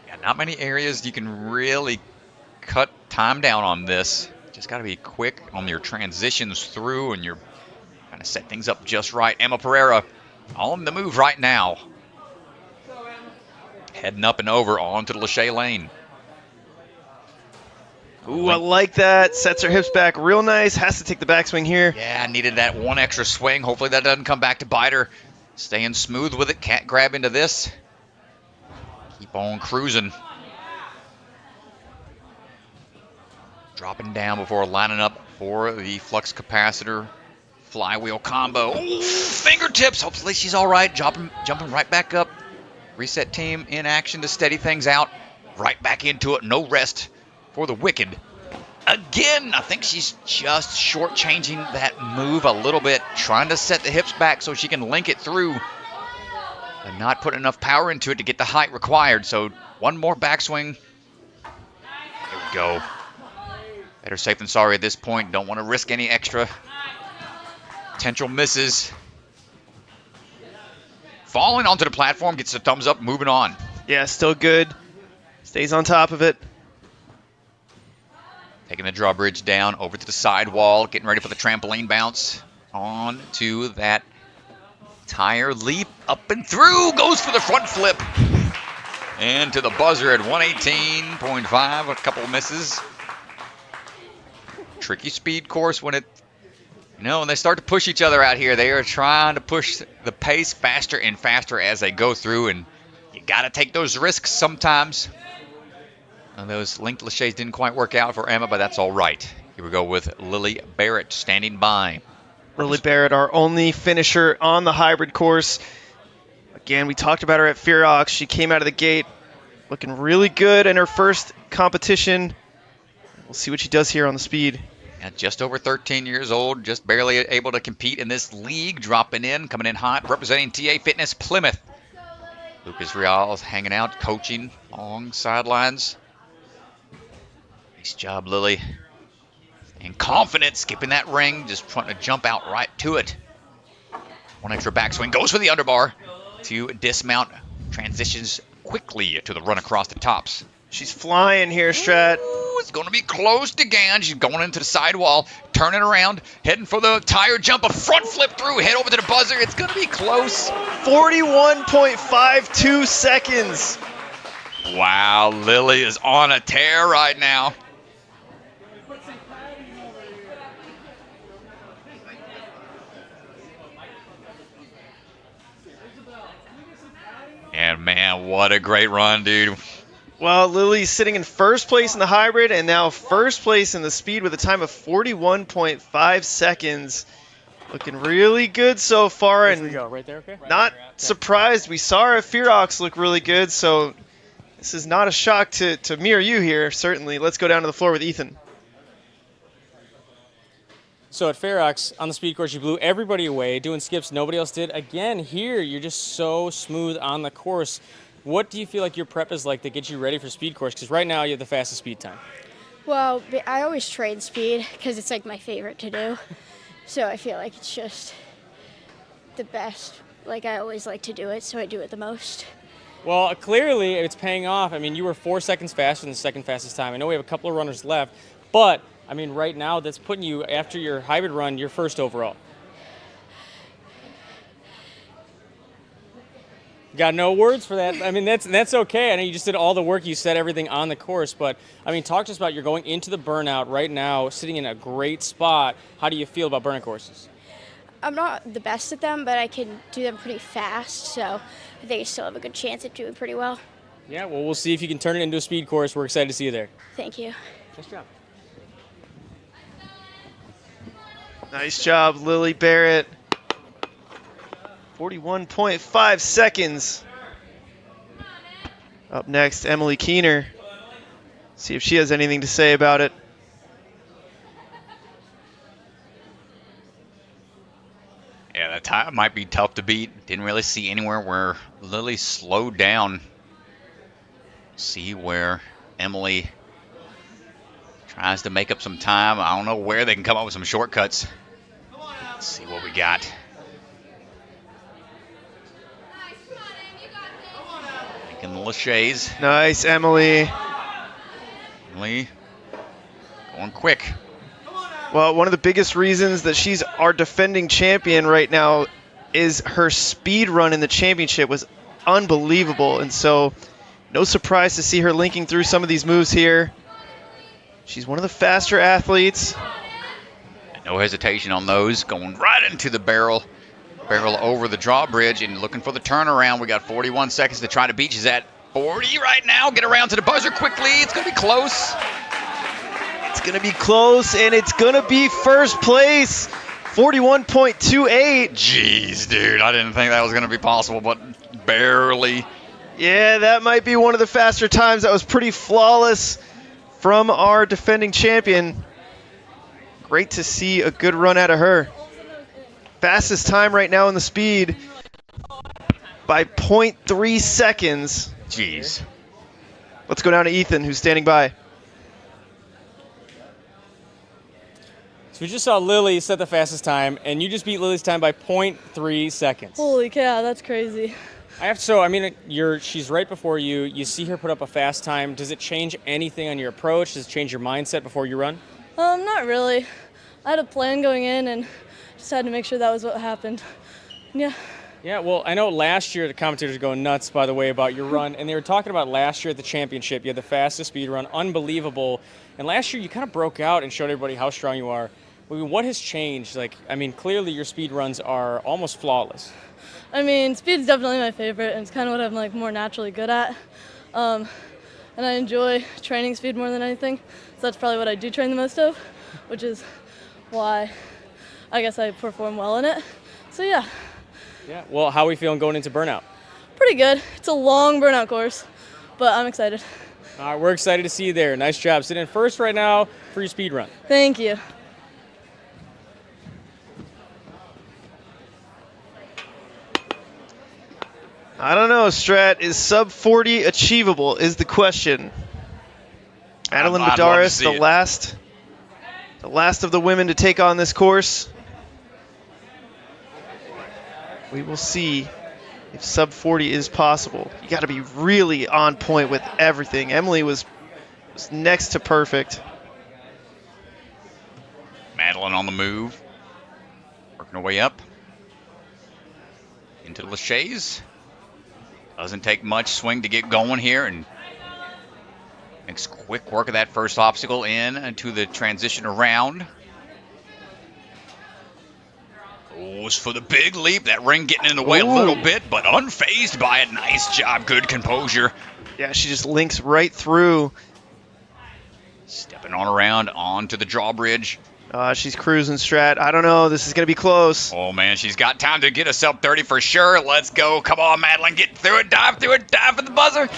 Yeah, not many areas you can really cut time down on this. Just got to be quick on your transitions through, and you're trying to set things up just right. Emma Pereira on the move right now. Heading up and over onto the Lachey lane. Ooh, I like that. Sets her hips back real nice. Has to take the backswing here. Yeah, needed that 1 extra swing. Hopefully that doesn't come back to bite her. Staying smooth with it. Can't grab into this. Keep on cruising. Dropping down before lining up for the flux capacitor flywheel combo. Ooh, fingertips. Hopefully she's all right. Jumping right back up. Reset team in action to steady things out. Right back into it. No rest for the Wicked. Again, I think she's just shortchanging that move a little bit. Trying to set the hips back so she can link it through. And not put enough power into it to get the height required. So 1 more backswing. Here we go. Better safe than sorry at this point. Don't want to risk any extra potential misses. Falling onto the platform, gets a thumbs up, moving on. Yeah, still good. Stays on top of it. Taking the drawbridge down over to the sidewall, getting ready for the trampoline bounce. On to that tire leap, up and through, goes for the front flip. And to the buzzer at 118.5, a couple of misses. Tricky speed course when when they start to push each other out here. They are trying to push the pace faster and faster as they go through, and you got to take those risks sometimes. And those linked Lacheys didn't quite work out for Emma, but that's all right. Here we go with Lily Barrett standing by. Lily Barrett, our only finisher on the hybrid course. Again, we talked about her at Fearox. She came out of the gate looking really good in her first competition. We'll see what she does here on the speed. At just over 13 years old, just barely able to compete in this league, dropping in, coming in hot, representing TA Fitness Plymouth. Lucas Rial's hanging out, coaching along sidelines. Nice job, Lily. And confident, skipping that ring, just trying to jump out right to it. 1 extra backswing, goes for the underbar to dismount, transitions quickly to the run across the tops. She's flying here, Strat. Ooh, it's going to be close to Gan. She's going into the sidewall, turning around, heading for the tire jump, a front flip through, head over to the buzzer. It's going to be close. 41.52 seconds. Wow, Lily is on a tear right now. Man, what a great run, dude. Well, Lily's sitting in first place in the hybrid and now first place in the speed with a time of 41.5 seconds. Looking really good so far. Here we And go, right there, okay? not surprised. We saw our Fearox look really good, so this is not a shock to me or you here, certainly. Let's go down to the floor with Ethan. So at Fearox, on the speed course, you blew everybody away, doing skips nobody else did. Again, here, you're just so smooth on the course. What do you feel like your prep is like to get you ready for speed course? Because right now, you have the fastest speed time. Well, I always train speed because it's like my favorite to do. So I feel like it's just the best. Like I always like to do it, so I do it the most. Well, clearly, it's paying off. I mean, you were 4 seconds faster than the second fastest time. I know we have a couple of runners left, but I mean, right now, that's putting you, after your hybrid run, you're first overall. Got no words for that. I mean, that's okay. I know you just did all the work. You set everything on the course. But, I mean, talk to us about you're going into the burnout right now, sitting in a great spot. How do you feel about burnout courses? I'm not the best at them, but I can do them pretty fast. So I think I still have a good chance at doing pretty well. Yeah, well, we'll see if you can turn it into a speed course. We're excited to see you there. Thank you. Nice job. Nice job, Lily Barrett. 41.5 seconds. Up next, Emily Keener. See if she has anything to say about it. Yeah, that time might be tough to beat. Didn't really see anywhere where Lily slowed down. See where Emily tries to make up some time. I don't know where they can come up with some shortcuts. Let's see what we got. Making the Lachey's. Nice, Emily. Emily going quick. Well, one of the biggest reasons that she's our defending champion right now is her speed run in the championship was unbelievable. And so no surprise to see her linking through some of these moves here. She's one of the faster athletes. No hesitation on those. Going right into the barrel. Barrel over the drawbridge and looking for the turnaround. We got 41 seconds to try to beat. She's at 40 right now. Get around to the buzzer quickly. It's going to be close. It's going to be close, and it's going to be first place. 41.28. Jeez, dude. I didn't think that was going to be possible, but barely. Yeah, that might be one of the faster times. That was pretty flawless from our defending champion. Great to see a good run out of her. Fastest time right now in the speed by 0.3 seconds. Jeez. Let's go down to Ethan, who's standing by. So we just saw Lily set the fastest time, and you just beat Lily's time by 0.3 seconds. Holy cow, that's crazy. She's right before you. You see her put up a fast time. Does it change anything on your approach? Does it change your mindset before you run? Not really. I had a plan going in and just had to make sure that was what happened. Yeah. Yeah, well, I know last year the commentators are going nuts, by the way, about your run, and they were talking about last year at the championship. You had the fastest speed run, unbelievable. And last year you kind of broke out and showed everybody how strong you are. I mean, what has changed? Clearly your speed runs are almost flawless. I mean, speed's definitely my favorite, and it's kind of what I'm more naturally good at. And I enjoy training speed more than anything, so that's probably what I do train the most of, which is why I guess I perform well in it. So yeah. Yeah. Well, how are we feeling going into burnout? Pretty good. It's a long burnout course, but I'm excited. All right, we're excited to see you there. Nice job. Sitting in first right now for your speed run. Thank you. I don't know, Strat. Is sub 40 achievable is the question. Meline Madaris, the last of the women to take on this course. We will see if sub 40 is possible. You got to be really on point with everything. Emily was next to perfect. Meline on the move. Working her way up. Into the Lachey's. Doesn't take much swing to get going here, and makes quick work of that first obstacle in into the transition around. Goes for the big leap. That ring getting in the way a little bit, but unfazed by it. Nice job. Good composure. Yeah, she just links right through. Stepping on around onto the drawbridge. She's cruising strat. I don't know. This is going to be close. Oh, man. She's got time to get a sub 30 for sure. Let's go. Come on, Madeline. Get through it. Dive through it. Dive for the buzzer.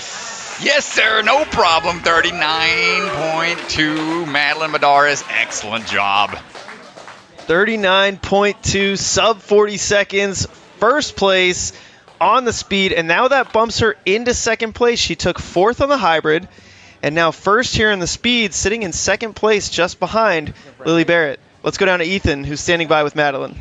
Yes, sir. No problem. 39.2. Meline Madaris. Excellent job. 39.2, sub 40 seconds. First place on the speed. And now that bumps her into second place. She took fourth on the hybrid. And now first here in the speed, sitting in second place just behind Lily Barrett. Let's go down to Ethan, who's standing by with Madeline.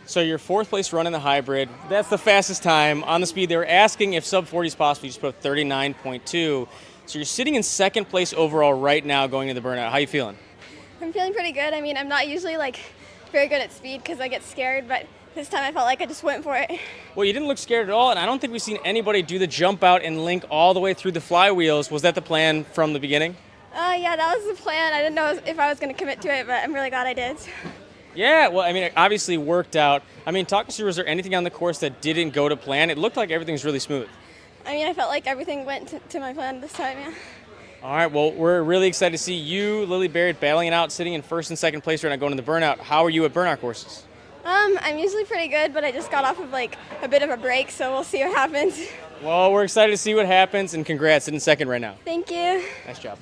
So your fourth place run in the hybrid, that's the fastest time on the speed. They were asking if sub 40 is possible. You just put 39.2. So you're sitting in second place overall right now going into the burnout. How you feeling? I'm feeling pretty good. I mean, I'm not usually very good at speed because I get scared, but this time I felt like I just went for it. Well, you didn't look scared at all, and I don't think we've seen anybody do the jump out and link all the way through the flywheels. Was that the plan from the beginning? Yeah, that was the plan. I didn't know if I was going to commit to it, but I'm really glad I did. Yeah, well, I mean, it obviously worked out. I mean, talk us through, was there anything on the course that didn't go to plan? It looked like everything was really smooth. I mean, I felt like everything went to my plan this time, yeah. All right, well, we're really excited to see you, Lily Barrett, battling it out, sitting in first and second place right now, going to the burnout. How are you at burnout courses? I'm usually pretty good, but I just got off of a bit of a break, so we'll see what happens. Well, we're excited to see what happens, and congrats, sitting second right now. Thank you. Nice job.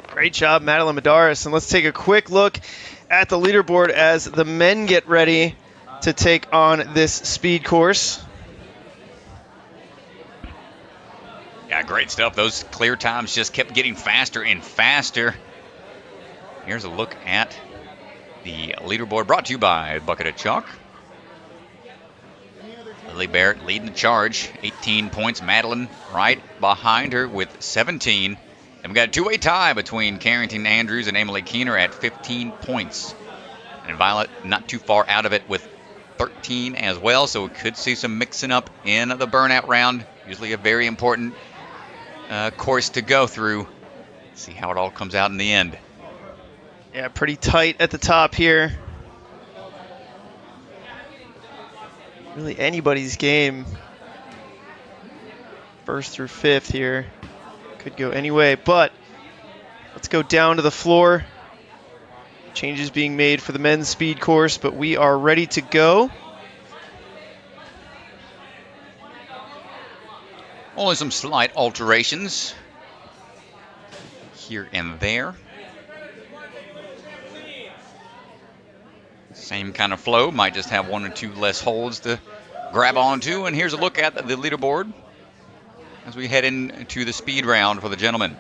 Great job, Meline Madaris. And let's take a quick look at the leaderboard as the men get ready to take on this speed course. Yeah, great stuff. Those clear times just kept getting faster and faster. Here's a look at the leaderboard brought to you by Bucket of Chalk. Lily Barrett leading the charge, 18 points. Madeline right behind her with 17. And we got a two-way tie between Carrington Andrews and Emily Keener at 15 points. And Violet not too far out of it with 13 as well, so we could see some mixing up in the burnout round. Usually a very important course to go through. See how it all comes out in the end. Yeah, pretty tight at the top here. Really anybody's game. First through fifth here. Could go any way, but let's go down to the floor. Changes being made for the men's speed course, but we are ready to go. Only some slight alterations here and there. Same kind of flow, might just have one or two less holds to grab onto. And here's a look at the leaderboard as we head into the speed round for the gentlemen.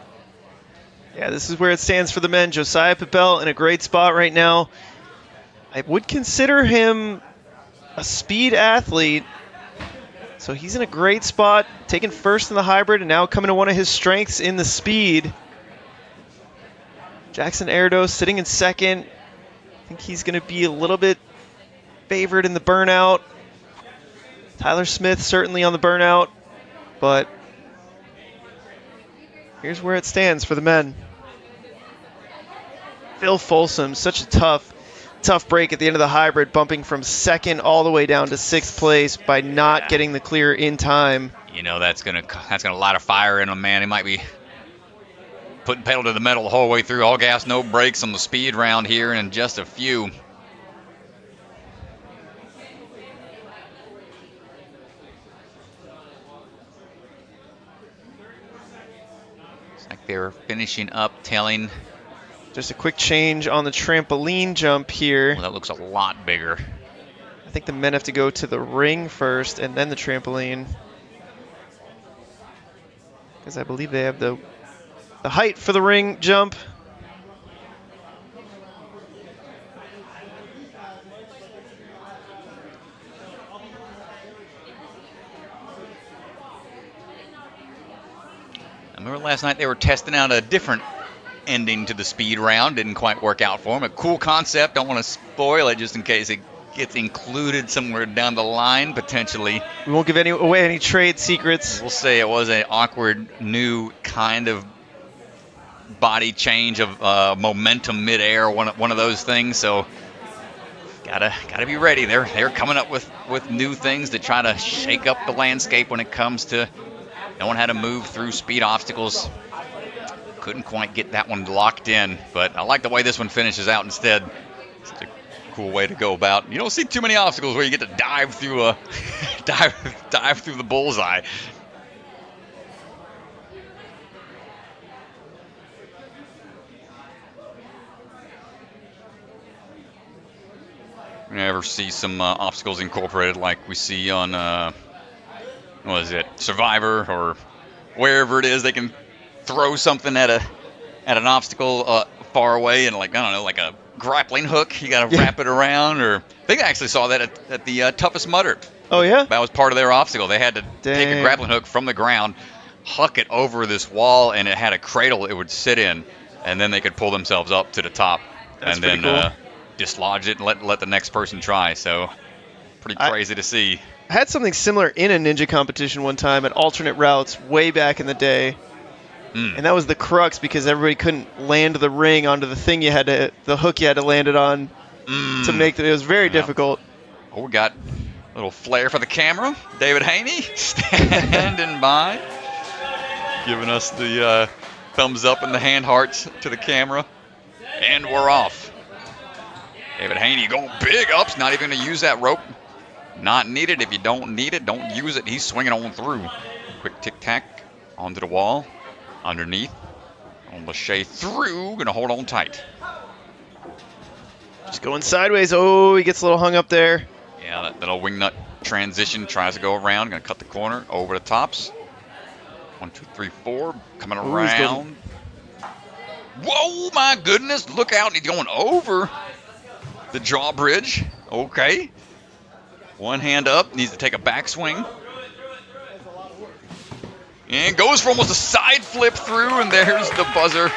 Yeah, this is where it stands for the men. Josiah Pel in a great spot right now. I would consider him a speed athlete. So he's in a great spot, taking first in the hybrid and now coming to one of his strengths in the speed. Jackson Airos sitting in second. I think he's going to be a little bit favored in the burnout. Tyler Smith certainly on the burnout, but here's where it stands for the men. Phil Folsum, such a tough break at the end of the hybrid, bumping from second all the way down to sixth place by not getting the clear in time. You know that's gonna light a fire in him, man. He might be putting pedal to the metal the whole way through. All gas, no brakes on the speed round here in just a few. Looks like they're finishing up telling. Just a quick change on the trampoline jump here. Well, that looks a lot bigger. I think the men have to go to the ring first and then the trampoline. Because I believe they have the height for the ring jump. I remember last night they were testing out a different ending to the speed round. Didn't quite work out for them. A cool concept. Don't want to spoil it just in case it gets included somewhere down the line potentially. We won't give away any trade secrets. We'll say it was an awkward new kind of body change of momentum midair, one of those things. So gotta be ready. They're coming up with new things to try to shake up the landscape when it comes to knowing how to move through speed obstacles. Couldn't quite get that one locked in, but I like the way this one finishes out instead. It's a cool way to go about. You don't see too many obstacles where you get to dive through a dive through the bullseye. You ever see some obstacles incorporated like we see on what is it, Survivor or wherever it is? They can throw something at an obstacle far away, and like, I don't know, like a grappling hook. You got to wrap it around. Or I think I actually saw that at the Toughest Mudder. Oh yeah, that was part of their obstacle. They had to take a grappling hook from the ground, huck it over this wall, and it had a cradle it would sit in, and then they could pull themselves up to the top. That's and then cool. dislodge it and let the next person try. So pretty crazy to see. I had something similar in a ninja competition one time at alternate routes way back in the day. And that was the crux, because everybody couldn't land the ring onto the thing the hook you had to land it on to make it was very difficult. Oh, we got a little flair for the camera. David Haney standing by, giving us the thumbs up and the hand hearts to the camera. And we're off. David Haney going big ups, not even going to use that rope. Not needed. If you don't need it, don't use it. He's swinging on through. Quick tic-tac onto the wall. Underneath. On Lachey through. Going to hold on tight. Just going sideways. Oh, he gets a little hung up there. Yeah, that little wing nut transition. Tries to go around. Going to cut the corner. Over the tops. 1, 2, 3, 4. Coming around. Whoa, my goodness. Look out. He's going over the drawbridge. Okay. One hand up. Needs to take a backswing. And goes for almost a side flip through, and there's the buzzer.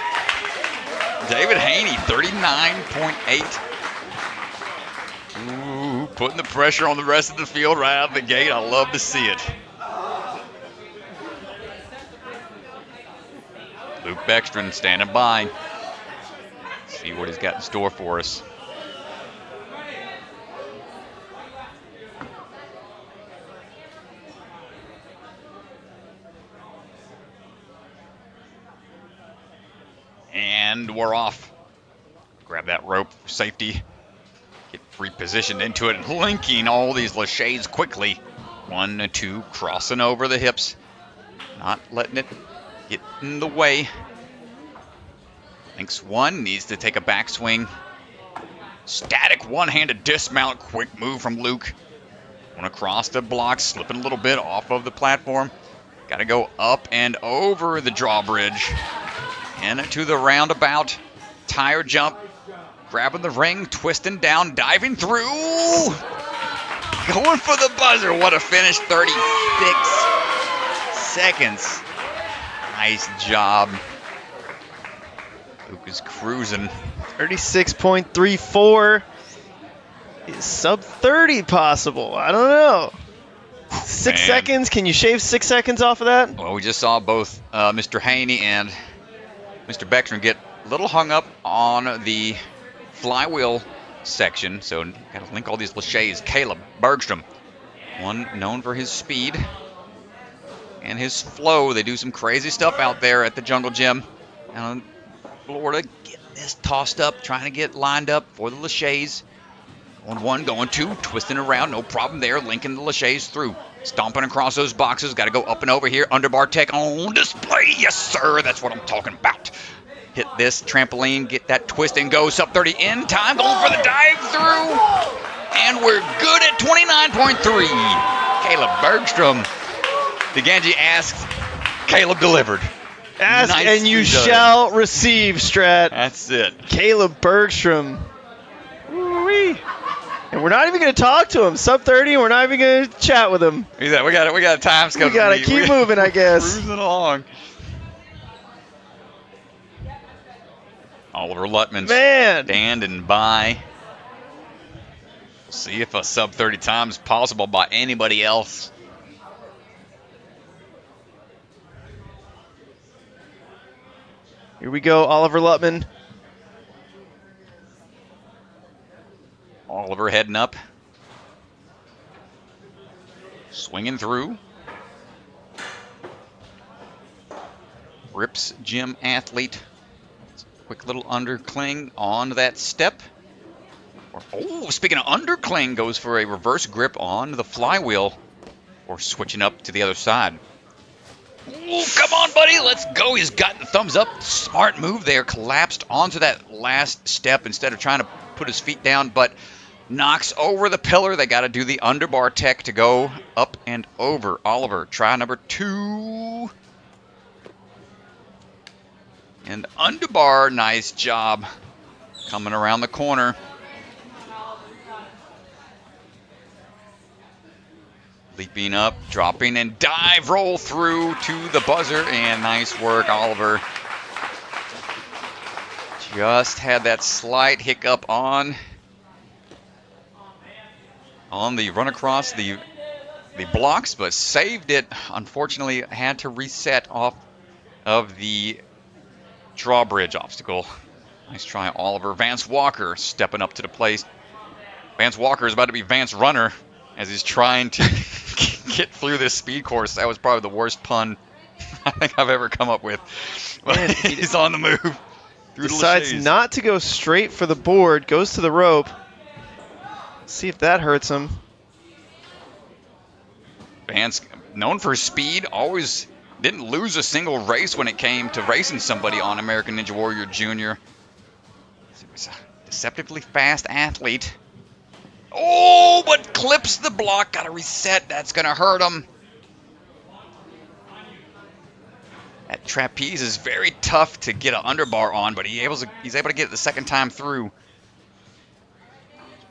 David Haney, 39.8. Ooh, putting the pressure on the rest of the field right out of the gate. I love to see it. Luke Bergstrom standing by. See what he's got in store for us. And we're off. Grab that rope for safety. Get repositioned into it, linking all these Lacheys quickly. 1, 2, crossing over the hips. Not letting it get in the way. Links 1, needs to take a backswing. Static one-handed dismount. Quick move from Luke. Going across the blocks, slipping a little bit off of the platform. Got to go up and over the drawbridge. Into the roundabout. Tire jump. Grabbing the ring. Twisting down. Diving through. Going for the buzzer. What a finish. 36 seconds. Nice job. Luke is cruising. 36.34. Is sub 30 possible? I don't know. 6 seconds. Can you shave 6 seconds off of that? Well, we just saw both Mr. Haney and Mr. Bergstrom get a little hung up on the flywheel section. So got to link all these Lacheys. Caleb Bergstrom, one known for his speed and his flow. They do some crazy stuff out there at the Jungle Gym. And Florida getting this tossed up, trying to get lined up for the Lacheys. Going 1, going 2, twisting around, no problem there, linking the Lacheys through. Stomping across those boxes, got to go up and over here. Underbar tech on display, yes sir, that's what I'm talking about. Hit this trampoline, get that twist and go. Sub 30 in time, going for the dive through. And we're good at 29.3. Caleb Bergstrom. The Ganji asked, Caleb delivered. Ask and you shall receive, Strat. That's it. Caleb Bergstrom. Woo-wee. And we're not even going to talk to him. Sub 30, and we're not even going to chat with him. We got a time schedule. We got to keep moving, I guess. Cruising along. Oliver Lutman standing by. We'll see if a sub 30 time is possible by anybody else. Here we go, Oliver Lutman. Oliver heading up. Swinging through. Rips gym athlete. Quick little undercling on that step. Oh, speaking of undercling, goes for a reverse grip on the flywheel. Or switching up to the other side. Oh, come on, buddy. Let's go. He's got the thumbs up. Smart move there. Collapsed onto that last step instead of trying to put his feet down, but knocks over the pillar. They got to do the underbar tech to go up and over. Oliver, try number 2. And underbar, nice job. Coming around the corner. Leaping up, dropping, and dive roll through to the buzzer. And nice work, Oliver. Just had that slight hiccup on the run across the blocks, but saved it. Unfortunately, had to reset off of the drawbridge obstacle. Nice try, Oliver. Vance Walker stepping up to the plate. Vance Walker is about to be Vance Runner as he's trying to get through this speed course. That was probably the worst pun I think I've ever come up with. But Man, he's on the move. Decides not to go straight for the board. Goes to the rope. See if that hurts him. Vance, known for speed, always didn't lose a single race when it came to racing somebody on American Ninja Warrior Jr. He was a deceptively fast athlete. Oh, but clips the block. Got to reset. That's going to hurt him. That trapeze is very tough to get an underbar on, but he's able to get it the second time through.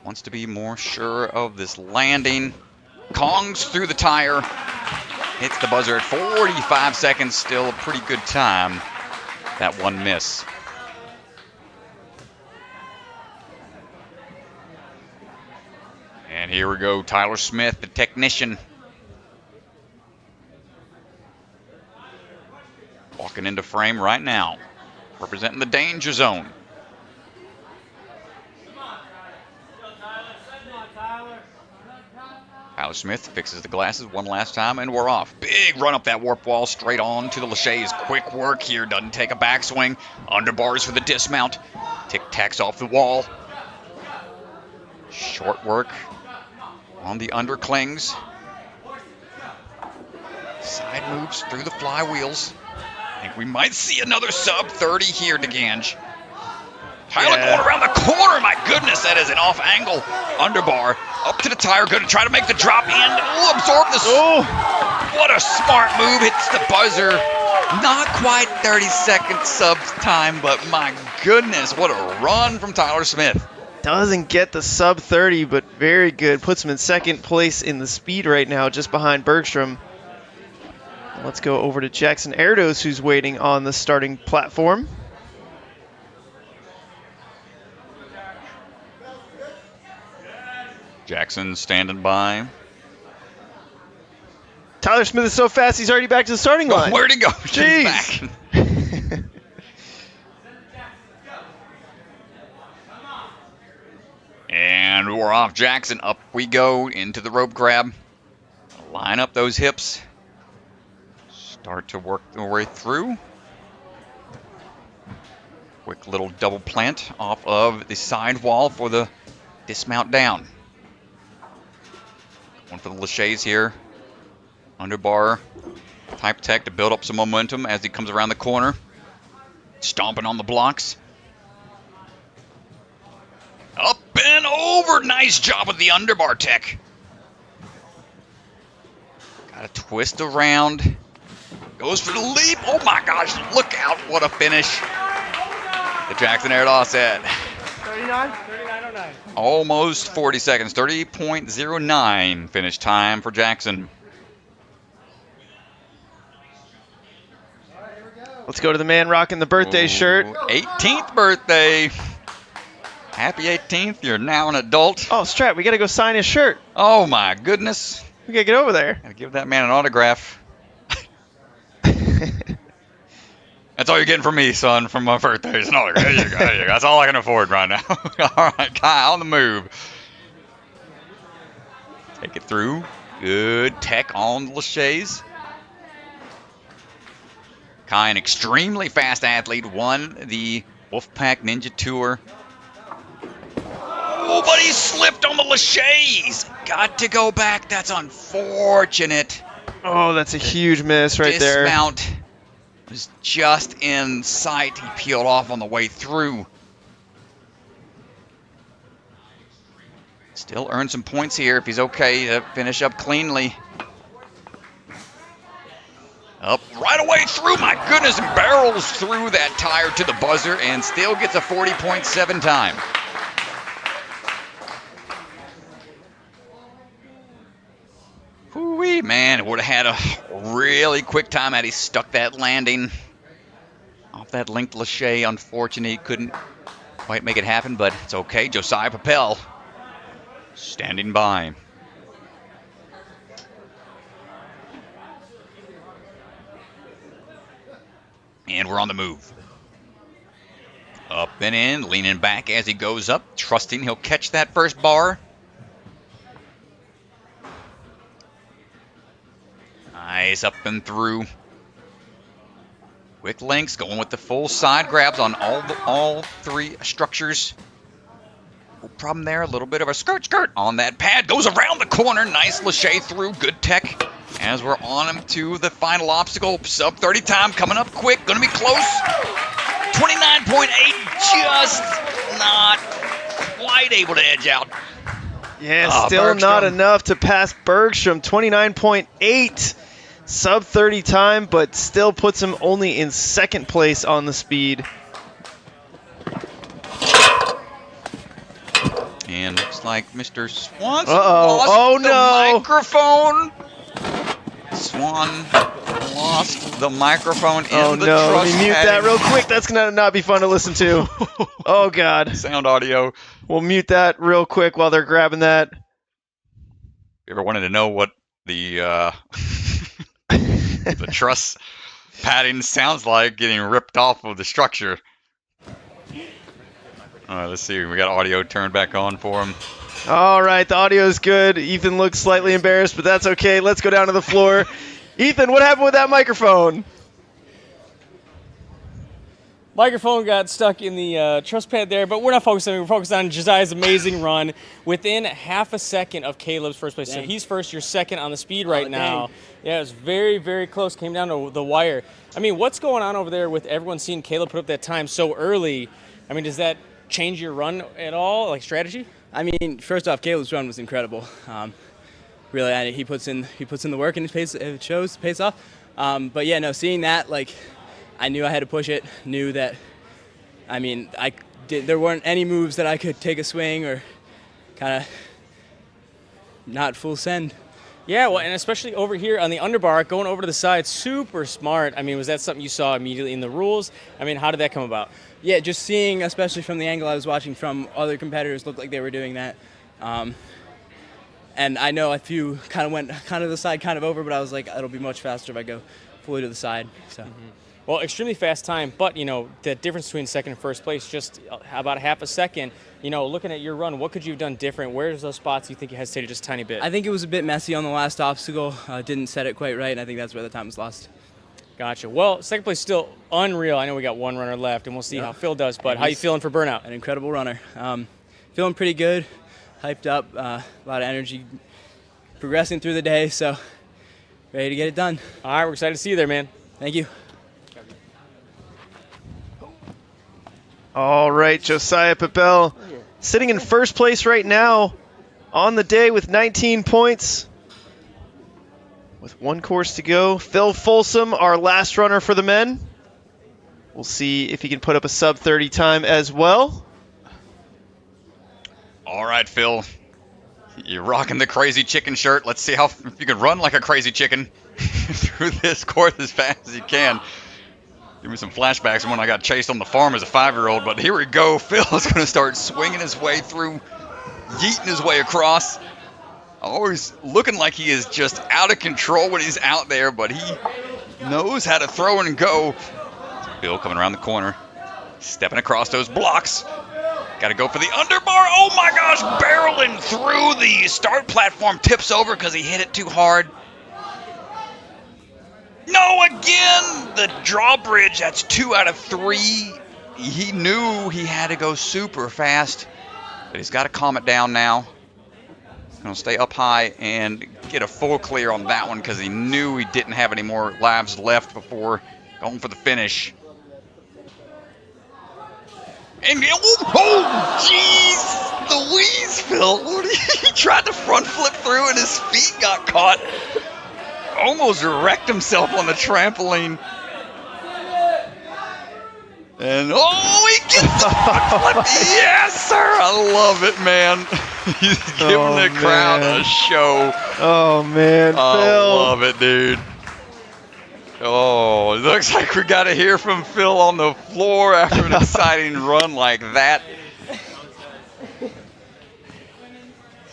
Wants to be more sure of this landing. Kongs through the tire. Hits the buzzer at 45 seconds. Still a pretty good time. That one miss. And here we go. Tyler Smith, the technician. Walking into frame right now. Representing the danger zone. Tyler Smith fixes the glasses one last time, and we're off. Big run up that warp wall, straight on to the Lachey's. Quick work here, doesn't take a backswing. Underbars for the dismount. Tic-tacs off the wall. Short work on the underclings. Side moves through the flywheels. I think we might see another sub 30 here, DeGange. Tyler going around the corner. My goodness, that is an off angle underbar. Up to the tire, going to try to make the drop and absorb this. Oh, what a smart move. Hits the buzzer. Not quite 30 second subs time, but my goodness, what a run from Tyler Smith. Doesn't get the sub 30, but very good. Puts him in second place in the speed right now, just behind Bergstrom. Let's go over to Jackson Airos, who's waiting on the starting platform. Jackson standing by. Tyler Smith is so fast, he's already back to the starting line. Where'd he go? Jeez. Back. And we're off. Jackson, up we go into the rope grab. Line up those hips. Start to work their way through. Quick little double plant off of the side wall for the dismount down. One for the Lachey's here. Underbar type tech to build up some momentum as he comes around the corner. Stomping on the blocks. Up and over. Nice job with the underbar tech. Got to twist around. Goes for the leap. Oh my gosh, look out. What a finish. The Jackson Airos set. 39:09. Almost 40 seconds. 30.09 finish time for Jackson. Let's go to the man rocking the birthday shirt. 18th birthday. Happy 18th. You're now an adult. Oh, Strat, we got to go sign his shirt. Oh my goodness. We got to get over there. Gotta give that man an autograph. That's all you're getting from me, son, from my birthday. There you go. There you go. That's all I can afford right now. All right, Kai on the move. Take it through. Good tech on the Lachey's. Kai, an extremely fast athlete, won the Wolfpack Ninja Tour. Oh, but he slipped on the Lachey's. Got to go back. That's unfortunate. Oh, that's a huge miss right there. Dismount was just in sight. He peeled off on the way through. Still earned some points here if he's okay to finish up cleanly. Up right away through, my goodness, and barrels through that tire to the buzzer and still gets a 40.7 time. Whoo-wee, man, it would have had a really quick time had he stuck that landing off that linked Lachey. Unfortunately, he couldn't quite make it happen, but it's okay. Josiah Pel standing by. And we're on the move. Up and in, leaning back as he goes up, trusting he'll catch that first bar. Nice, up and through. Quick links, going with the full side grabs on all three structures. No problem there, a little bit of a skirt on that pad. Goes around the corner, nice Lachey through, good tech. As we're on him to the final obstacle, sub 30 time coming up quick, gonna be close. 29.8, just not quite able to edge out. Yeah, still not enough to pass Bergstrom. 29.8 sub 30 time, but still puts him only in second place on the speed. And looks like Mr. Swanson lost the microphone. Swan lost the microphone in the truss. Let me mute that real quick. That's gonna not be fun to listen to. Oh God. Sound audio. We'll mute that real quick while they're grabbing that. You ever wanted to know what the the truss padding sounds like getting ripped off of the structure? All right, let's see. We got audio turned back on for him. All right, the audio is good. Ethan looks slightly embarrassed, but that's okay. Let's go down to the floor. Ethan, what happened with that microphone? Microphone got stuck in the truss pad there, but we're not focused on it. We're focused on Josiah's amazing run within half a second of Caleb's first place. Dang. So he's first, you're second on the speed right now. Dang. Yeah, it was very, very close. Came down to the wire. I mean, what's going on over there with everyone seeing Caleb put up that time so early? I mean, does that change your run at all, like strategy? I mean, first off, Caleb's run was incredible. Really, he puts in the work and it shows, pays off. But yeah, no, seeing that, like, I knew I had to push it. Knew that, I mean, there weren't any moves that I could take a swing or kind of not full send. Yeah, well, and especially over here on the underbar, going over to the side, super smart. I mean, was that something you saw immediately in the rules? I mean, how did that come about? Yeah, just seeing, especially from the angle I was watching from other competitors, looked like they were doing that. And I know a few kind of went kind of the side, kind of over, but I was like, it'll be much faster if I go fully to the side. So. Mm-hmm. Well, extremely fast time, but, you know, the difference between second and first place, just about half a second. You know, looking at your run, what could you have done different? Where's those spots you think you hesitated just a tiny bit? I think it was a bit messy on the last obstacle. Didn't set it quite right, and I think that's where the time was lost. Gotcha. Well, second place still unreal. I know we got one runner left, and we'll see how Phil does, but how you feeling for burnout? An incredible runner. Feeling pretty good, hyped up, a lot of energy progressing through the day, so ready to get it done. All right, we're excited to see you there, man. Thank you. All right, Josiah Pel sitting in first place right now on the day with 19 points. With one course to go, Phil Folsum, our last runner for the men. We'll see if he can put up a sub 30 time as well. All right, Phil. You're rocking the crazy chicken shirt. Let's see if you can run like a crazy chicken through this course as fast as you can. Give me some flashbacks when I got chased on the farm as a 5-year-old, but here we go. Phil is going to start swinging his way through, yeeting his way across. Always looking like he is just out of control when he's out there, but he knows how to throw and go. Bill coming around the corner, stepping across those blocks. Got to go for the underbar. Oh my gosh, barreling through the start platform. Tips over because he hit it too hard. No, again, the drawbridge. That's 2 out of 3. He knew he had to go super fast, but he's got to calm it down now. He's going to stay up high and get a full clear on that one because he knew he didn't have any more laps left before going for the finish. And oh, jeez, Louise, Phil. He tried to front flip through and his feet got caught. Almost wrecked himself on the trampoline. And oh, he gets the front flip. Yes, sir. I love it, man. He's giving the crowd a show. Oh, man. I Phil. love it, dude. Oh, it looks like we got to hear from Phil on the floor after an exciting run like that.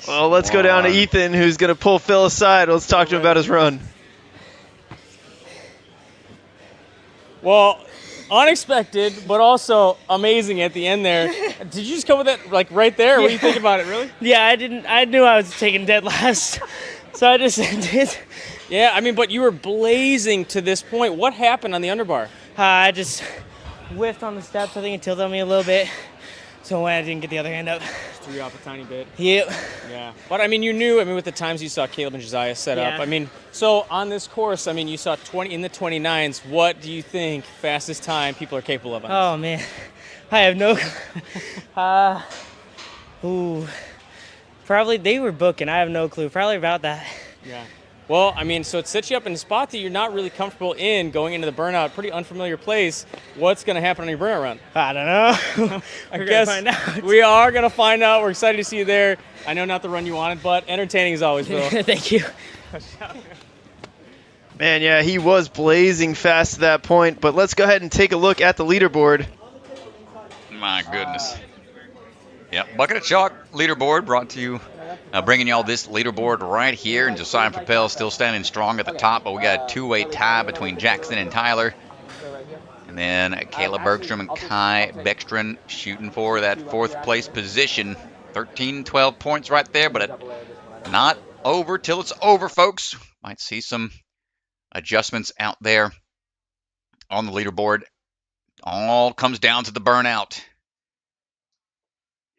Well, let's go down to Ethan, who's going to pull Phil aside. Let's talk to him about his run. Well, unexpected, but also amazing at the end there. Did you just come with that like right there? What do you think about it, really? Yeah, I knew I was taking dead last, so I just did. Yeah, I mean, but you were blazing to this point. What happened on the underbar? I just whiffed on the steps. I think it tilted me a little bit, so when I didn't get the other hand up. Threw you off a tiny bit. Yep. Yeah. But, I mean, you knew, with the times you saw Caleb and Josiah set up. I mean, so on this course, I mean, you saw 20 in the 29s. What do you think fastest time people are capable of on this? Oh, man. I have no probably they were booking. I have no clue. Probably about that. Yeah. Well, I mean, so it sets you up in a spot that you're not really comfortable in going into the burnout, pretty unfamiliar place. What's going to happen on your burnout run? I don't know. I guess find out. We are going to find out. We're excited to see you there. I know not the run you wanted, but entertaining as always, Bill. Thank you. Man, yeah, he was blazing fast at that point, but let's go ahead and take a look at the leaderboard. My goodness. Yep, Bucket of Chalk leaderboard brought to you, bringing y'all this leaderboard right here. And Josiah Pel still standing strong at the top, but we got a two-way tie between Jackson and Tyler. And then Caleb Bergstrom and Kai Bergstrom shooting for that 4th place position. 13-12 points right there, but not over till it's over, folks. Might see some adjustments out there on the leaderboard. All comes down to the burnout.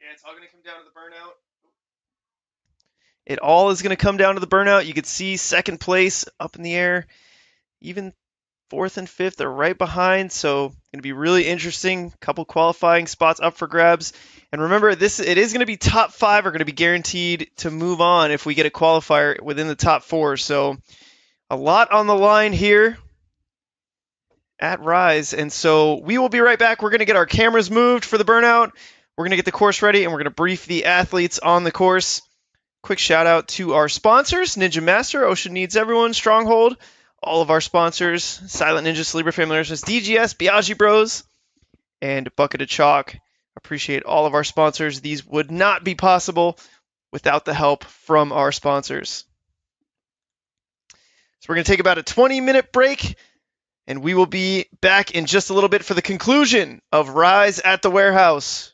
Yeah, it's all going to come down to the burnout. It all is going to come down to the burnout. You could see 2nd place up in the air. Even 4th and 5th are right behind, so going to be really interesting. Couple qualifying spots up for grabs. And remember, it is going to be top 5 are going to be guaranteed to move on if we get a qualifier within the top 4. So a lot on the line here at Rise. And so we will be right back. We're going to get our cameras moved for the burnout. We're going to get the course ready, and we're going to brief the athletes on the course. Quick shout out to our sponsors, Ninja Master, Ocean Needs Everyone, Stronghold, all of our sponsors, Silent Ninja, Celebra Family Nurses, DGS, Biaggi Bros, and Bucket of Chalk. Appreciate all of our sponsors. These would not be possible without the help from our sponsors. So we're going to take about a 20-minute break, and we will be back in just a little bit for the conclusion of Rise at the Warehouse.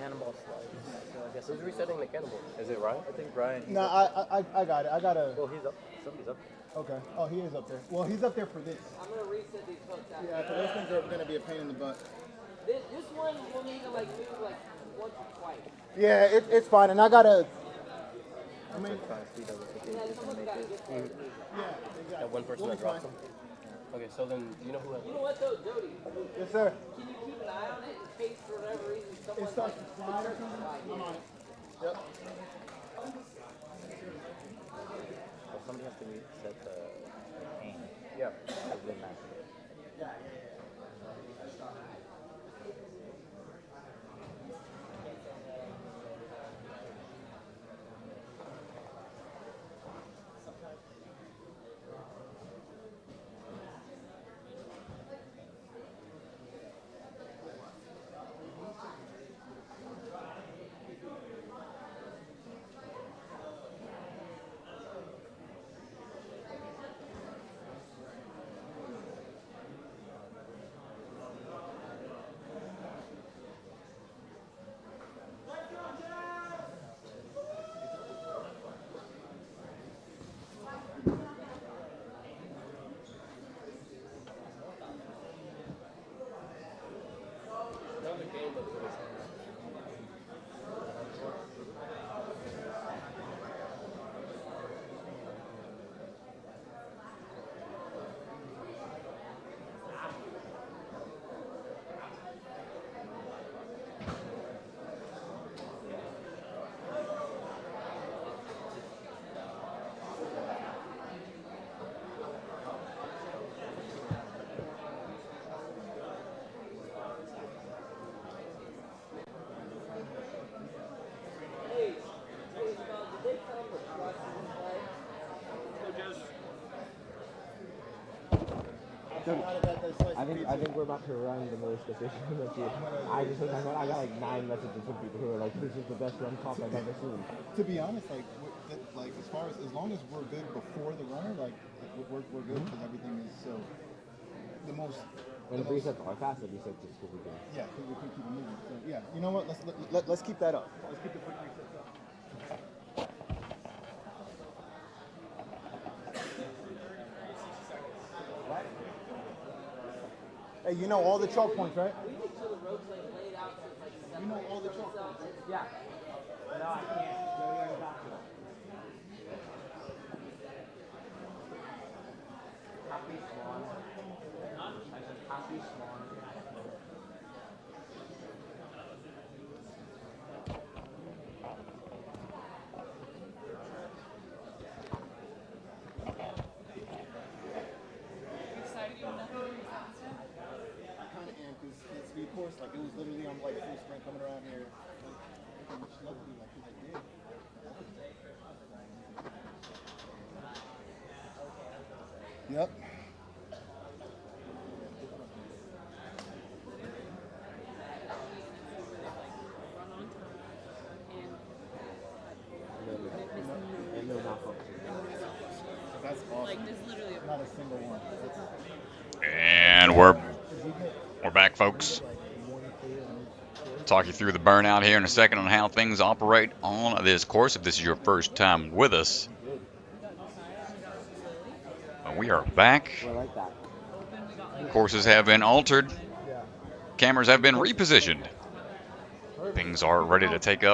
Cannonball slides. So I guess who's resetting the cannonball? Is it Ryan? I think Ryan. No, I got it. I got to. Well, he's up. Somebody's up. Okay. Oh, he is up there. Well, he's up there for this. I'm going to reset these hooks out. Yeah, so those things are going to be a pain in the butt. This one will need to like move like once or twice. Yeah, it's fine. And I got to. I mean, That one person that dropped him. Okay, so then you know who has. You know what though, Jody? Yes, sir. Can you keep an eye on it in case for whatever reason someone It starts to slide or something? I'm on it. Yep. Well, somebody has to reset the pain. Yeah. I think we're about to run the most efficient. I got like 9 messages from people who are like, "This is the best run clock I've ever seen." To be honest, like as long as we're good before the runner, we're good because everything is so the most. When the resets are fast, the resets is super good. Yeah, because we can keep it moving. So yeah, you know what? Let's keep that up. Let's keep the quick resets up. Hey, you know all the chalk points, right? You know all the chalk points, right? Yeah. No, I can't. Happy Swan. I said Happy Swan. Course, like it was literally on like full sprint coming around here. Much luckily, like I did. Yep. And they're not focusing. That's awesome. Like there's literally not a single one. And we're back, folks. Talk you through the burnout here in a second on how things operate on this course if this is your first time with us. We are back. Courses have been altered. Cameras have been repositioned. Things are ready to take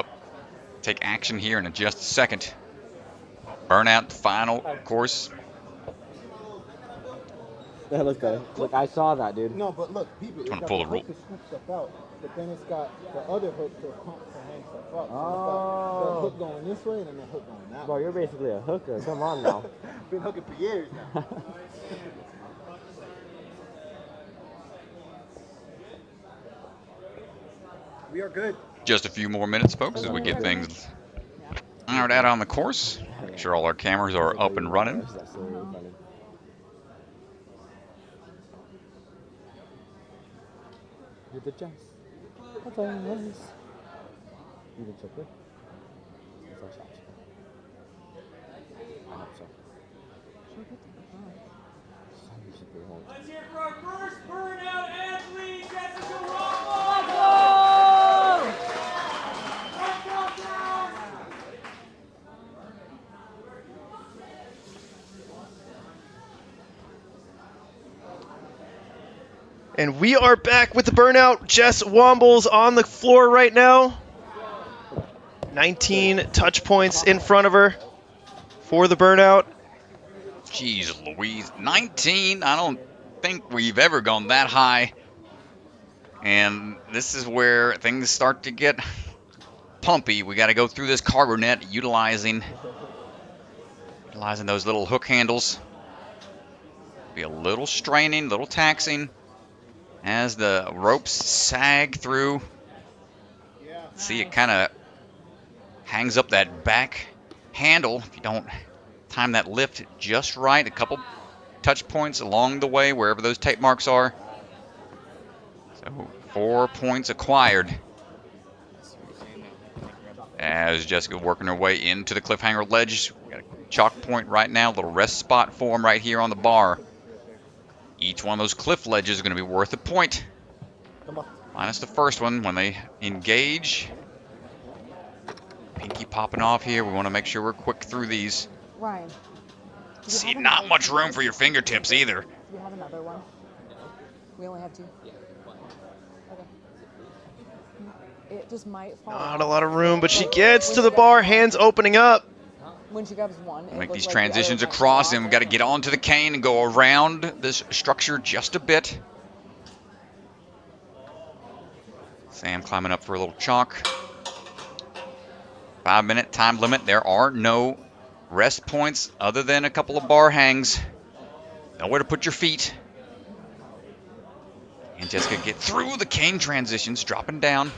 action here in just a second. Burnout, the final course. That looks better. Look, I saw that, dude. No, but look, people. I'm gonna pull the rule. Stuff out, but then it's got the other hook to hang stuff up. So oh. It's got the hook going this way and then the hook going that way. Bro, you're basically a hooker. Come on now. Been hooking for years now. We are good. Just a few more minutes, folks, as we get things ironed out on the course. Make sure all our cameras are up and running. With the chest. That's all nice. You did so quick. First option. I hope so. Let's hear for our first burnout athlete, Jessica Wable! And we are back with the burnout. Jess Womble's on the floor right now. 19 touch points in front of her for the burnout. Jeez Louise, 19. I don't think we've ever gone that high. And this is where things start to get pumpy. We got to go through this cargo net, utilizing those little hook handles. Be a little straining, a little taxing as the ropes sag through. See, it kind of hangs up that back handle if you don't time that lift just right. A couple touch points along the way, wherever those tape marks are. So 4 points acquired as Jessica working her way into the cliffhanger ledge. We got a chalk point right now, little rest spot form right here on the bar. Each one of those cliff ledges is going to be worth a point. Minus the first one when they engage. Pinky popping off here. We want to make sure we're quick through these. Ryan. See, not much room for your fingertips either. Do we have another one? We only have 2? Okay. It just might fall. Not a lot of room, but she gets to the bar, hands opening up. When she grabs one, Make these transitions across, and we've got to get onto the cane and go around this structure just a bit. Sam climbing up for a little chalk. 5-minute time limit. There are no rest points other than a couple of bar hangs. Nowhere to put your feet. And Jessica get through the cane transitions, dropping down.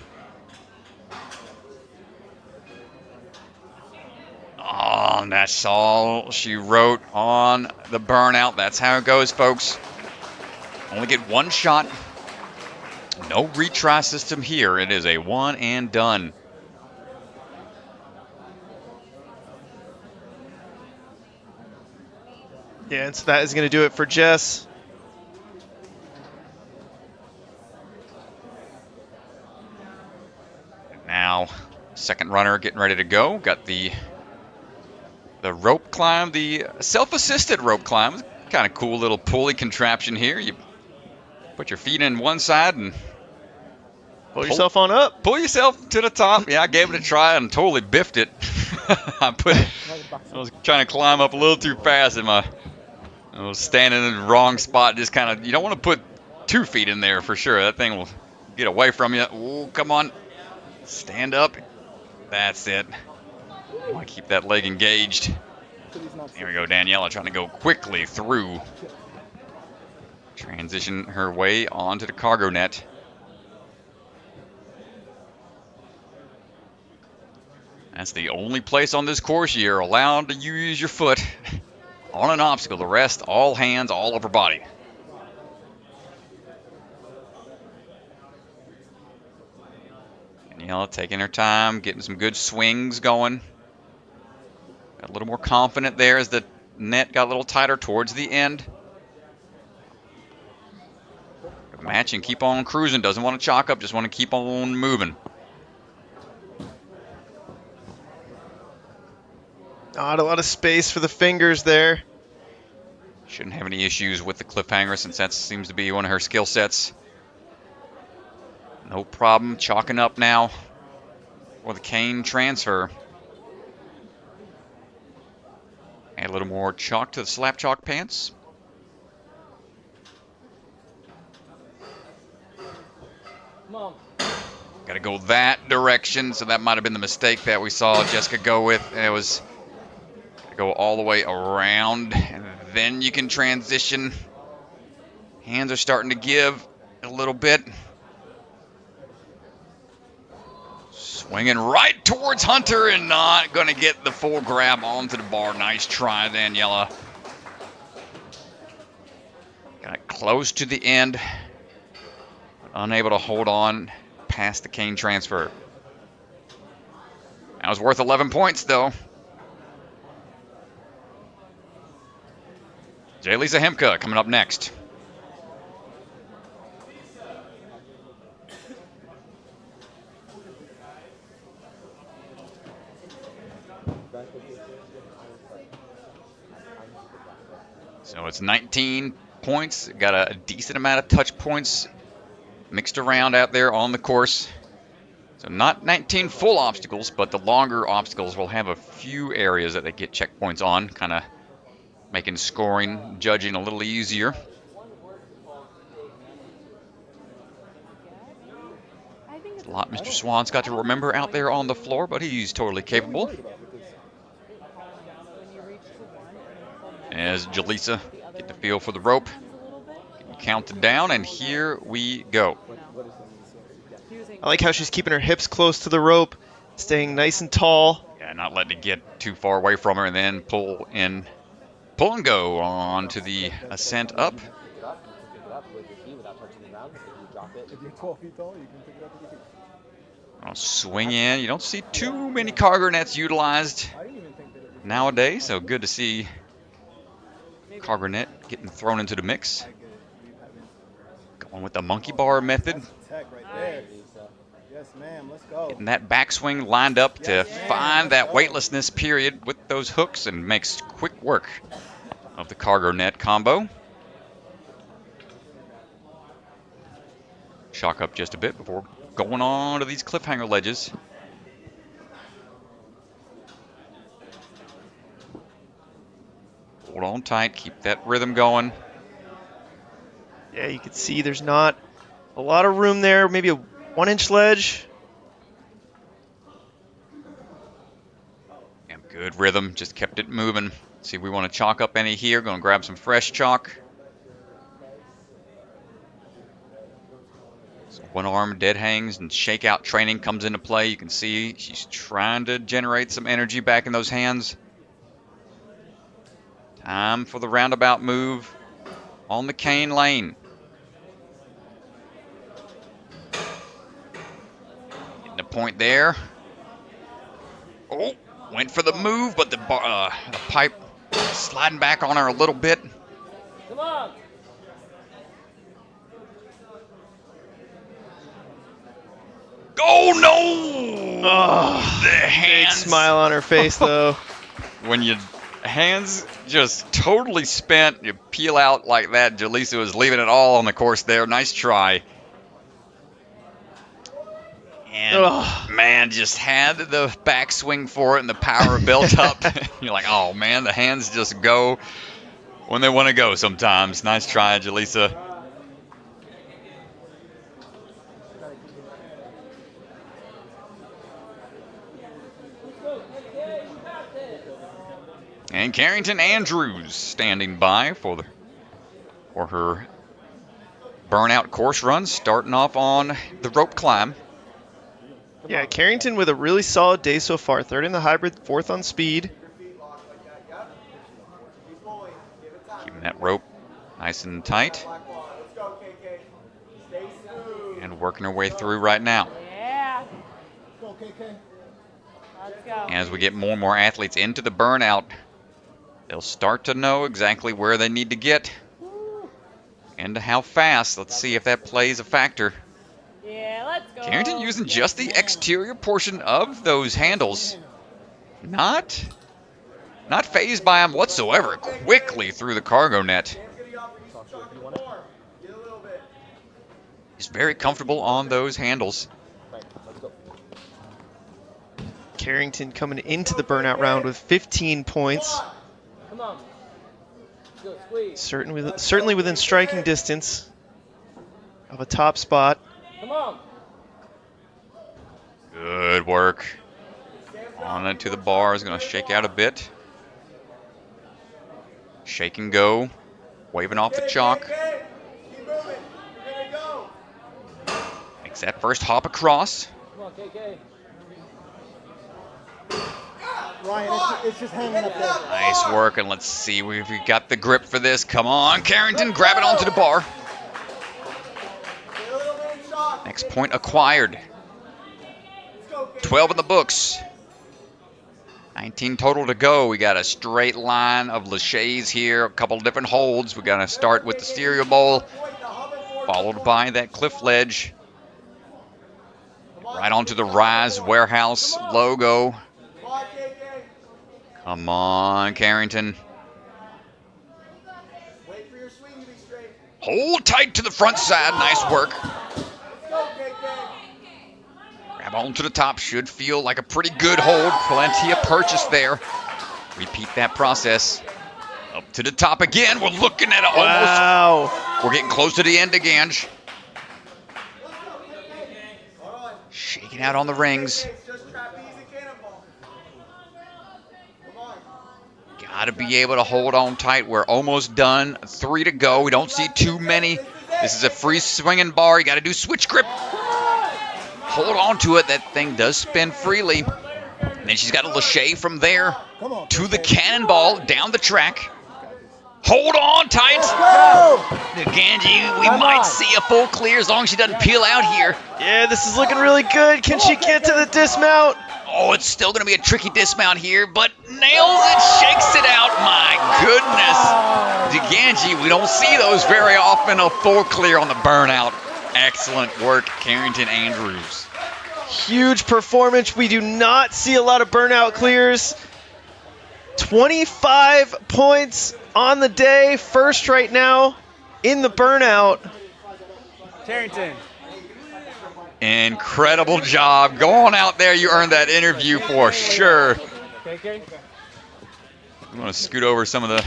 Oh, and that's all she wrote on the burnout. That's how it goes, folks. Only get one shot. No retry system here. It is a one and done. Yeah, and so that is going to do it for Jess. Now, second runner getting ready to go. Got the rope climb, the self-assisted rope climb. Kind of cool little pulley contraption here. You put your feet in one side and pull yourself on up. Pull yourself to the top. Yeah, I gave it a try and totally biffed it. I was trying to climb up a little too fast, and I was standing in the wrong spot. Just kind of, you don't want to put 2 feet in there for sure. That thing will get away from you. Oh, come on. Stand up. That's it. I want to keep that leg engaged. Here we go, Daniela trying to go quickly through. Transition her way onto the cargo net. That's the only place on this course you're allowed to use your foot on an obstacle. The rest, all hands, all upper body. Daniela taking her time, getting some good swings going. Got a little more confident there as the net got a little tighter towards the end. Match and keep on cruising. Doesn't want to chalk up, just want to keep on moving. Not a lot of space for the fingers there. Shouldn't have any issues with the cliffhanger since that seems to be one of her skill sets. No problem chalking up now for the cane transfer. Add a little more chalk to the slap chalk pants. Mom. Got to go that direction, so that might have been the mistake that we saw Jessica go with. It was go all the way around, and then you can transition. Hands are starting to give a little bit. Swinging right towards Hunter and not going to get the full grab onto the bar. Nice try, Daniela. Got it close to the end. Unable to hold on past the cane transfer. That was worth 11 points, though. Jalisa Hiempa coming up next. So it's 19 points. Got a decent amount of touch points mixed around out there on the course. So not 19 full obstacles, but the longer obstacles will have a few areas that they get checkpoints on, kind of making scoring, judging a little easier. It's a lot Mr. Swan's got to remember out there on the floor, but he's totally capable. As Jalisa get the feel for the rope, counted down, and here we go. I like how she's keeping her hips close to the rope, staying nice and tall. Yeah, not letting it get too far away from her, and then pull and go on to the ascent up. I'll swing in. You don't see too many cargo nets utilized nowadays, so good to see cargo net getting thrown into the mix. Going with the monkey bar method. Yes, ma'am. Let's go. Getting that backswing lined up to find that weightlessness period with those hooks and makes quick work of the cargo net combo. Shock up just a bit before going on to these cliffhanger ledges. Hold on tight, keep that rhythm going. Yeah, you can see there's not a lot of room there, maybe a 1-inch ledge. And good rhythm, just kept it moving. See if we want to chalk up any here. Going to grab some fresh chalk. So one arm dead hangs and shakeout training comes into play. You can see she's trying to generate some energy back in those hands. Time for the roundabout move on the cane lane. Getting the point there. Oh, went for the move, but the pipe sliding back on her a little bit. Come on. Oh, no! Oh, the hands. Big smile on her face, though. When your hands just totally spent, you peel out like that. Jalisa was leaving it all on the course there. Nice try. And, man, just had the backswing for it and the power built up. You're like, oh, man, the hands just go when they want to go sometimes. Nice try, Jalisa. And Carrington Andrews standing by for her burnout course run, starting off on the rope climb. Yeah, Carrington with a really solid day so far. Third in the hybrid, fourth on speed. Keeping that rope nice and tight. And working her way through right now. Yeah. Let's go. As we get more and more athletes into the burnout, they'll start to know exactly where they need to get and how fast. Let's see if that plays a factor. Yeah, let's go. Carrington using just the exterior portion of those handles. Not phased by them whatsoever. Quickly through the cargo net. He's very comfortable on those handles. Carrington coming into the burnout round with 15 points. Come on. Go, squeeze. Certainly within striking distance of a top spot. Come on. Good work. On into the bar. Is going to shake out a bit. Shake and go. Waving off the chalk. Makes that first hop across. Come on, KK. Ryan, it's just hanging up there. Nice work, and let's see if we got the grip for this. Come on, Carrington, grab it onto the bar. Next point acquired. 12 in the books. 19 total to go. We got a straight line of laches here, a couple of different holds. We got to start with the stereo bowl, followed by that cliff ledge. Right onto the Rise Warehouse logo. Come on, Carrington. Hold tight to the front side. Nice work. Grab on to the top. Should feel like a pretty good hold. Plenty of purchase there. Repeat that process. Up to the top again. We're looking at it almost. Wow. We're getting close to the end again. Shaking out on the rings. Got to be able to hold on tight. We're almost done. 3 to go. We don't see too many. This is a free swinging bar. You got to do switch grip. Hold on to it. That thing does spin freely. And then she's got a lâché from there to the cannonball down the track. Hold on tight. Ganji, we might see a full clear as long as she doesn't peel out here. Yeah, this is looking really good. Can she get to the dismount? Oh, it's still going to be a tricky dismount here, but nails it, shakes it out. My goodness. Ganji, we don't see those very often. A full clear on the burnout. Excellent work, Carrington Andrews. Huge performance. We do not see a lot of burnout clears. 25 points on the day. First right now in the burnout. Carrington. Incredible job. Go on out there. You earned that interview for sure. KK? You want to scoot over some of the...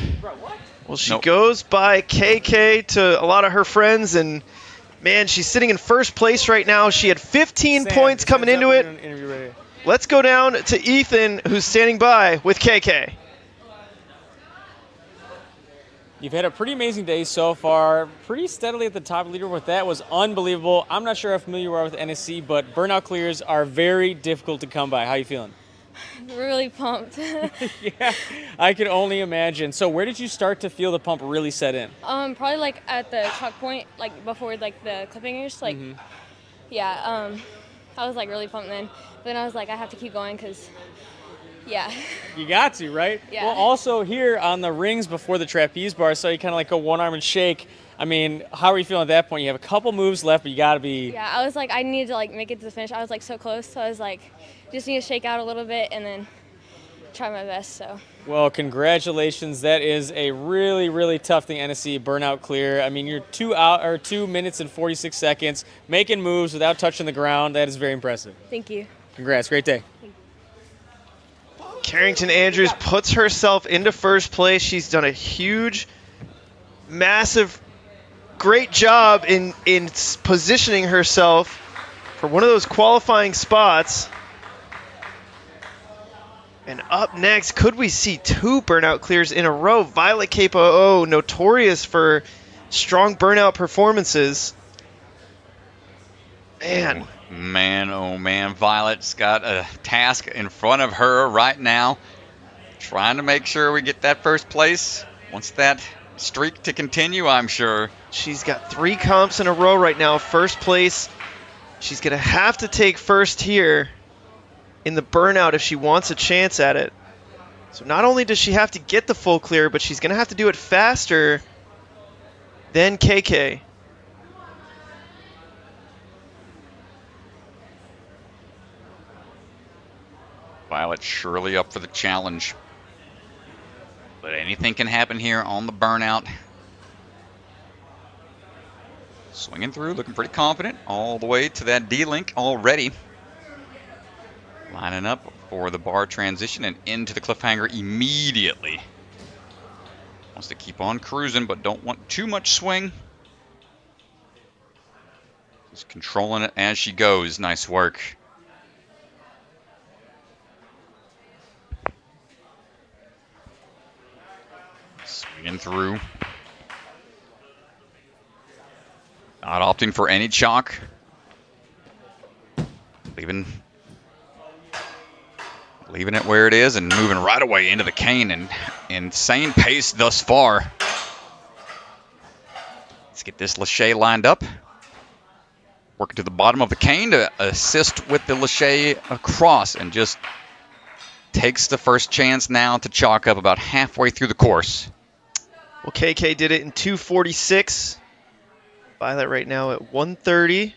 Well, she goes by KK to a lot of her friends, and man, she's sitting in first place right now. She had 15 points coming into it. Let's go down to Ethan, who's standing by with KK. You've had a pretty amazing day so far, pretty steadily at the top leaderboard. That was unbelievable. I'm not sure how familiar you are with NSC, but burnout clears are very difficult to come by. How you feeling? Really pumped. Yeah, I can only imagine. So where did you start to feel the pump really set in? Probably like at the chalk point, like before like the clippingers, like, yeah, I was like really pumped then. But then I was like, I have to keep going because, yeah. You got to, right? Yeah. Well, also here on the rings before the trapeze bar, so you kind of like go one arm and shake. I mean, how are you feeling at that point? You have a couple moves left, but you got to be... Yeah, I was like, I needed to like make it to the finish. I was like so close, so I was like, just need to shake out a little bit and then try my best, so. Well, congratulations. That is a really, really tough thing, NSC burnout clear. I mean, you're 2 minutes and 46 seconds making moves without touching the ground. That is very impressive. Thank you. Congrats. Great day. Carrington Andrews puts herself into first place. She's done a huge, massive, great job in positioning herself for one of those qualifying spots. And up next, could we see 2 burnout clears in a row? Violet Capo, notorious for strong burnout performances. Man. Man, oh man, Violet's got a task in front of her right now. Trying to make sure we get that first place. Wants that streak to continue, I'm sure. She's got 3 comps in a row right now. First place. She's going to have to take first here in the burnout if she wants a chance at it. So not only does she have to get the full clear, but she's going to have to do it faster than KK. Violet surely up for the challenge. But anything can happen here on the burnout. Swinging through, looking pretty confident all the way to that D-link already. Lining up for the bar transition and into the cliffhanger immediately. Wants to keep on cruising, but don't want too much swing. Just controlling it as she goes. Nice work. Swinging through. Not opting for any chalk. Leaving it where it is and moving right away into the cane, and insane pace thus far. Let's get this lâché lined up. Working to the bottom of the cane to assist with the lâché across, and just takes the first chance now to chalk up about halfway through the course. Well, KK did it in 2:46. Violet right now at 1:30.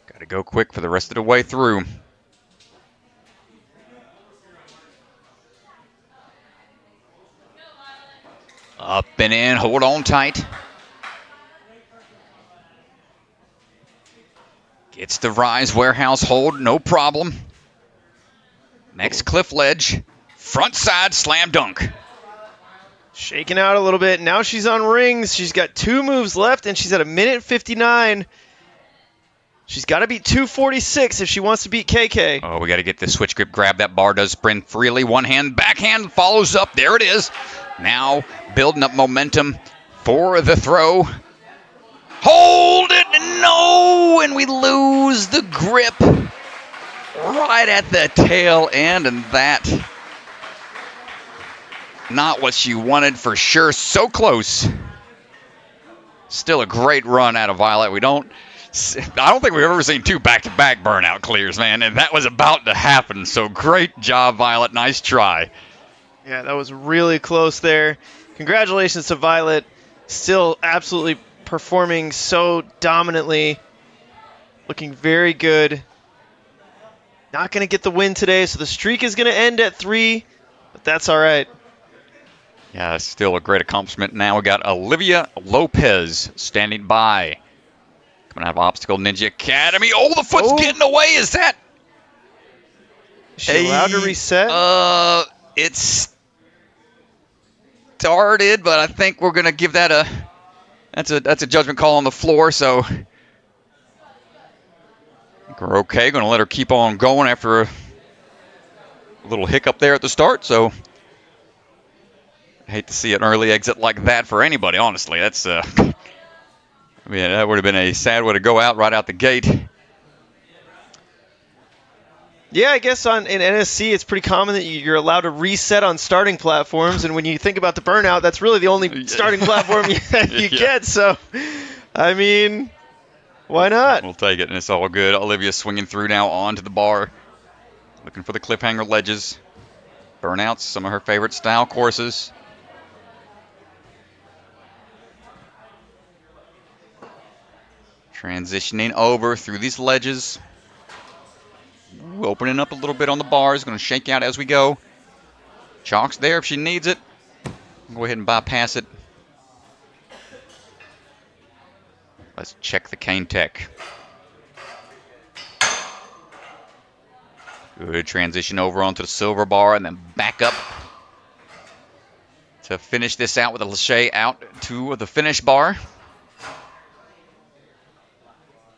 Got to go quick for the rest of the way through. Up and in, hold on tight. Gets the rise, warehouse hold, no problem. Next cliff ledge, front side slam dunk. Shaking out a little bit. Now she's on rings. She's got 2 moves left, and she's at 1:59. She's got to beat 2:46 if she wants to beat KK. Oh, we got to get the switch grip grab. That bar does spin freely. One hand, backhand follows up. There it is. Now building up momentum for the throw. Hold it, no, and we lose the grip right at the tail end, and that, not what she wanted for sure. So close. Still a great run out of Violet. I don't think we've ever seen 2 back-to-back burnout clears, man, and that was about to happen. So great job, Violet. Nice try. Yeah, that was really close there. Congratulations to Violet. Still absolutely performing so dominantly. Looking very good. Not going to get the win today, so the streak is going to end at 3, but that's all right. Yeah, still a great accomplishment. Now we got Olivia Lopez standing by. Coming out of Obstacle Ninja Academy. Oh, the foot's getting away. Is that? Is she allowed to reset? It's started, but I think we're going to give that that's a judgment call on the floor, so I think we're okay. Going to let her keep on going after a little hiccup there at the start, so I hate to see an early exit like that for anybody, honestly. That's I mean, that would have been a sad way to go out right out the gate. Yeah, I guess in NSC it's pretty common that you're allowed to reset on starting platforms, and when you think about the burnout, that's really the only starting platform you get. So, I mean, why not? We'll take it, and it's all good. Olivia swinging through now onto the bar, looking for the cliffhanger ledges. Burnouts, some of her favorite style courses. Transitioning over through these ledges. Ooh, opening up a little bit on the bars. Going to shake out as we go. Chalk's there if she needs it. Go ahead and bypass it. Let's check the cane tech. Good transition over onto the silver bar and then back up to finish this out with a lache out to the finish bar.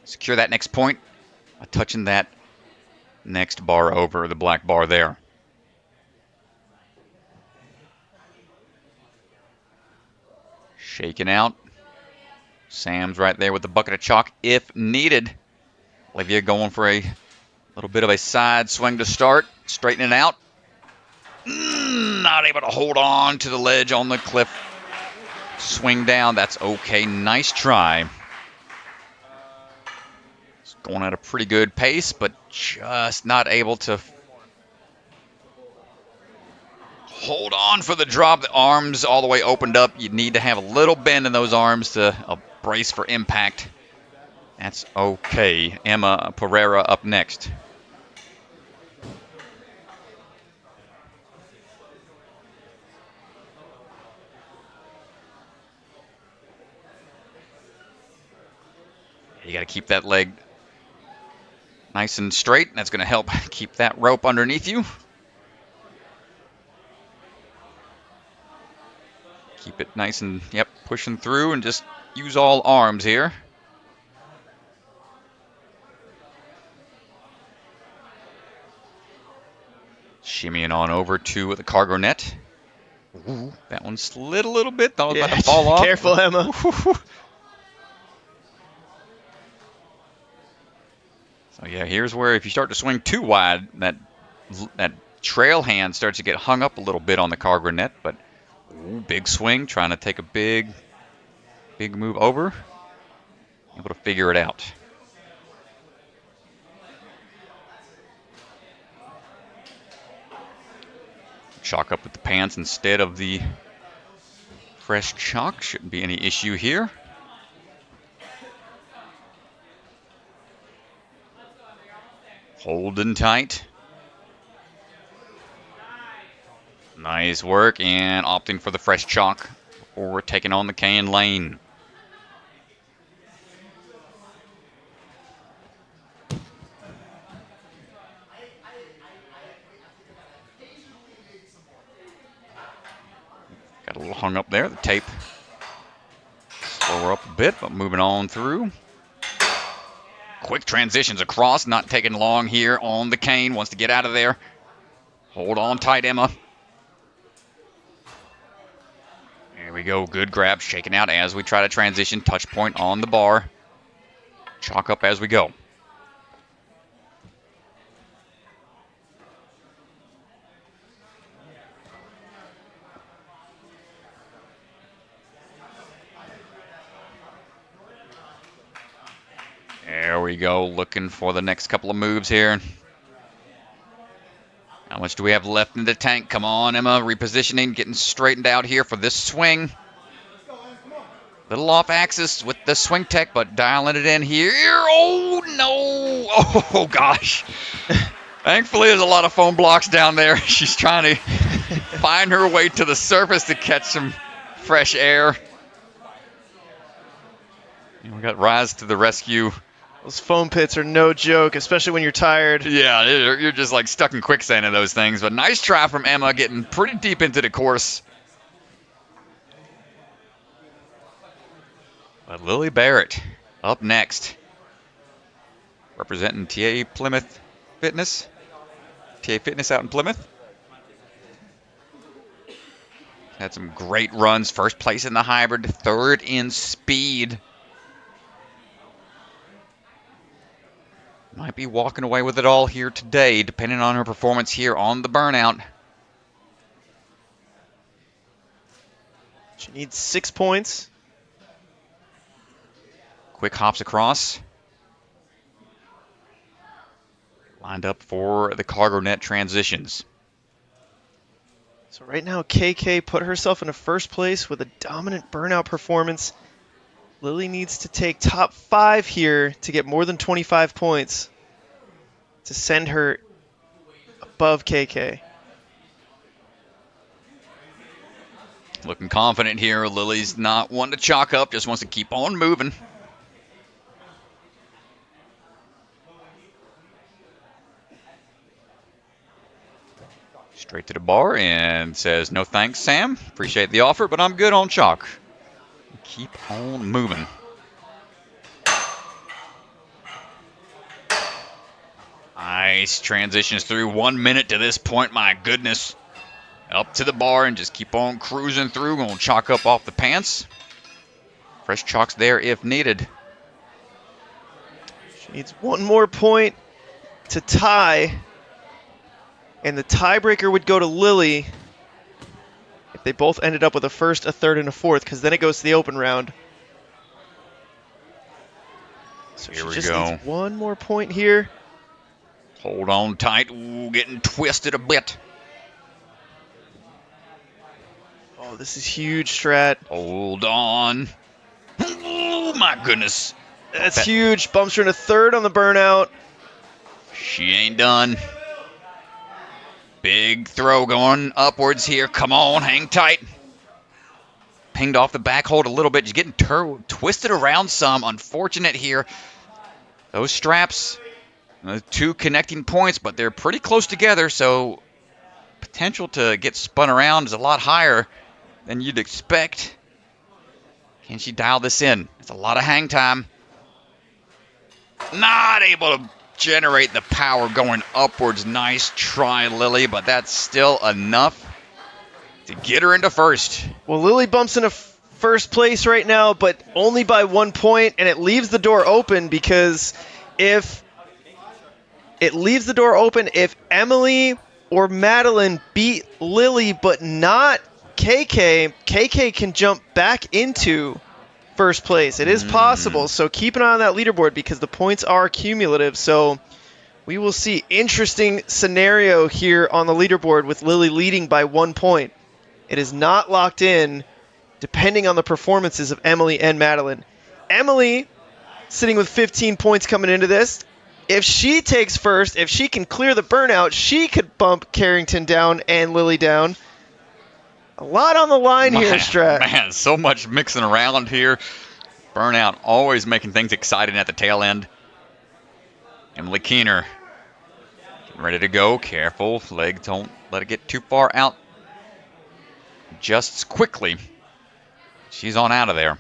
Secure that next point by touching that next bar over, the black bar there. Shaking out. Sam's right there with the bucket of chalk if needed. Olivia going for a little bit of a side swing to start. Straightening out. Not able to hold on to the ledge on the cliff. Swing down. That's okay. Nice try. Going at a pretty good pace, but just not able to hold on for the drop. The arms all the way opened up. You need to have a little bend in those arms to brace for impact. That's okay. Emma Pereira up next. You got to keep that leg nice and straight. That's going to help keep that rope underneath you. Keep it nice and, pushing through and just use all arms here. Shimmying on over to the cargo net. Ooh, that one slid a little bit. Thought it was about to fall off. Careful, Emma. So yeah, here's where if you start to swing too wide, that trail hand starts to get hung up a little bit on the cargo net. But big swing, trying to take a big move over. Able to figure it out. Chalk up with the pants instead of the fresh chalk. Shouldn't be any issue here. Holding tight. Nice work and opting for the fresh chalk before taking on the Can lane. Got a little hung up there. The tape slow her up a bit, but moving on through. Quick transitions across, not taking long here on the Cane. Wants to get out of there. Hold on tight, Emma. There we go. Good grab, shaking out as we try to transition. Touch point on the bar. Chalk up as we go. There we go, looking for the next couple of moves here. How much do we have left in the tank? Come on, Emma, repositioning, getting straightened out here for this swing. Little off axis with the swing tech, but dialing it in here. Oh, no. Oh, gosh. Thankfully, there's a lot of foam blocks down there. She's trying to find her way to the surface to catch some fresh air. And we got Rise to the rescue. Those foam pits are no joke, especially when you're tired. Yeah, you're just like stuck in quicksand in those things. But nice try from Emma, getting pretty deep into the course. But Lily Barrett up next. Representing TA Plymouth Fitness. TA Fitness out in Plymouth. Had some great runs. First place in the hybrid, third in speed. Might be walking away with it all here today, depending on her performance here on the burnout. She needs 6 points. Quick hops across. Lined up for the cargo net transitions. So right now, KK put herself into first place with a dominant burnout performance. Lily needs to take top 5 here to get more than 25 points to send her above KK. Looking confident here. Lily's not one to chalk up, just wants to keep on moving. Straight to the bar and says, no thanks, Sam. Appreciate the offer, but I'm good on chalk. Keep on moving. Nice transitions through. 1 minute to this point. My goodness. Up to the bar and just keep on cruising through. Gonna chalk up off the pants. Fresh chalks there if needed. She needs 1 more point to tie. And the tiebreaker would go to Lily if they both ended up with a first, a third, and a fourth, because then it goes to the open round. So here she we just go. needs 1 more point here. Hold on tight. Ooh, getting twisted a bit. Oh, this is huge, Strat. Hold on. Oh, my goodness. That's huge. Bumps her in a third on the burnout. She ain't done. Big throw going upwards here. Come on, hang tight. Pinged off the back hold a little bit. Just getting twisted around some. Unfortunate here. Those straps, 2 connecting points, but they're pretty close together, so potential to get spun around is a lot higher than you'd expect. Can she dial this in? It's a lot of hang time. Not able to generate the power going upwards. Nice try, Lily, but that's still enough to get her into first. Well, Lily bumps into first place right now, but only by 1 point, and it leaves the door open because if Emily or Madeline beat Lily but not KK, KK can jump back into first place. It is possible, so keep an eye on that leaderboard because the points are cumulative. So we will see interesting scenario here on the leaderboard with Lily leading by 1 point. It is not locked in depending on the performances of Emily and Madeline. Emily sitting with 15 points coming into this. If she takes first, if she can clear the burnout, she could bump Carrington down and Lily down. A lot on the line here, Strat. Man, so much mixing around here. Burnout always making things exciting at the tail end. Emily Keener getting ready to go. Careful, leg, don't let it get too far out. Just quickly. She's on out of there.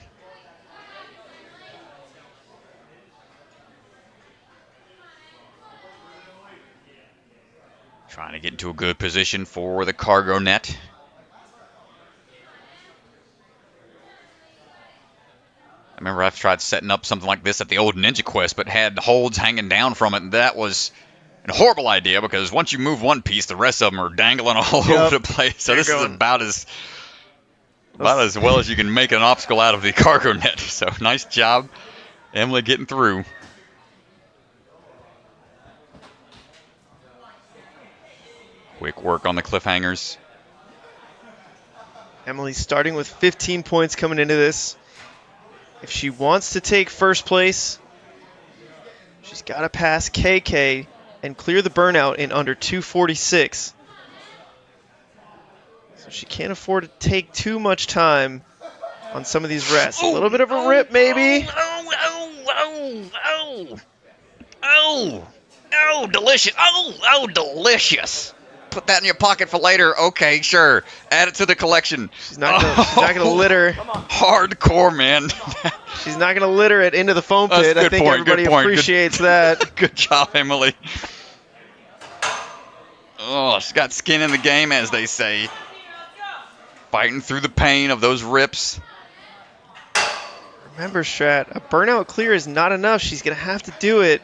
Trying to get into a good position for the cargo net. I remember I've tried setting up something like this at the old Ninja Quest, but had holds hanging down from it, and that was a horrible idea because once you move one piece, the rest of them are dangling all over the place. So this is about as well as you can make an obstacle out of the cargo net. So nice job, Emily, getting through. Quick work on the cliffhangers. Emily's starting with 15 points coming into this. If she wants to take first place, she's got to pass KK and clear the burnout in under 2:46. So she can't afford to take too much time on some of these rests. A little bit of a rip, maybe. Oh, delicious. Oh, delicious. Put that in your pocket for later. Okay, sure. Add it to the collection. She's not gonna litter. Hardcore, man. She's not gonna litter it into the foam pit. I think everybody appreciates that. Good job, Emily. Oh, she's got skin in the game, as they say. Fighting through the pain of those rips. Remember, Strat, a burnout clear is not enough. She's gonna have to do it.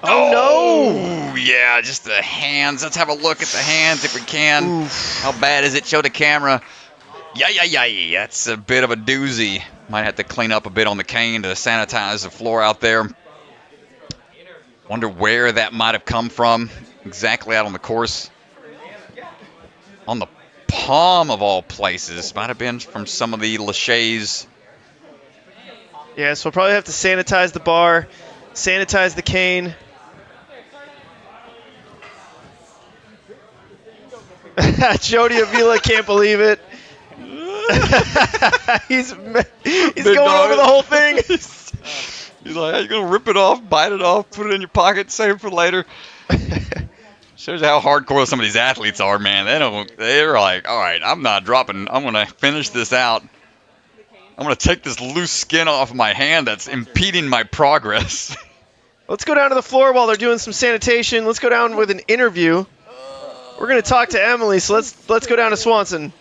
Oh, no! Yeah, just the hands. Let's have a look at the hands if we can. Oof. How bad is it? Show the camera. Yeah. That's a bit of a doozy. Might have to clean up a bit on the cane to sanitize the floor out there. Wonder where that might have come from. Exactly out on the course. On the palm of all places. Might have been from some of the laches. Yeah, so we'll probably have to sanitize the bar, sanitize the cane. Jody Avila can't believe it. he's going over the whole thing. He's like, how you going to rip it off, bite it off, put it in your pocket, save it for later? Shows how hardcore some of these athletes are, man. They're like, all right, I'm not dropping. I'm going to finish this out. I'm going to take this loose skin off my hand that's impeding my progress. Let's go down to the floor while they're doing some sanitation. Let's go down with an interview. We're going to talk to Emily, so let's go down to Swanson.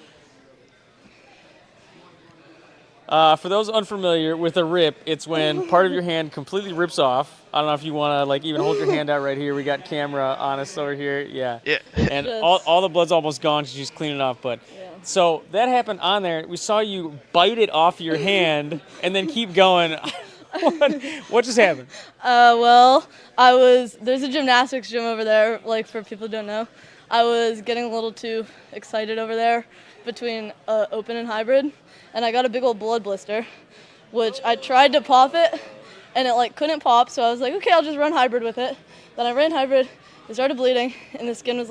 For those unfamiliar with a rip, it's when part of your hand completely rips off. I don't know if you want to even hold your hand out right here. We got camera on us over here. Yeah. And all the blood's almost gone. She's cleaning it off. But so that happened on there. We saw you bite it off your hand and then keep going. What just happened? Well, there's a gymnastics gym over there, for people who don't know. I was getting a little too excited over there between open and hybrid, and I got a big old blood blister, which I tried to pop it, and it couldn't pop, so I was like, okay, I'll just run hybrid with it. Then I ran hybrid, it started bleeding, and the skin was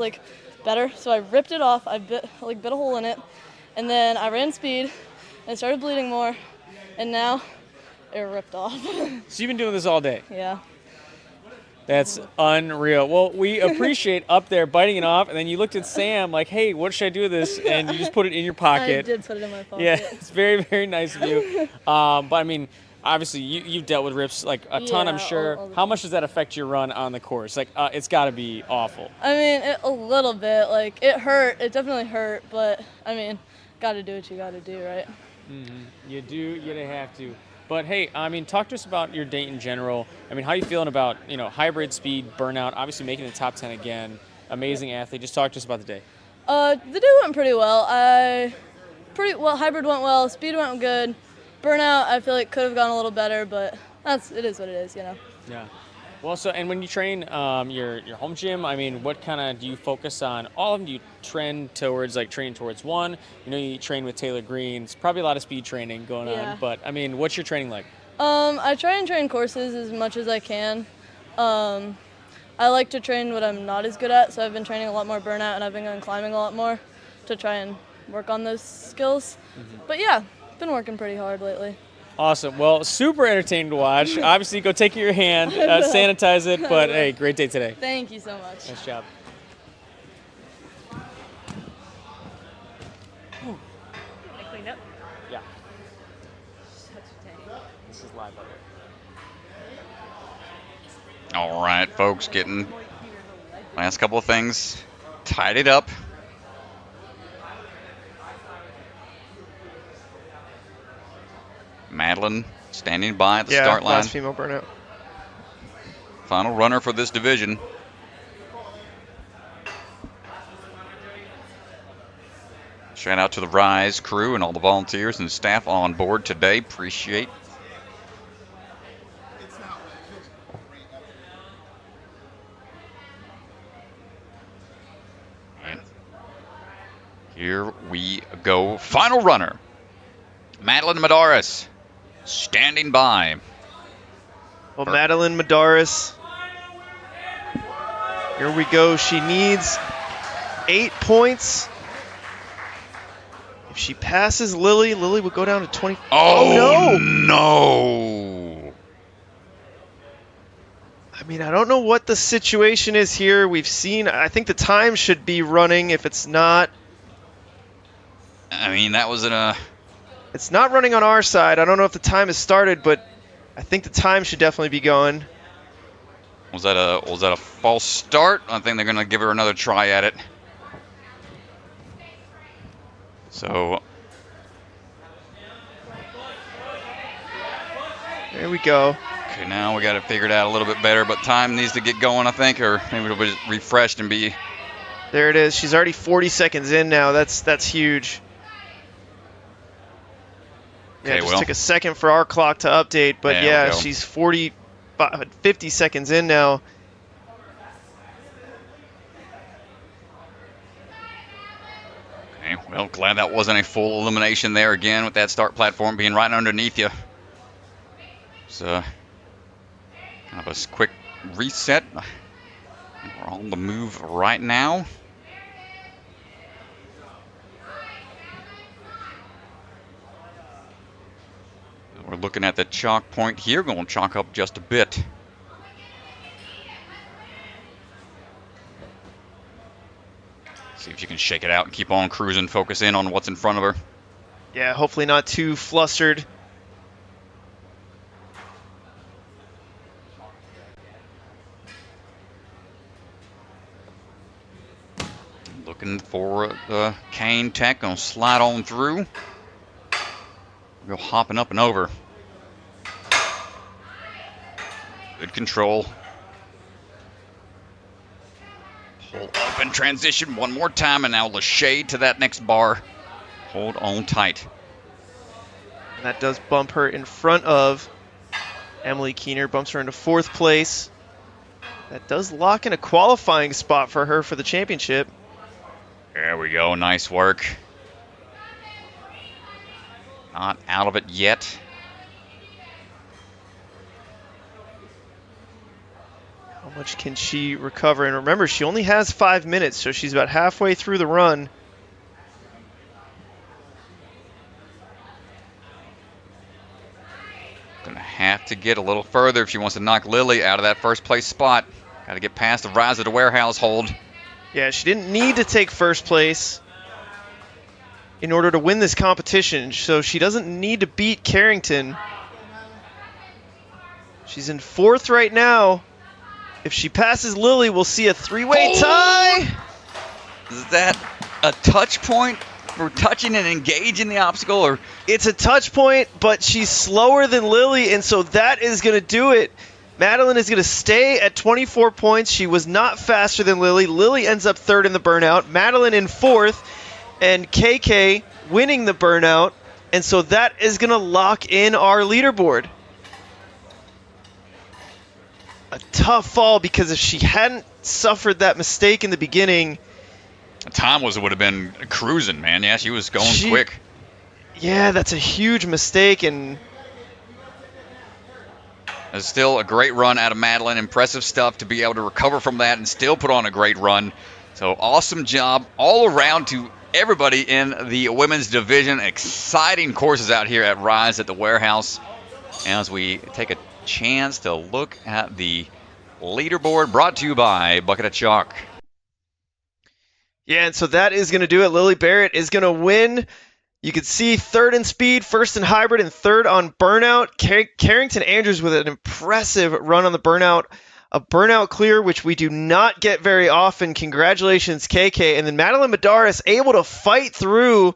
better, so I ripped it off. I bit a hole in it, and then I ran speed, and it started bleeding more, and now it ripped off. So you've been doing this all day? Yeah. That's unreal. Well, we appreciate up there biting it off, and then you looked at Sam like, hey, what should I do with this? And you just put it in your pocket. I did put it in my pocket. Yeah, it's very, very nice of you. But, I mean, obviously, you've dealt with rips a ton, I'm sure. How much does that affect your run on the course? It's got to be awful. I mean, a little bit. It hurt. It definitely hurt. But, I mean, got to do what you got to do, right? Mm-hmm. You do. You have to. But, hey, I mean, talk to us about your day in general. I mean, how are you feeling about, hybrid, speed, burnout, obviously making the top 10 again, amazing athlete. Just talk to us about the day. The day went pretty well. Hybrid went well, speed went good. Burnout, I feel could have gone a little better, but it is what it is, Yeah. Well, and when you train your home gym, I mean, what kind of do you focus on? All of them, do you trend towards, training towards one? You train with Taylor Green. It's probably a lot of speed training going on. But, I mean, what's your training like? I try and train courses as much as I can. I like to train what I'm not as good at, so I've been training a lot more burnout, and I've been going climbing a lot more. to try and work on those skills. But yeah, been working pretty hard lately. Awesome. Well, super entertaining to watch. Obviously, go take your hand, sanitize it. But hey, great day today. Thank you so much. Nice job. I cleaned up. Yeah. Such a day. This is live. All right, folks, getting last couple of things tidied up. Meline standing by at the start line. Last female burnout. Final runner for this division. Shout out to the Rise crew and all the volunteers and staff on board today. Appreciate. And here we go. Final runner. Meline Madaris standing by. Well, Meline Madaris, here we go. She needs 8 points. If she passes Lily, Lily would go down to 20. Oh, no. I mean, I don't know what the situation is here. We've seen, I think the time should be running. If it's not. I mean, that was It's not running on our side. I don't know if the time has started, but I think the time should definitely be going. Was that a false start? I think they're gonna give her another try at it. So there we go. Okay, now we got it figured out a little bit better, but time needs to get going, I think, or maybe it'll be refreshed and be. There it is. She's already 40 seconds in now. That's huge. Yeah, Okay, just took a second for our clock to update, but yeah, she's 50 seconds in now. Okay, well, glad that wasn't a full elimination there again with that start platform being right underneath you. So, kind of a quick reset. We're on the move right now. We're looking at the chalk point here. Going to chalk up just a bit. See if you can shake it out and keep on cruising, focus in on what's in front of her. Yeah, hopefully not too flustered. Looking for the cane tech. Going to slide on through. Go hopping up and over. Good control. Pull up and transition one more time, and now Lachey to that next bar. Hold on tight. And that does bump her in front of Emily Keener, bumps her into 4th place. That does lock in a qualifying spot for her for the championship. There we go, nice work. Not out of it yet. How much can she recover? And remember, she only has 5 minutes, so she's about halfway through the run. Gonna have to get a little further if she wants to knock Lily out of that first place spot. Got to get past the Rise of the Warehouse hold. Yeah, she didn't need to take 1st place in order to win this competition, so she doesn't need to beat Carrington. She's in 4th right now. If she passes Lily, we'll see a 3-way tie. Is that a touch point for touching and engaging the obstacle? Or it's a touch point, but she's slower than Lily, and so that is going to do it. Meline is going to stay at 24 points. She was not faster than Lily. Lily ends up 3rd in the burnout. Meline in 4th. And KK winning the burnout, and so that is going to lock in our leaderboard. A tough fall, because if she hadn't suffered that mistake in the beginning, the time would have been cruising, man. Yeah, she was going quick. Yeah, that's a huge mistake, and it's still a great run out of Meline. Impressive stuff to be able to recover from that and still put on a great run. So awesome job all around to everybody in the women's division. Exciting courses out here at Rise at the Warehouse as we take a chance to look at the leaderboard brought to you by Bucket of Chalk. Yeah, and so that is going to do it. Lily Barrett is going to win. You can see third in speed, first in hybrid, and third on burnout. Carrington Andrews with an impressive run on the burnout. A burnout clear, which we do not get very often. Congratulations, KK. And then Meline Madaris able to fight through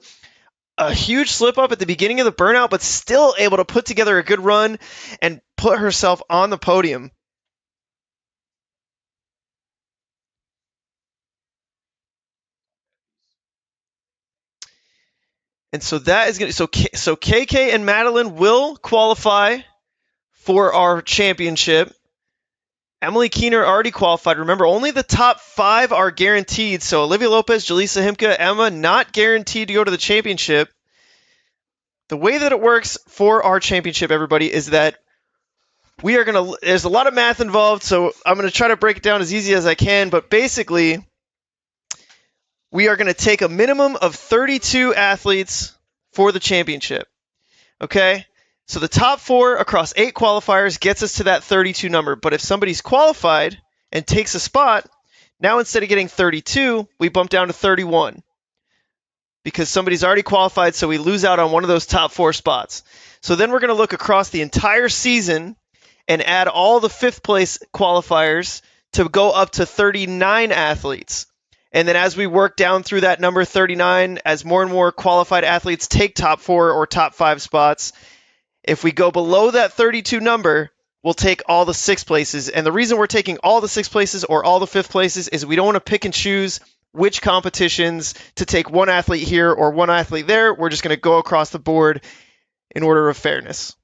a huge slip up at the beginning of the burnout, but still able to put together a good run and put herself on the podium. And so that is going to, so KK and Meline will qualify for our championship. Emily Keener already qualified. Remember, only the top 5 are guaranteed. So Olivia Lopez, Jalisa Hiempa, Emma, not guaranteed to go to the championship. The way that it works for our championship, everybody, is that we are going to, there's a lot of math involved, so I'm going to try to break it down as easy as I can. But basically, we are going to take a minimum of 32 athletes for the championship. Okay? So the top 4 across 8 qualifiers gets us to that 32 number. But if somebody's qualified and takes a spot, now instead of getting 32, we bump down to 31. Because somebody's already qualified, so we lose out on one of those top 4 spots. So then we're going to look across the entire season and add all the 5th place qualifiers to go up to 39 athletes. And then as we work down through that number 39, as more and more qualified athletes take top 4 or top 5 spots, if we go below that 32 number, we'll take all the 6th places. And the reason we're taking all the 6th places or all the 5th places is we don't want to pick and choose which competitions to take one athlete here or one athlete there. We're just going to go across the board in order of fairness.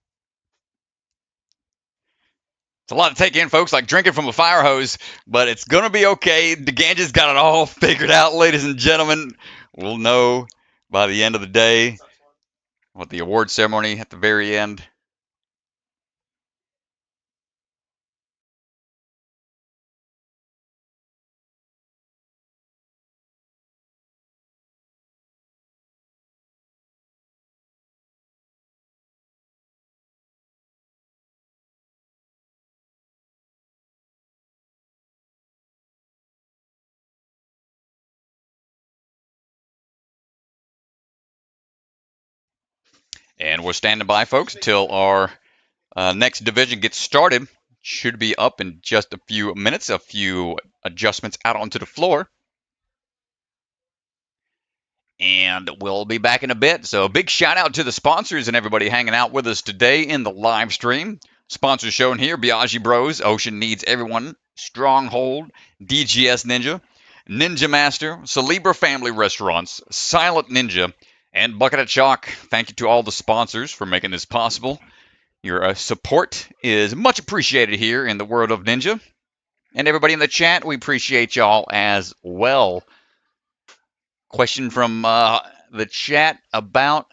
It's a lot to take in, folks, like drinking from a fire hose, but it's going to be okay. DeGange's got it all figured out, ladies and gentlemen. We'll know by the end of the day what the award ceremony at the very end. And we're standing by, folks, until our next division gets started. Should be up in just a few minutes. A few adjustments out onto the floor. And we'll be back in a bit. So a big shout out to the sponsors and everybody hanging out with us today in the live stream. Sponsors shown here: Biaggi Bros, Ocean Needs Everyone, Stronghold, DGS Ninja, Ninja Master, Celebra Family Restaurants, Silent Ninja, and Bucket of Chalk. Thank you to all the sponsors for making this possible. Your support is much appreciated here in the world of Ninja. And everybody in the chat, we appreciate y'all as well. Question from the chat about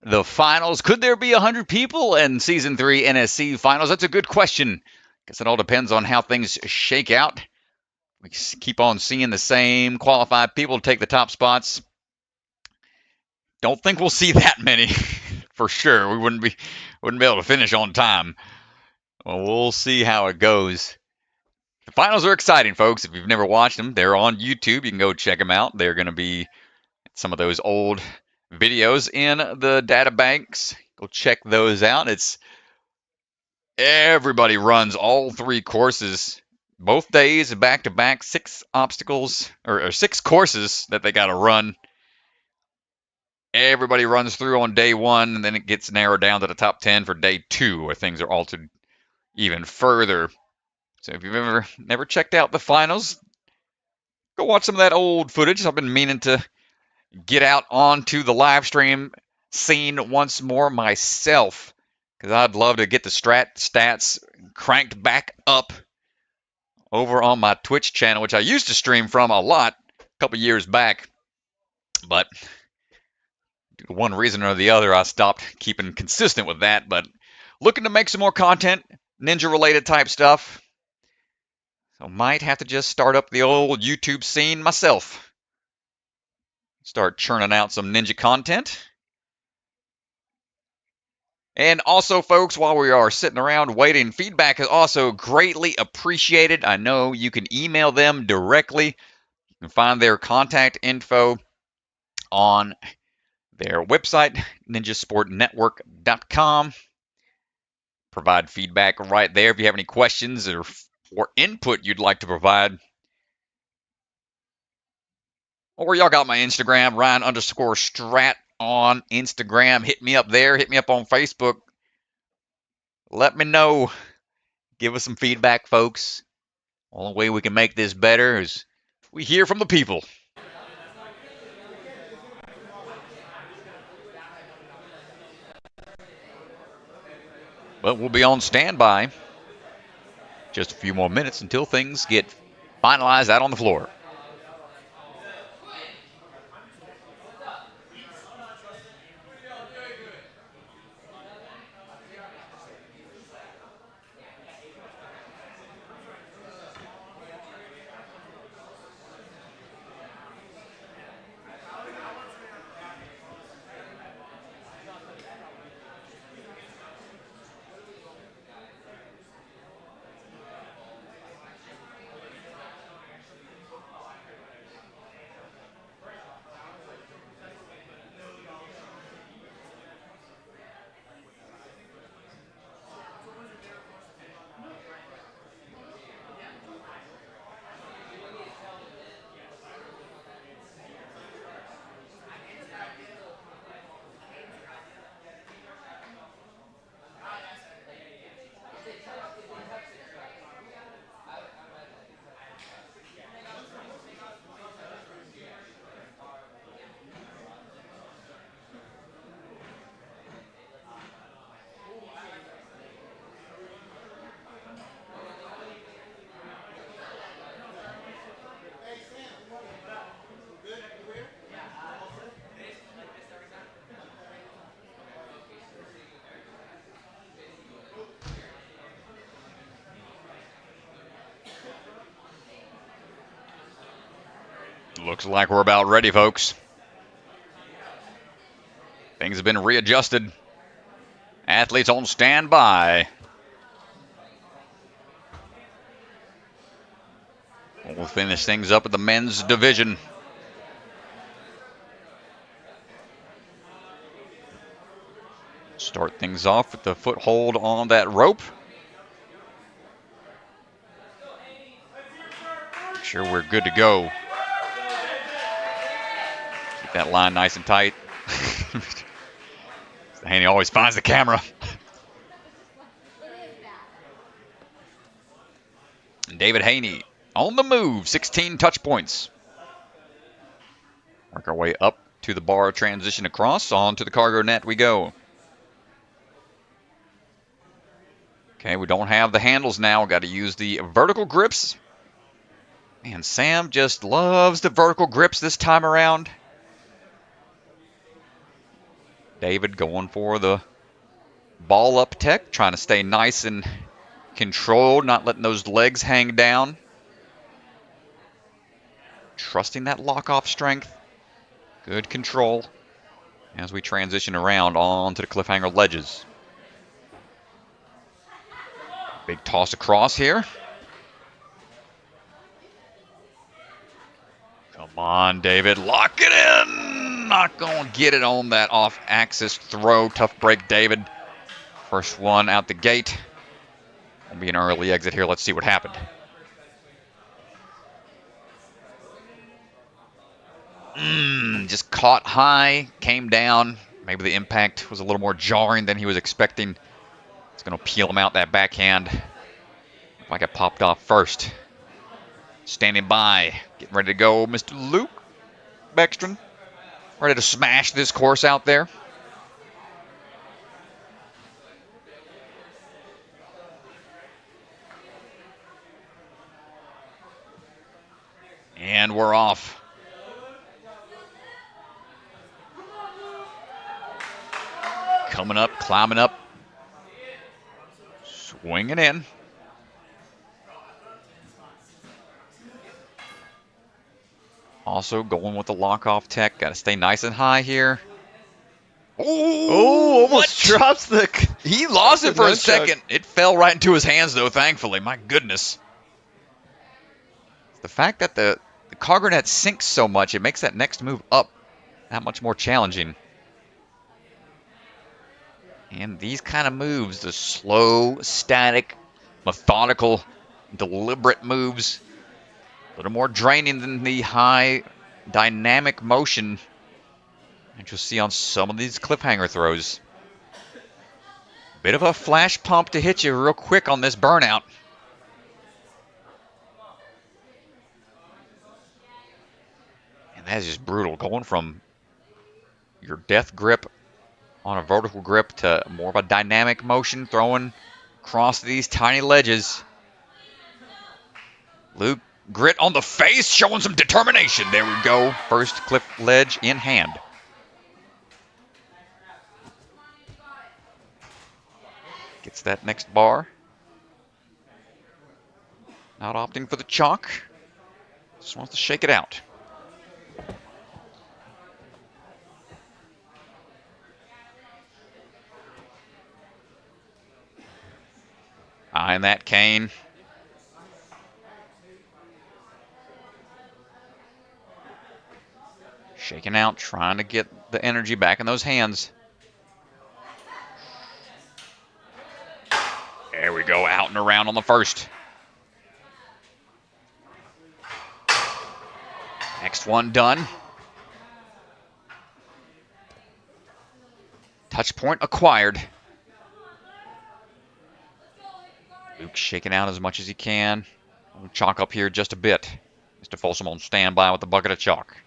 the finals. Could there be 100 people in Season 3 NSC finals? That's a good question. Guess it all depends on how things shake out. We keep on seeing the same qualified people take the top spots. Don't think we'll see that many for sure. We wouldn't be able to finish on time. Well, we'll see how it goes. The finals are exciting, folks. If you've never watched them, they're on YouTube. You can go check them out. They're going to be some of those old videos in the data banks. Go check those out. It's everybody runs all 3 courses both days, back to back, 6 obstacles or 6 courses that they got to run. Everybody runs through on day 1, and then it gets narrowed down to the top 10 for day 2, where things are altered even further. So if you've never checked out the finals, go watch some of that old footage. I've been meaning to get out onto the live stream scene once more myself, because I'd love to get the stats cranked back up over on my Twitch channel, which I used to stream from a lot a couple years back. But due to one reason or the other, I stopped keeping consistent with that. But looking to make some more content, ninja-related type stuff. So might have to just start up the old YouTube scene myself. start churning out some ninja content. And also, folks, while we are sitting around waiting, feedback is also greatly appreciated. I know you can email them directly. You can find their contact info on their website, ninjasportnetwork.com. Provide feedback right there if you have any questions or input you'd like to provide. Or y'all got my Instagram, Ryan_Strat on Instagram. Hit me up there. Hit me up on Facebook. Let me know. Give us some feedback, folks. Only way we can make this better is we hear from the people. But we'll be on standby. Just a few more minutes until things get finalized out on the floor. Looks like we're about ready, folks. Things have been readjusted. Athletes on standby. We'll finish things up at the men's division. Start things off with the foothold on that rope. Make sure we're good to go. Keep that line nice and tight. Haney always finds the camera. David Haney on the move, 16 touch points. Work our way up to the bar, transition across, onto the cargo net we go. Okay, we don't have the handles now. Got to use the vertical grips. Man, Sam just loves the vertical grips this time around. David going for the ball up tech, trying to stay nice and controlled, not letting those legs hang down. Trusting that lock-off strength. Good control as we transition around onto the cliffhanger ledges. Big toss across here. Come on, David. Lock it in. Not going to get it on that off-axis throw. Tough break, David. First one out the gate. Will be an early exit here. Let's see what happened. Just caught high, came down. Maybe the impact was a little more jarring than he was expecting. It's going to peel him out that backhand. Looked like it popped off first. Standing by, getting ready to go, Mr. Luke Bergstrom. Ready to smash this course out there. And we're off. Coming up, climbing up, swinging in. Also going with the lock-off tech. Got to stay nice and high here. Oh, almost drops the... He lost it for a nunchuck. second. It fell right into his hands, though, thankfully. My goodness. The fact that the Coggernet sinks so much, it makes that next move up that much more challenging. And these kind of moves, the slow, static, methodical, deliberate moves, a little more draining than the high dynamic motion that you'll see on some of these cliffhanger throws. Bit of a flash pump to hit you real quick on this burnout. And that is just brutal, going from your death grip on a vertical grip to more of a dynamic motion, throwing across these tiny ledges. Luke, grit on the face, showing some determination. There we go. First cliff ledge in hand. Gets that next bar. Not opting for the chalk. Just wants to shake it out. Eyeing that cane. Shaking out, trying to get the energy back in those hands. There we go, out and around on the first. Next one done. Touch point acquired. Luke shaking out as much as he can. We'll chalk up here just a bit. Mr. Folsum on standby with the bucket of chalk.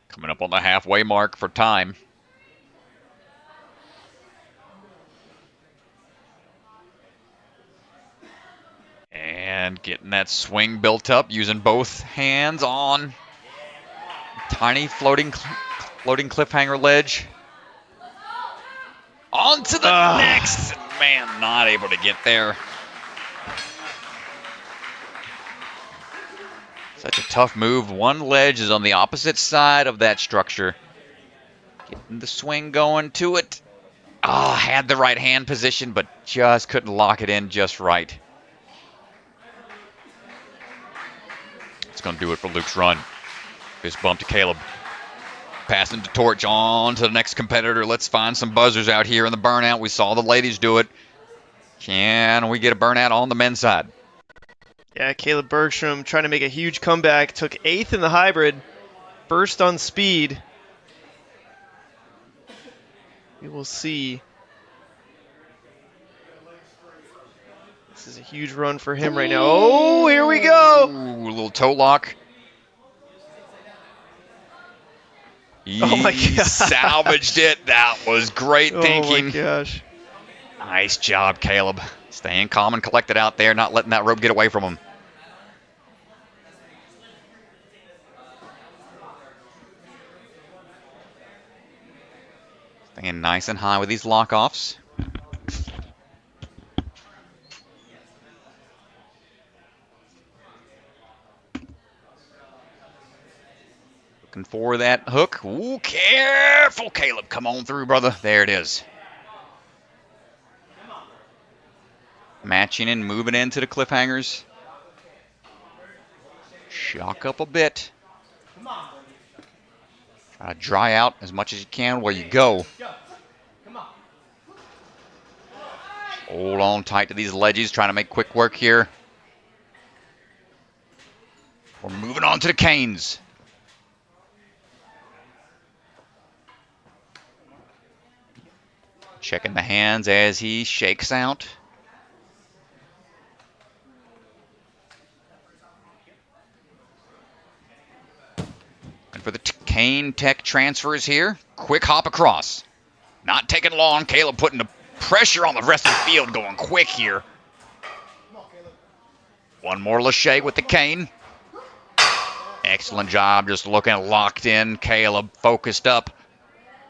Coming up on the halfway mark for time. And getting that swing built up, using both hands on tiny floating cliffhanger ledge. On to the next. Man, not able to get there. Such a tough move. One ledge is on the opposite side of that structure. Getting the swing going to it. Had the right hand position, but just couldn't lock it in just right. It's going to do it for Luke's run. Fist bump to Caleb. Passing the torch on to the next competitor. Let's find some buzzers out here in the burnout. We saw the ladies do it. Can we get a burnout on the men's side? Yeah, Caleb Bergstrom trying to make a huge comeback. Took 8th in the hybrid. First on speed. We will see. This is a huge run for him right now. Oh, here we go. Ooh, a little toe lock. Oh my God. Salvaged it. That was great thinking. Oh my gosh. Nice job, Caleb. Staying calm and collected out there, not letting that rope get away from him. Staying nice and high with these lock-offs. Looking for that hook. Ooh, careful, Caleb. Come on through, brother. There it is. Matching and moving into the cliffhangers. Shock up a bit. Try to dry out as much as you can where you go. Hold on tight to these ledges, trying to make quick work here. We're moving on to the canes. Checking the hands as he shakes out. And for the cane tech transfers here, quick hop across. Not taking long. Caleb putting the pressure on the rest of the field, going quick here. One more Lachey with the cane. Excellent job, just looking locked in. Caleb focused up,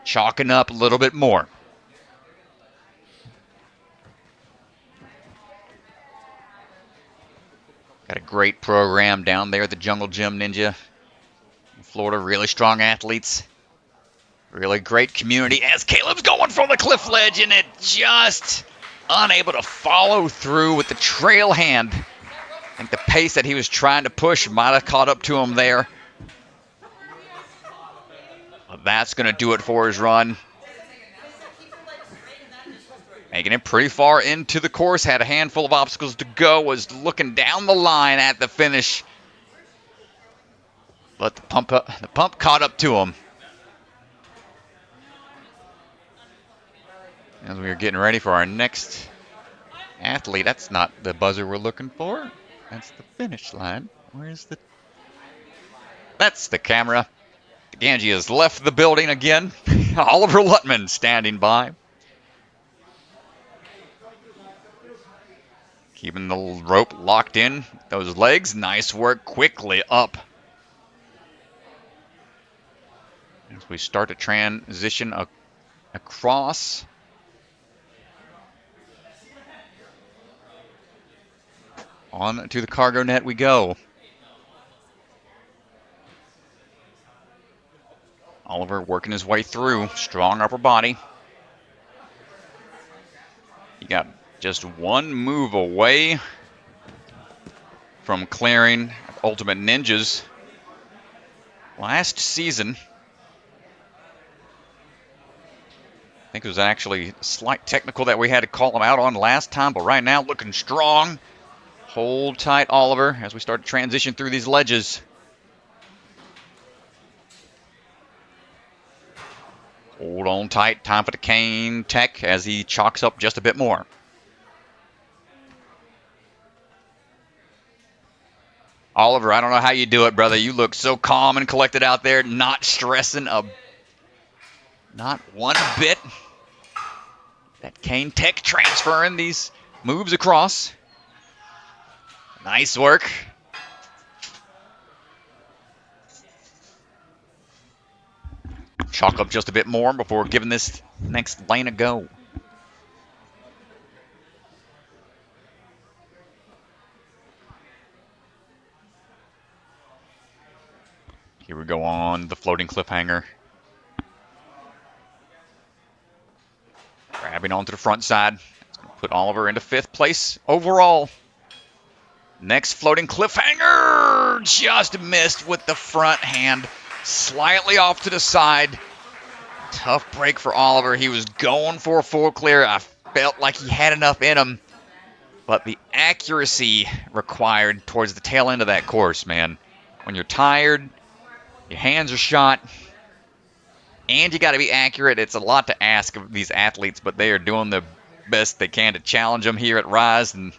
chalking up a little bit more. Great program down there at the Jungle Gym Ninja. Florida, really strong athletes. Really great community as Caleb's going for the cliff ledge, and it just unable to follow through with the trail hand. I think the pace that he was trying to push might have caught up to him there. But that's going to do it for his run. Making it pretty far into the course, had a handful of obstacles to go, was looking down the line at the finish. But the pump caught up to him. As we are getting ready for our next athlete. That's not the buzzer we're looking for. That's the finish line. Where's the... That's the camera. Ganji has left the building again. Oliver Lutman standing by. Keeping the rope locked in. Those legs, nice work. Quickly up. As we start to transition across. On to the cargo net we go. Oliver working his way through. Strong upper body. He got just one move away from clearing Ultimate Ninjas last season. I think it was actually a slight technical that we had to call him out on last time, but right now looking strong. Hold tight, Oliver, as we start to transition through these ledges. Hold on tight. Time for the cane tech as he chalks up just a bit more. Oliver, I don't know how you do it, brother. You look so calm and collected out there, not stressing not one bit. That cane tech transferring these moves across. Nice work. Chalk up just a bit more before giving this next lane a go. Here we go on the floating cliffhanger. Grabbing onto the front side. It's going to put Oliver into 5th place overall. Next floating cliffhanger. Just missed with the front hand. Slightly off to the side. Tough break for Oliver. He was going for a full clear. I felt like he had enough in him. But the accuracy required towards the tail end of that course, man. When you're tired, your hands are shot, and you got to be accurate. It's a lot to ask of these athletes, but they are doing the best they can to challenge them here at Rise. And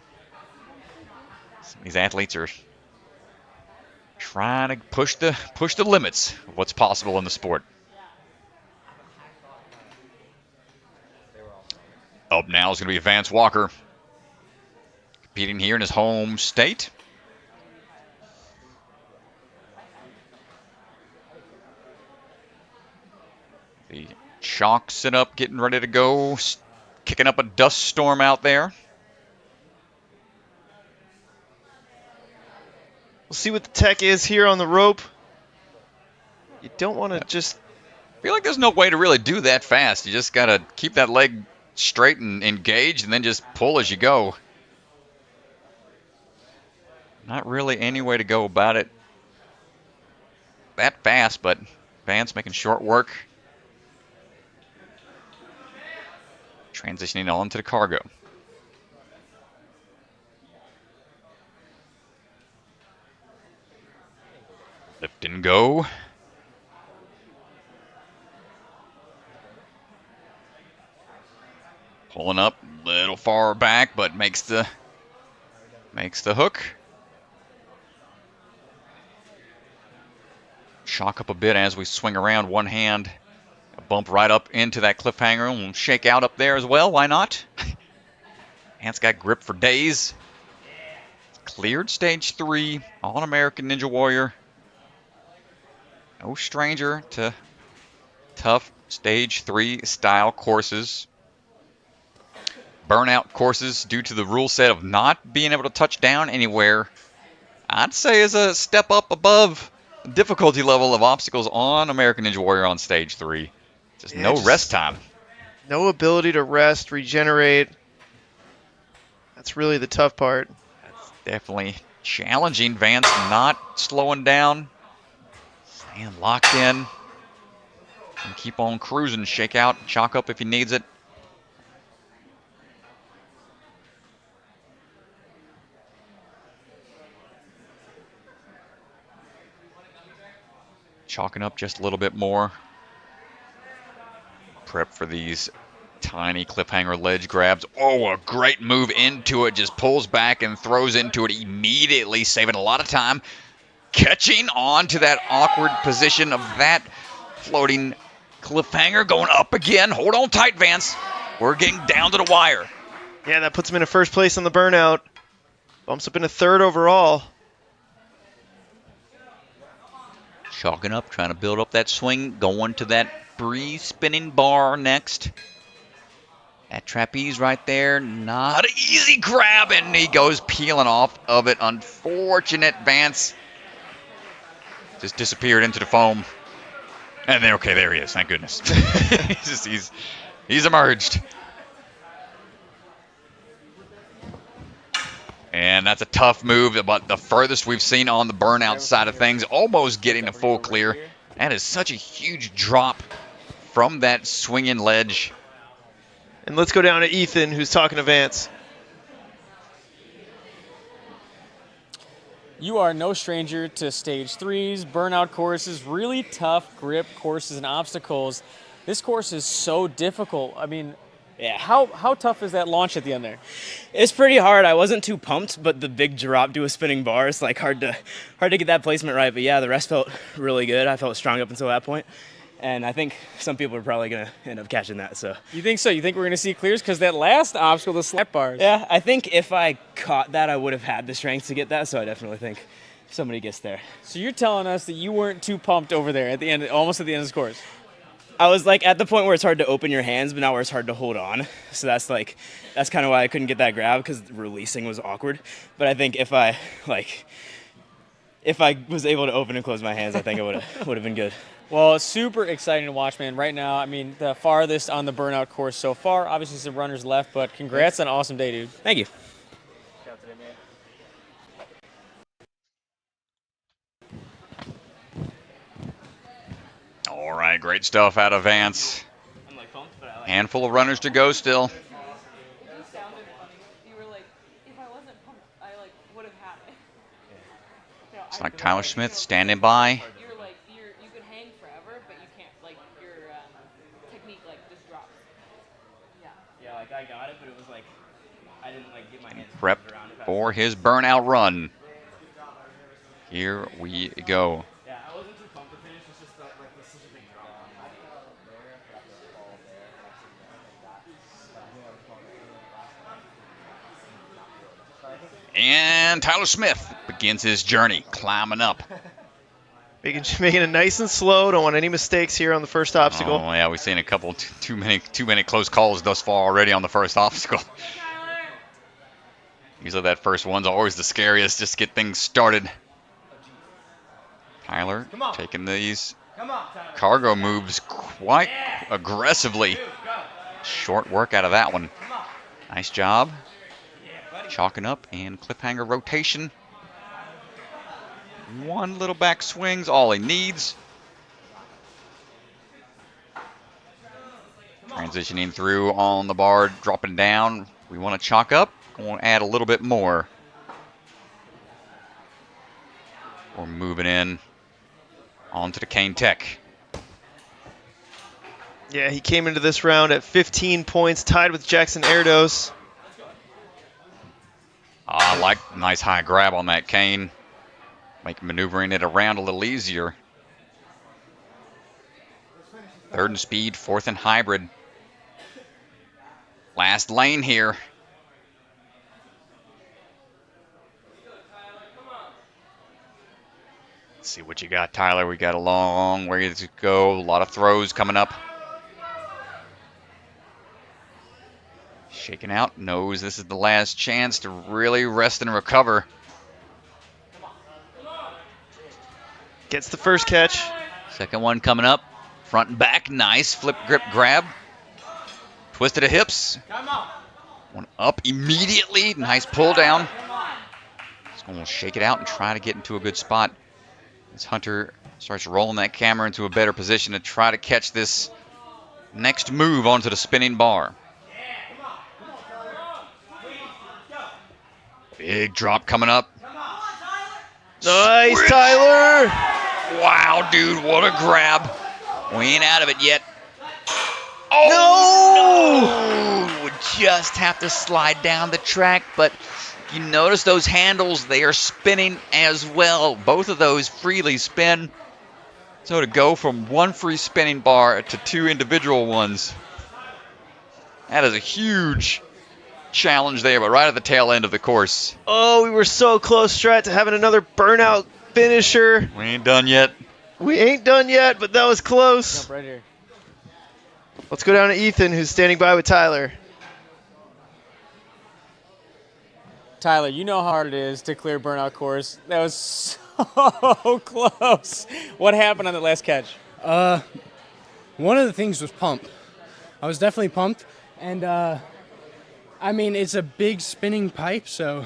these athletes are trying to push the limits of what's possible in the sport. Up now is going to be Vance Walker, competing here in his home state. The chalk set up, getting ready to go, kicking up a dust storm out there. We'll see what the tech is here on the rope. You don't want to just... I feel like there's no way to really do that fast. You just got to keep that leg straight and engaged and then just pull as you go. Not really any way to go about it that fast, but Vance making short work. Transitioning on to the cargo. Lift and go. Pulling up a little far back, but makes the hook. Shock up a bit as we swing around one hand. A bump right up into that cliffhanger and shake out up there as well. Why not? Ant's got grip for days. Cleared stage 3. All-American Ninja Warrior. No stranger to tough stage 3 style courses. Burnout courses due to the rule set of not being able to touch down anywhere I'd say is a step up above the difficulty level of obstacles on American Ninja Warrior on stage 3. Just no rest time. No ability to rest, regenerate. That's really the tough part. That's definitely challenging. Vance not slowing down. Staying locked in. And keep on cruising. Shake out, chalk up if he needs it. Chalking up just a little bit more. Prep for these tiny cliffhanger ledge grabs. Oh, a great move into it. Just pulls back and throws into it immediately, saving a lot of time. Catching on to that awkward position of that floating cliffhanger. Going up again. Hold on tight, Vance. We're getting down to the wire. Yeah, that puts him in a first place on the burnout. Bumps up into third overall. Chalking up, trying to build up that swing. Going to that breeze spinning bar next. That trapeze right there, not an easy grab, and he goes peeling off of it. Unfortunate. Vance just disappeared into the foam. And then, okay, there he is. Thank goodness. he's emerged. And that's a tough move, but the furthest we've seen on the burnout side of things, almost getting a full clear. That is such a huge drop from that swinging ledge. And let's go down to Ethan, who's talking to Vance. You are no stranger to stage 3s, burnout courses, really tough grip courses and obstacles. This course is so difficult. I mean, yeah. How tough is that launch at the end there? It's pretty hard. I wasn't too pumped, but the big drop to a spinning bar is like hard to get that placement right. But yeah, the rest felt really good. I felt strong up until that point. And I think some people are probably going to end up catching that. So you think so? You think we're going to see clears? Because that last obstacle, the slap bars. Yeah, I think if I caught that, I would have had the strength to get that. So I definitely think if somebody gets there. So you're telling us that you weren't too pumped over there at the end, almost at the end of this course. I was like at the point where it's hard to open your hands, but now where it's hard to hold on. So that's kind of why I couldn't get that grab, because releasing was awkward. But I think if I was able to open and close my hands, I think it would have been good. Well, it's super exciting to watch, man. Right now, I mean, the farthest on the burnout course so far. Obviously, some runners left, but congrats on an awesome day, dude. Thank you. All right, great stuff out of Vance. Handful of runners to go still. It's like Tyler Smith standing by. I got it, but it was like I didn't get my hands prepped for his burnout run. Here we go. Yeah, I wasn't too pumped to finish. It's just that this is a big drop. And Tyler Smith begins his journey, climbing up. Making it nice and slow. Don't want any mistakes here on the first obstacle. Oh, yeah, we've seen a couple too many close calls thus far already on the first obstacle. Usually that first one's always the scariest, just to get things started. Tyler taking these cargo moves quite aggressively. Short work out of that one. Nice job. Chalking up and cliffhanger rotation. One little back swing's all he needs. Transitioning through on the bar, dropping down. We want to chalk up. Going to add a little bit more. We're moving in onto the Cane Tech. Yeah, he came into this round at 15 points, tied with Jackson Airos. I like nice high grab on that cane. Make maneuvering it around a little easier. Third and speed, fourth and hybrid. Last lane here. Let's see what you got, Tyler. We got a long way to go. A lot of throws coming up. Shaking out, knows this is the last chance to really rest and recover. Gets the first catch. Second one coming up. Front and back. Nice flip grip grab. Twisted of hips. One up immediately. Nice pull down. He's going to shake it out and try to get into a good spot. As Hunter starts rolling that camera into a better position to try to catch this next move onto the spinning bar. Big drop coming up. Nice, Tyler. Wow, dude, what a grab. We ain't out of it yet. Oh, no! Just have to slide down the track, but you notice those handles, they are spinning as well. Both of those freely spin. So to go from one free spinning bar to two individual ones, that is a huge challenge there, but right at the tail end of the course. Oh, we were so close, Strat, to having another burnout finisher. We ain't done yet. We ain't done yet, but that was close. Jump right here. Let's go down to Ethan, who's standing by with Tyler. Tyler, you know how hard it is to clear burnout course. That was so close. What happened on the last catch? One of the things was pump. I was definitely pumped, and I mean, it's a big spinning pipe, so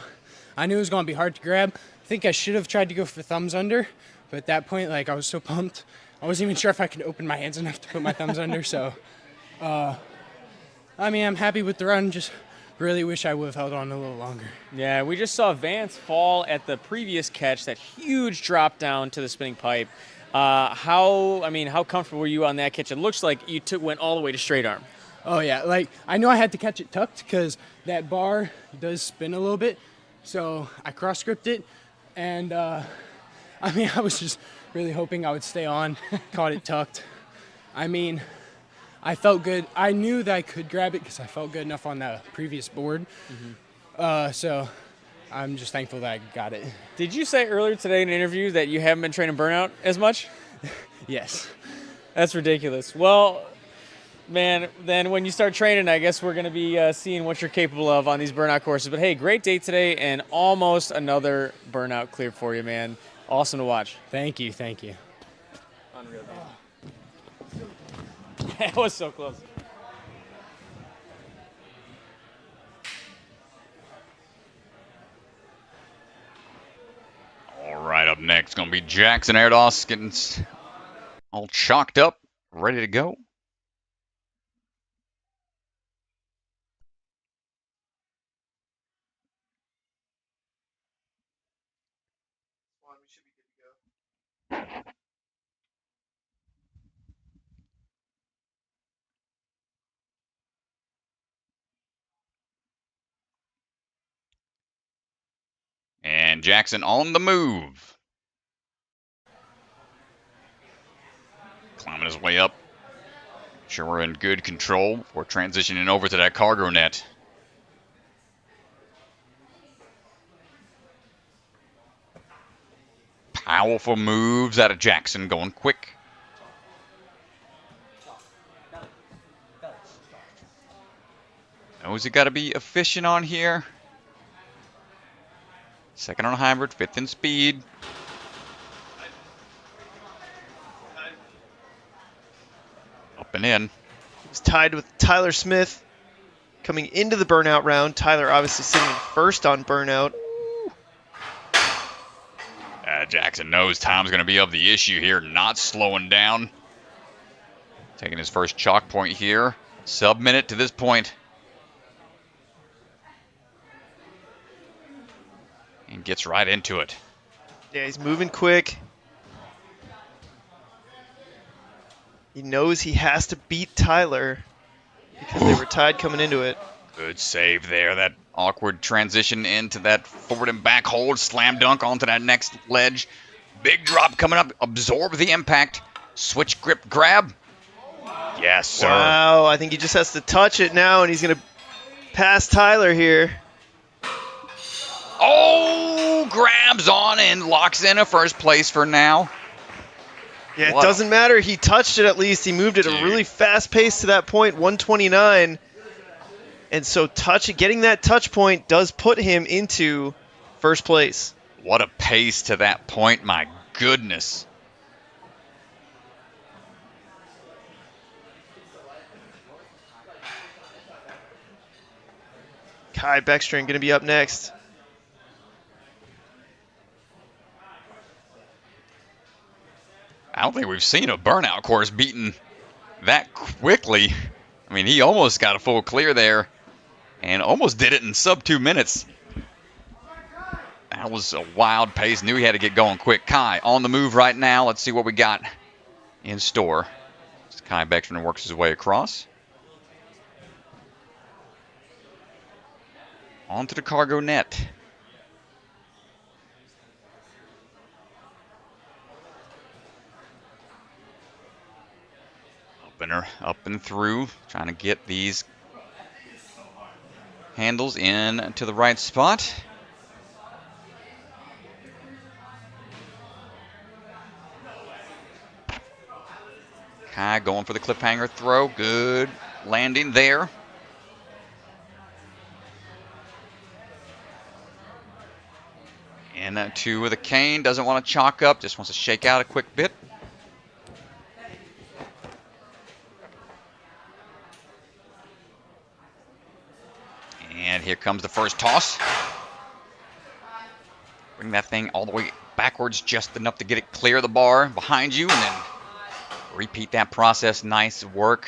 I knew it was going to be hard to grab. I think I should have tried to go for thumbs under, but at that point, like, I was so pumped, I wasn't even sure if I could open my hands enough to put my thumbs under, so I mean, I'm happy with the run, just really wish I would have held on a little longer. Yeah, we just saw Vance fall at the previous catch, that huge drop down to the spinning pipe. How comfortable were you on that catch? It looks like you went all the way to straight arm. Oh, yeah. Like, I knew I had to catch it tucked because that bar does spin a little bit. So I cross-gripped it. And, I was just really hoping I would stay on. Caught it tucked. I mean, I felt good. I knew that I could grab it because I felt good enough on the previous board. Mm-hmm. So I'm just thankful that I got it. Did you say earlier today in an interview that you haven't been training burnout as much? Yes. That's ridiculous. Well, man, then when you start training, I guess we're going to be seeing what you're capable of on these burnout courses. But, hey, great day today and almost another burnout clear for you, man. Awesome to watch. Thank you. Thank you. Unreal, dude. That was so close. All right, up next going to be Jackson Airos getting all chalked up, ready to go. And Jackson on the move. Climbing his way up. Sure we're in good control. We're transitioning over to that cargo net. Powerful moves out of Jackson, going quick. Knows you got to be efficient on here. Second on hybrid, fifth in speed. Up and in. He's tied with Tyler Smith coming into the burnout round. Tyler obviously sitting in first on burnout. Jackson knows time's going to be of the issue here, not slowing down. Taking his first chalk point here. Sub-minute to this point. And gets right into it. Yeah, he's moving quick. He knows he has to beat Tyler because they were tied coming into it. Good save there. That awkward transition into that forward and back hold. Slam dunk onto that next ledge. Big drop coming up. Absorb the impact. Switch grip grab. Yes, sir. Wow, I think he just has to touch it now, and he's going to pass Tyler here. Oh, grabs on and locks in a first place for now. Yeah, it doesn't matter. He touched it at least. He moved at a really fast pace to that point, 129. And so getting that touch point does put him into first place. What a pace to that point. My goodness. Kai Bergstrom going to be up next. I don't think we've seen a burnout course beaten that quickly. I mean, he almost got a full clear there and almost did it in sub 2 minutes. That was a wild pace. Knew he had to get going quick. Kai on the move right now. Let's see what we got in store. As Kai Bergstrom works his way across. Onto the cargo net. Up and through, trying to get these handles in to the right spot. Kai going for the cliffhanger throw. Good landing there. And that two with a cane. Doesn't want to chalk up, just wants to shake out a quick bit. And here comes the first toss. Bring that thing all the way backwards, just enough to get it clear of the bar behind you, and then repeat that process. Nice work.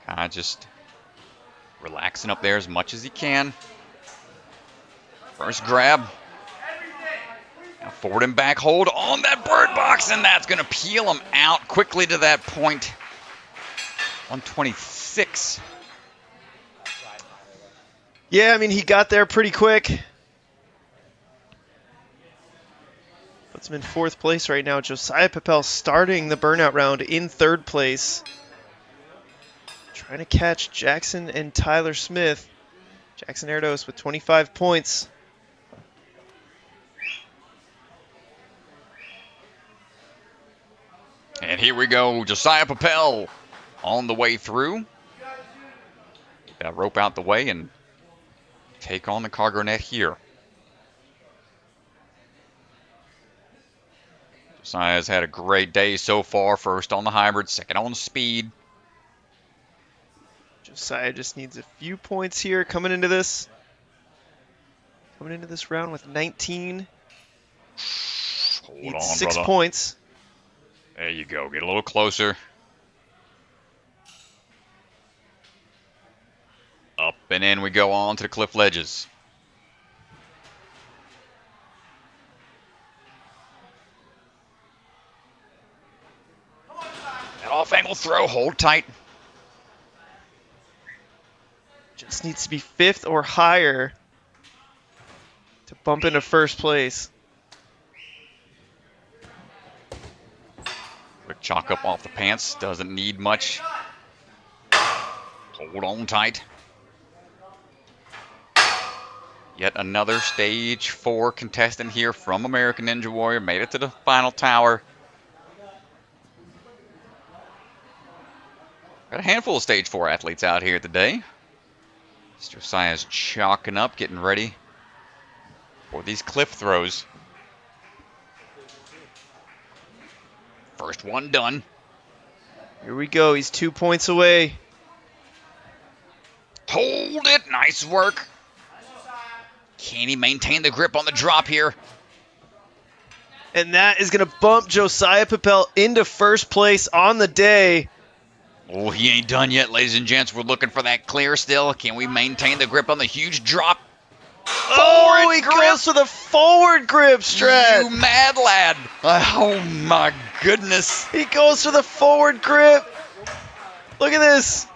Kind of just relaxing up there as much as he can. First grab. Now forward and back hold on that bird box, and that's going to peel him out quickly to that point. 126. Yeah, I mean, he got there pretty quick. Puts him in 4th place right now. Josiah Pel starting the burnout round in 3rd place. Trying to catch Jackson and Tyler Smith. Jackson Airos with 25 points. And here we go, Josiah Pel on the way through. Get that rope out the way and take on the cargo net here. Josiah's had a great day so far. First on the hybrid, second on speed. Josiah just needs a few points here coming into this. Coming into this round with 19. Hold on, 6 brother. points. There you go. Get a little closer. Up and in we go on to the cliff ledges. That off-angle throw. Hold tight. Just needs to be 5th or higher to bump into 1st place. Quick chalk up off the pants. Doesn't need much. Hold on tight. Yet another stage 4 contestant here from American Ninja Warrior. Made it to the final tower. Got a handful of stage 4 athletes out here today. Josiah's chalking up, getting ready for these cliff throws. First one done. Here we go. He's 2 points away. Hold it. Nice work. Can he maintain the grip on the drop here? And that is going to bump Josiah Pel into 1st place on the day. Oh, he ain't done yet, ladies and gents. We're looking for that clear still. Can we maintain the grip on the huge drop? Oh, he goes for the forward grip, Strat. You mad lad. Oh, my goodness. He goes for the forward grip. Look at this.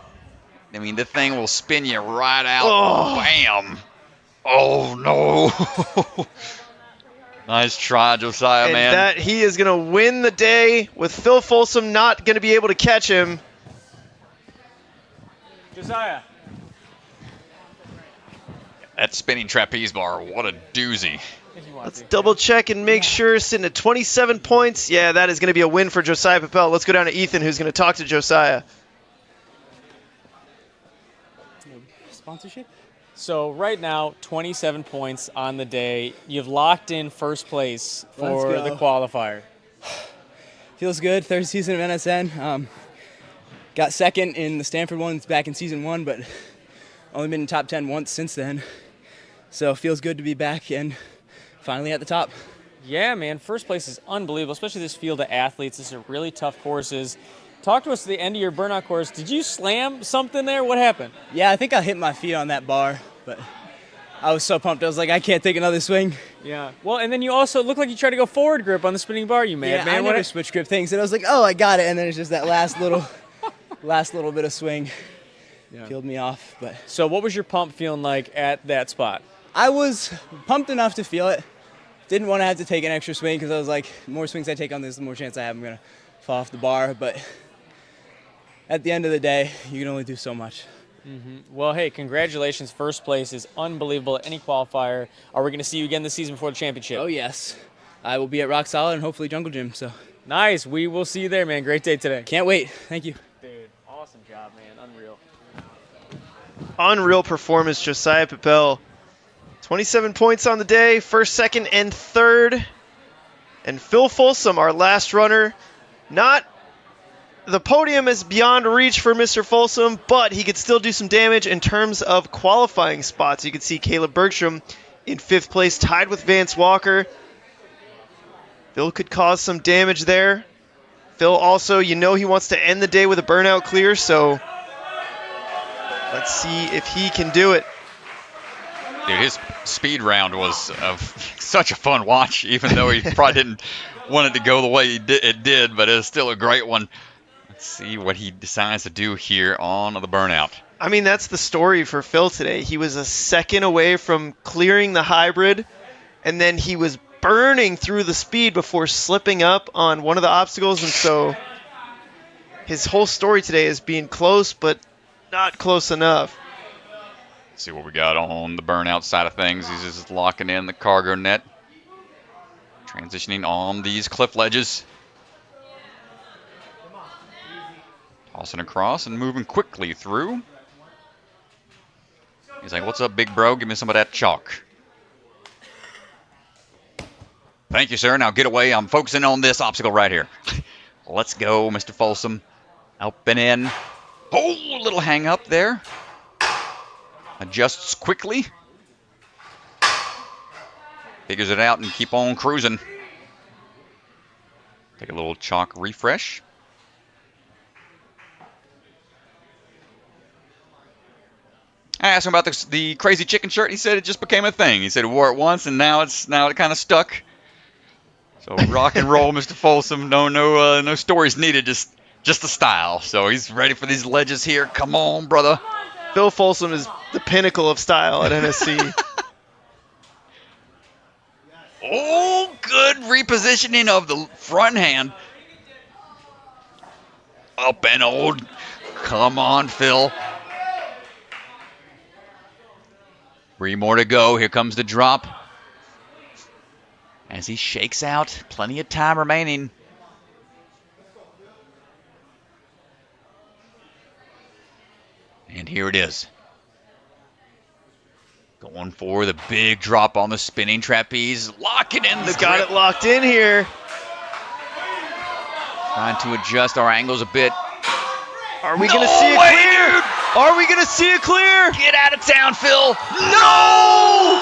I mean, the thing will spin you right out. Oh. Bam. Oh, no. Nice try, Josiah, And man. that he is going to win the day with Phil Folsum not going to be able to catch him. Josiah. That spinning trapeze bar, what a doozy. Let's double check and make sure. Sitting at 27 points. Yeah, that is going to be a win for Josiah Pel. Let's go down to Ethan, who's going to talk to Josiah. Sponsorship? So right now, 27 points on the day. You've locked in 1st place for the qualifier. Feels good. Third season of NSN. Got second in the Stanford ones back in season 1, but only been in top 10 once since then. So feels good to be back and finally at the top. Yeah, man. First place is unbelievable, especially this field of athletes. These are really tough courses. Talk to us at the end of your burnout course. Did you slam something there? What happened? Yeah, I think I hit my feet on that bar, but I was so pumped. I was like, I can't take another swing. Yeah. Well, and then you also looked like you tried to go forward grip on the spinning bar. You mad, man. I never switch grip things, and I was like, oh, I got it. And then it's just that last little bit of swing peeled me off. But so, what was your pump feeling like at that spot? I was pumped enough to feel it. Didn't want to have to take an extra swing because I was like, the more swings I take on this, the more chance I have I'm gonna fall off the bar. But at the end of the day, you can only do so much. Well, hey, congratulations. First place is unbelievable at any qualifier. Are we going to see you again this season before the championship? Oh, yes. I will be at Rock Solid and hopefully Jungle Gym. So nice. We will see you there, man. Great day today. Can't wait. Thank you. Dude, awesome job, man. Unreal. Unreal performance, Josiah Pel. 27 points on the day, first, second, and third. And Phil Folsum, our last runner. The podium is beyond reach for Mr. Folsum, but he could still do some damage in terms of qualifying spots. You can see Caleb Bergstrom in 5th place, tied with Vance Walker. Phil could cause some damage there. Phil also, he wants to end the day with a burnout clear, so let's see if he can do it. Dude, his speed round was such a fun watch, even though he probably didn't want it to go the way it did, but it was still a great one. Let's see what he decides to do here on the burnout. I mean, that's the story for Phil today. He was a second away from clearing the hybrid, and then he was burning through the speed before slipping up on one of the obstacles, and so his whole story today is being close, but not close enough. See what we got on the burnout side of things. He's just locking in the cargo net. Transitioning on these cliff ledges. Tossing across and moving quickly through. He's like, what's up, big bro? Give me some of that chalk. Thank you, sir. Now get away. I'm focusing on this obstacle right here. Let's go, Mr. Folsum. Up and in. Oh, little hang up there. Adjusts quickly. Figures it out and keep on cruising. Take a little chalk refresh. I asked him about the crazy chicken shirt. He said it just became a thing. He said he wore it once and now it kind of stuck. So rock and roll, Mr. Folsum. No stories needed. Just the style. So he's ready for these ledges here. Come on, brother. Phil Folsum is the pinnacle of style at NSC. Oh, good repositioning of the front hand. Up and old. Come on, Phil. 3 more to go. Here comes the drop. As he shakes out. Plenty of time remaining. And here it is. Going for the big drop on the spinning trapeze. Locking in the grip. Got it locked in here. Trying to adjust our angles a bit. Are we going to see it clear? Dude. Are we going to see it clear? Get out of town, Phil. No!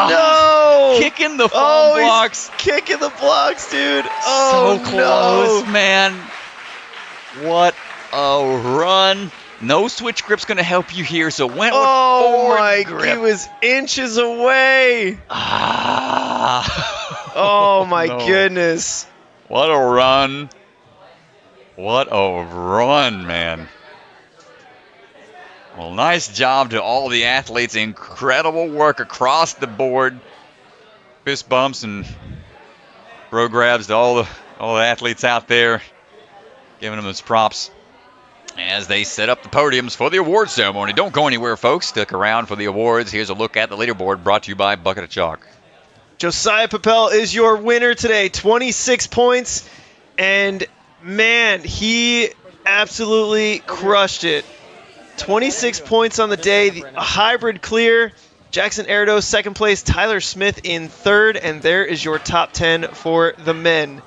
No! Kicking the foam blocks. Kicking the blocks, dude. Oh, so close, man. What a run. No switch grip's going to help you here, so went with forward grip. He was inches away. Oh, my goodness. What a run. What a run, man. Well, nice job to all the athletes. Incredible work across the board. Fist bumps and bro grabs to all the athletes out there. Giving them those props as they set up the podiums for the award ceremony. Don't go anywhere, folks. Stick around for the awards. Here's a look at the leaderboard brought to you by Bucket of Chalk. Josiah Pel is your winner today. 26 points. And, man, he absolutely crushed it. 26 points on the day. A hybrid clear. Jackson Airos, second place. Tyler Smith in third. And there is your top 10 for the men.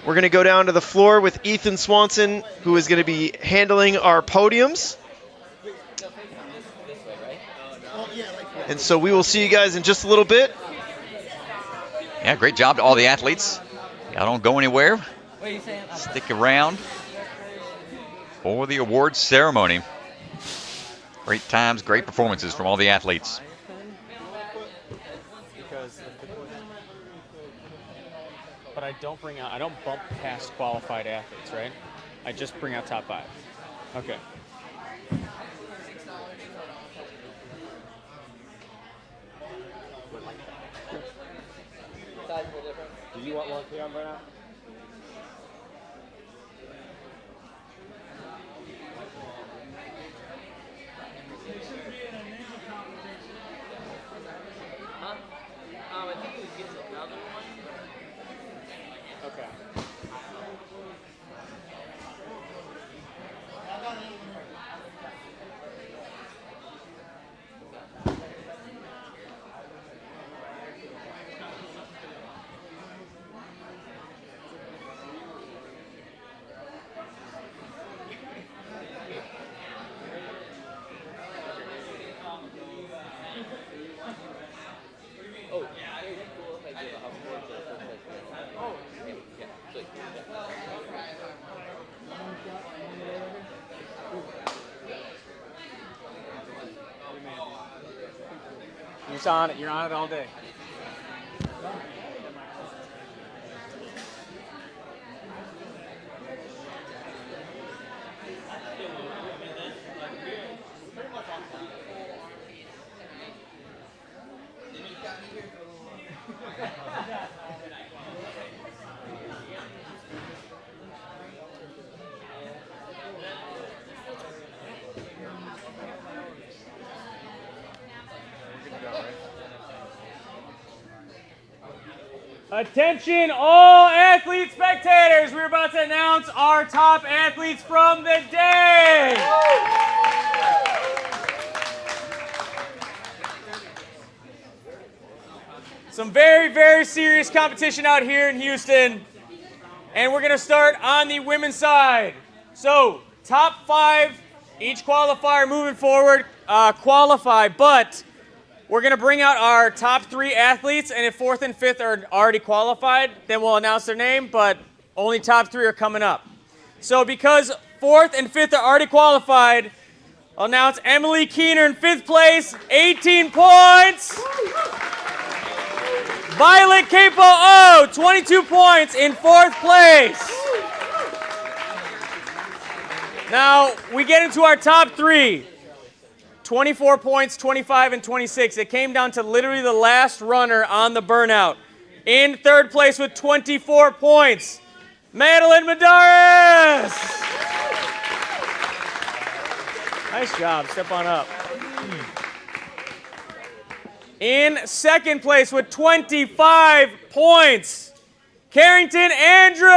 We're going to go down to the floor with Ethan Swanson, who is going to be handling our podiums. And so we will see you guys in just a little bit. Yeah, great job to all the athletes. Y'all don't go anywhere. Stick around for the awards ceremony. Great times, great performances from all the athletes. But I don't bump past qualified athletes, right? I just bring out top 5. Okay. Do you want one here on burnout? I think we get another one. Okay. You're on it. You're on it all day. Attention all athlete spectators, we're about to announce our top athletes from the day. Some very, very serious competition out here in Houston. And we're gonna start on the women's side. So, top 5, each qualifier moving forward, qualify, but we're going to bring out our top 3 athletes, and if 4th and 5th are already qualified, then we'll announce their name, but only top 3 are coming up. So because 4th and 5th are already qualified, I'll announce Emily Keener in 5th place, 18 points. Violet Capo, 22 points in 4th place. Now, we get into our top 3. 24 points, 25, and 26. It came down to literally the last runner on the burnout. In 3rd place with 24 points, Meline Madaris. Nice job. Step on up. In 2nd place with 25 points, Carrington Andrews.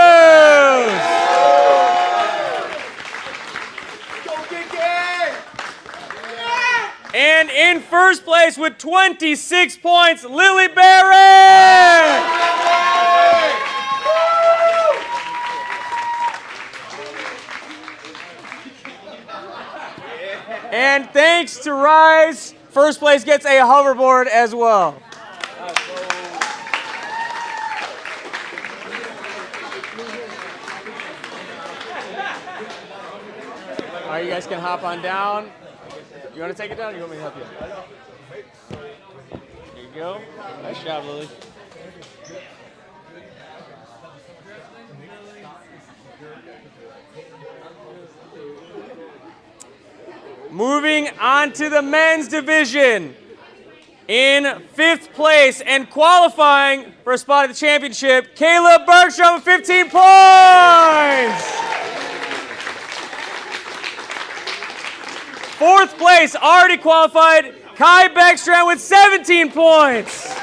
And in 1st place with 26 points, Lily Barrett. And thanks to Rise, 1st place gets a hoverboard as well. All right, you guys can hop on down. You want to take it down or you want me to help you? There you go. Nice job, Lily. Moving on to the men's division. In 5th place and qualifying for a spot at the championship, Caleb Bergstrom with 15 points. 4th place, already qualified, Kai Bergstrom with 17 points.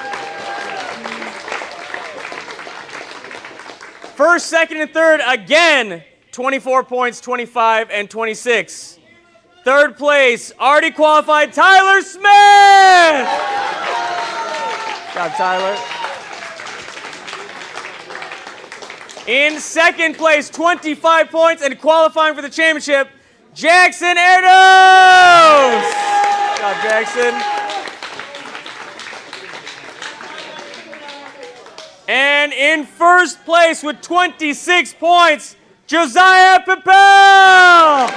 1st, 2nd, and 3rd, again, 24 points, 25, and 26. Third place, already qualified Tyler Smith. Good job, Tyler. In second place, 25 points and qualifying for the championship, Jackson Airos. Good job, Jackson. And in first place with 26 points, Josiah Pel.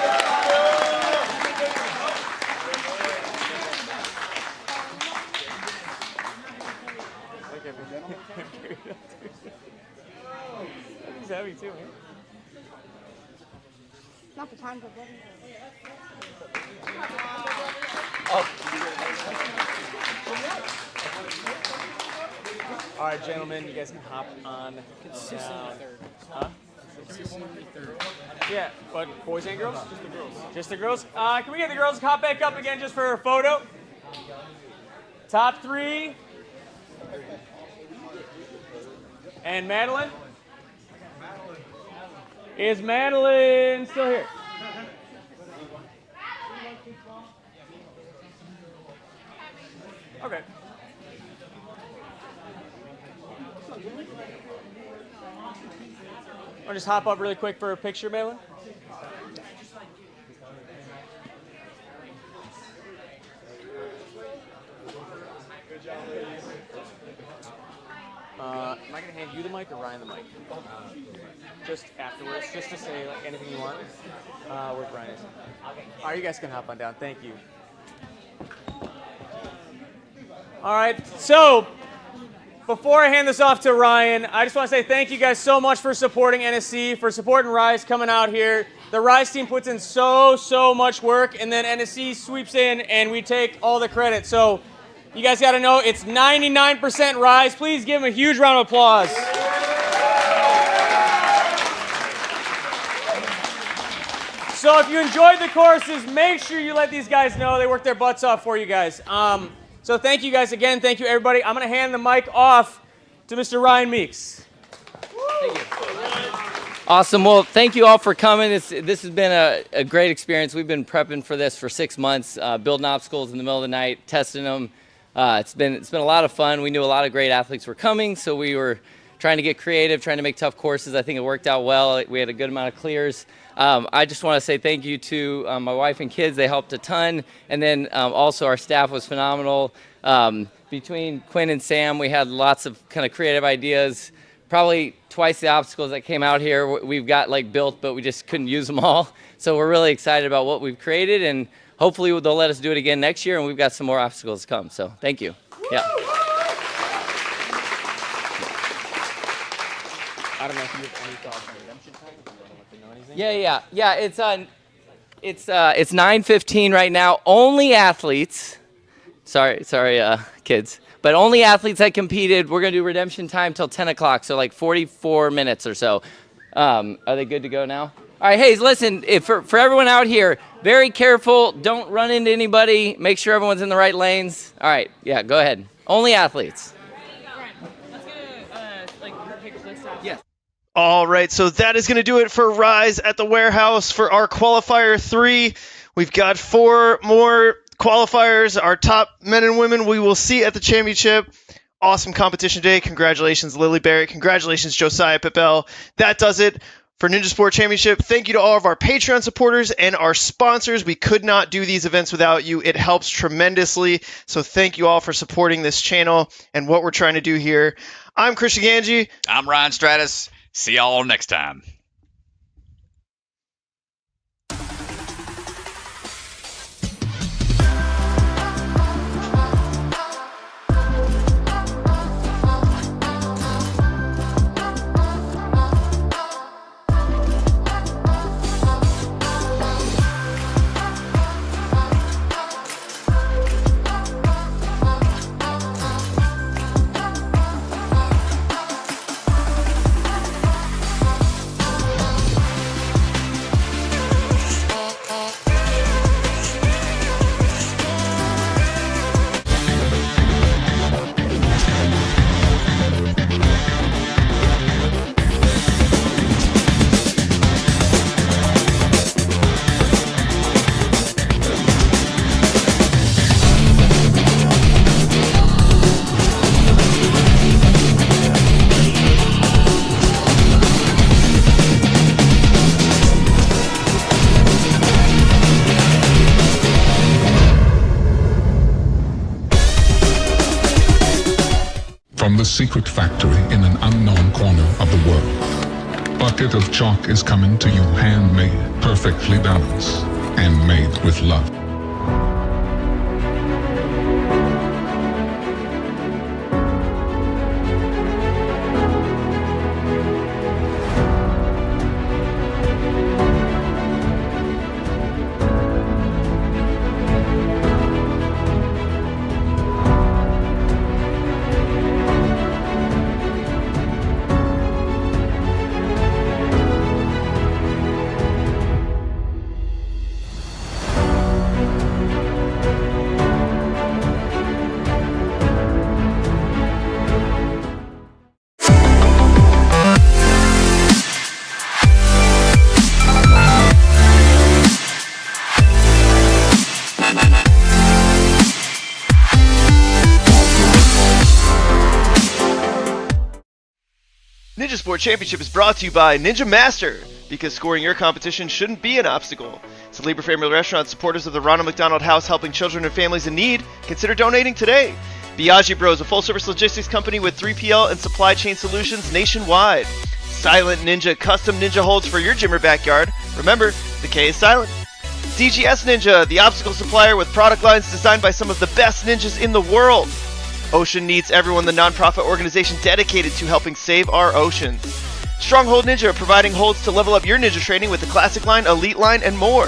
He's heavy too, man. Not the time for bloody. All right, gentlemen, you guys can hop on down. Huh? Consistently third. Yeah, but boys and girls? Just the girls. Just the girls? Can we get the girls to hop back up again just for a photo? Top three. And Madeline? Is Madeline still here? Okay. I'll just hop up really quick for a picture, Meline. Am I going to hand you the mic or Ryan the mic? Just afterwards, just to say like anything you want. Where Ryan is. All right, you guys can hop on down. Thank you. All right, so before I hand this off to Ryan, I just want to say thank you guys so much for supporting NSC, for supporting Rise coming out here. The Rise team puts in so much work, and then NSC sweeps in, and we take all the credit. So you guys got to know it's 99% Rise. Please give them a huge round of applause. So if you enjoyed the courses, make sure you let these guys know. They work their butts off for you guys. So thank you guys again. Thank you, everybody. I'm going to hand the mic off to Mr. Ryan Meeks. Thank you. Awesome. Well, thank you all for coming. This has been a great experience. We've been prepping for this for 6 months, building obstacles in the middle of the night, testing them. It's been a lot of fun. We knew a lot of great athletes were coming, so we were trying to get creative, trying to make tough courses. I think it worked out well. We had a good amount of clears. I just want to say thank you to my wife and kids. They helped a ton. And then also our staff was phenomenal. Between Quinn and Sam, we had lots of kind of creative ideas. Probably twice the obstacles that came out here we've got like built, but we just couldn't use them all. So we're really excited about what we've created, and hopefully they'll let us do it again next year, and we've got some more obstacles to come. So thank you. Yeah. I don't know if you have any thoughts on redemption time. If you don't want to know anything. Yeah. It's 9:15 right now. Only athletes. Sorry, kids. But only athletes that competed. We're gonna do redemption time till 10 o'clock, so like 44 minutes or so. Are they good to go now? All right, hey, listen. For everyone out here, very careful. Don't run into anybody. Make sure everyone's in the right lanes. All right, yeah, go ahead. Only athletes. Let's get a picture this time. Yes. All right, so that is going to do it for Rise at the Warehouse for our Qualifier 3. We've got 4 more qualifiers, our top men and women we will see at the championship. Awesome competition day. Congratulations, Lily Barrett. Congratulations, Josiah Pel. That does it for Ninja Sport Championship. Thank you to all of our Patreon supporters and our sponsors. We could not do these events without you. It helps tremendously. So thank you all for supporting this channel and what we're trying to do here. I'm Christian Ganji. I'm Ryan Stratus. See y'all next time. the secret factory in an unknown corner of the world. Bucket of chalk is coming to you handmade, perfectly balanced, and made with love. Ninja Sport Championship is brought to you by Ninja Master, because scoring your competition shouldn't be an obstacle. It's a Libre Family Restaurant, supporters of the Ronald McDonald House, helping children and families in need. Consider donating today. Biagi Bros, a full-service logistics company with 3PL and supply chain solutions nationwide. Silent Ninja, custom ninja holds for your gym or backyard. Remember, the K is silent. DGS Ninja, the obstacle supplier with product lines designed by some of the best ninjas in the world. Ocean Needs Everyone, the nonprofit organization dedicated to helping save our oceans. Stronghold Ninja, providing holds to level up your ninja training with the Classic Line, Elite Line, and more.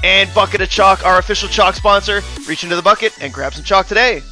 And Bucket of Chalk, our official chalk sponsor. Reach into the bucket and grab some chalk today.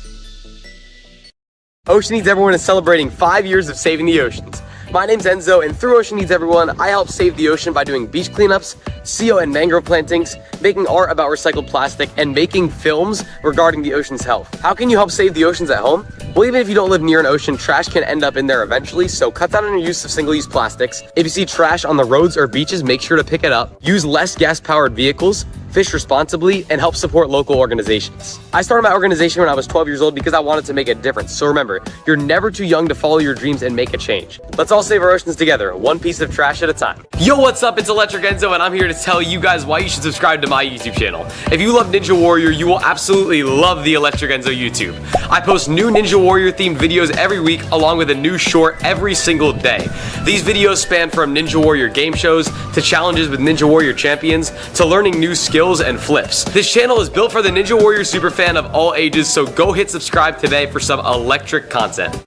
Ocean Needs Everyone is celebrating 5 years of saving the oceans. My name's Enzo, and through Ocean Needs Everyone, I help save the ocean by doing beach cleanups, CO and mangrove plantings, making art about recycled plastic, and making films regarding the ocean's health. How can you help save the oceans at home? Well, even if you don't live near an ocean, trash can end up in there eventually, so cut down on your use of single-use plastics. If you see trash on the roads or beaches, make sure to pick it up. Use less gas-powered vehicles, fish responsibly, and help support local organizations. I started my organization when I was 12 years old because I wanted to make a difference. So remember, you're never too young to follow your dreams and make a change. Let's all save our oceans together, one piece of trash at a time. Yo, what's up? It's Electric Enzo, and I'm here to tell you guys why you should subscribe to my YouTube channel. If you love Ninja Warrior, you will absolutely love the Electric Enzo YouTube. I post new Ninja Warrior themed videos every week, along with a new short every single day. These videos span from Ninja Warrior game shows, to challenges with Ninja Warrior champions, to learning new skills and flips. This channel is built for the Ninja Warrior superfan of all ages, so go hit subscribe today for some electric content.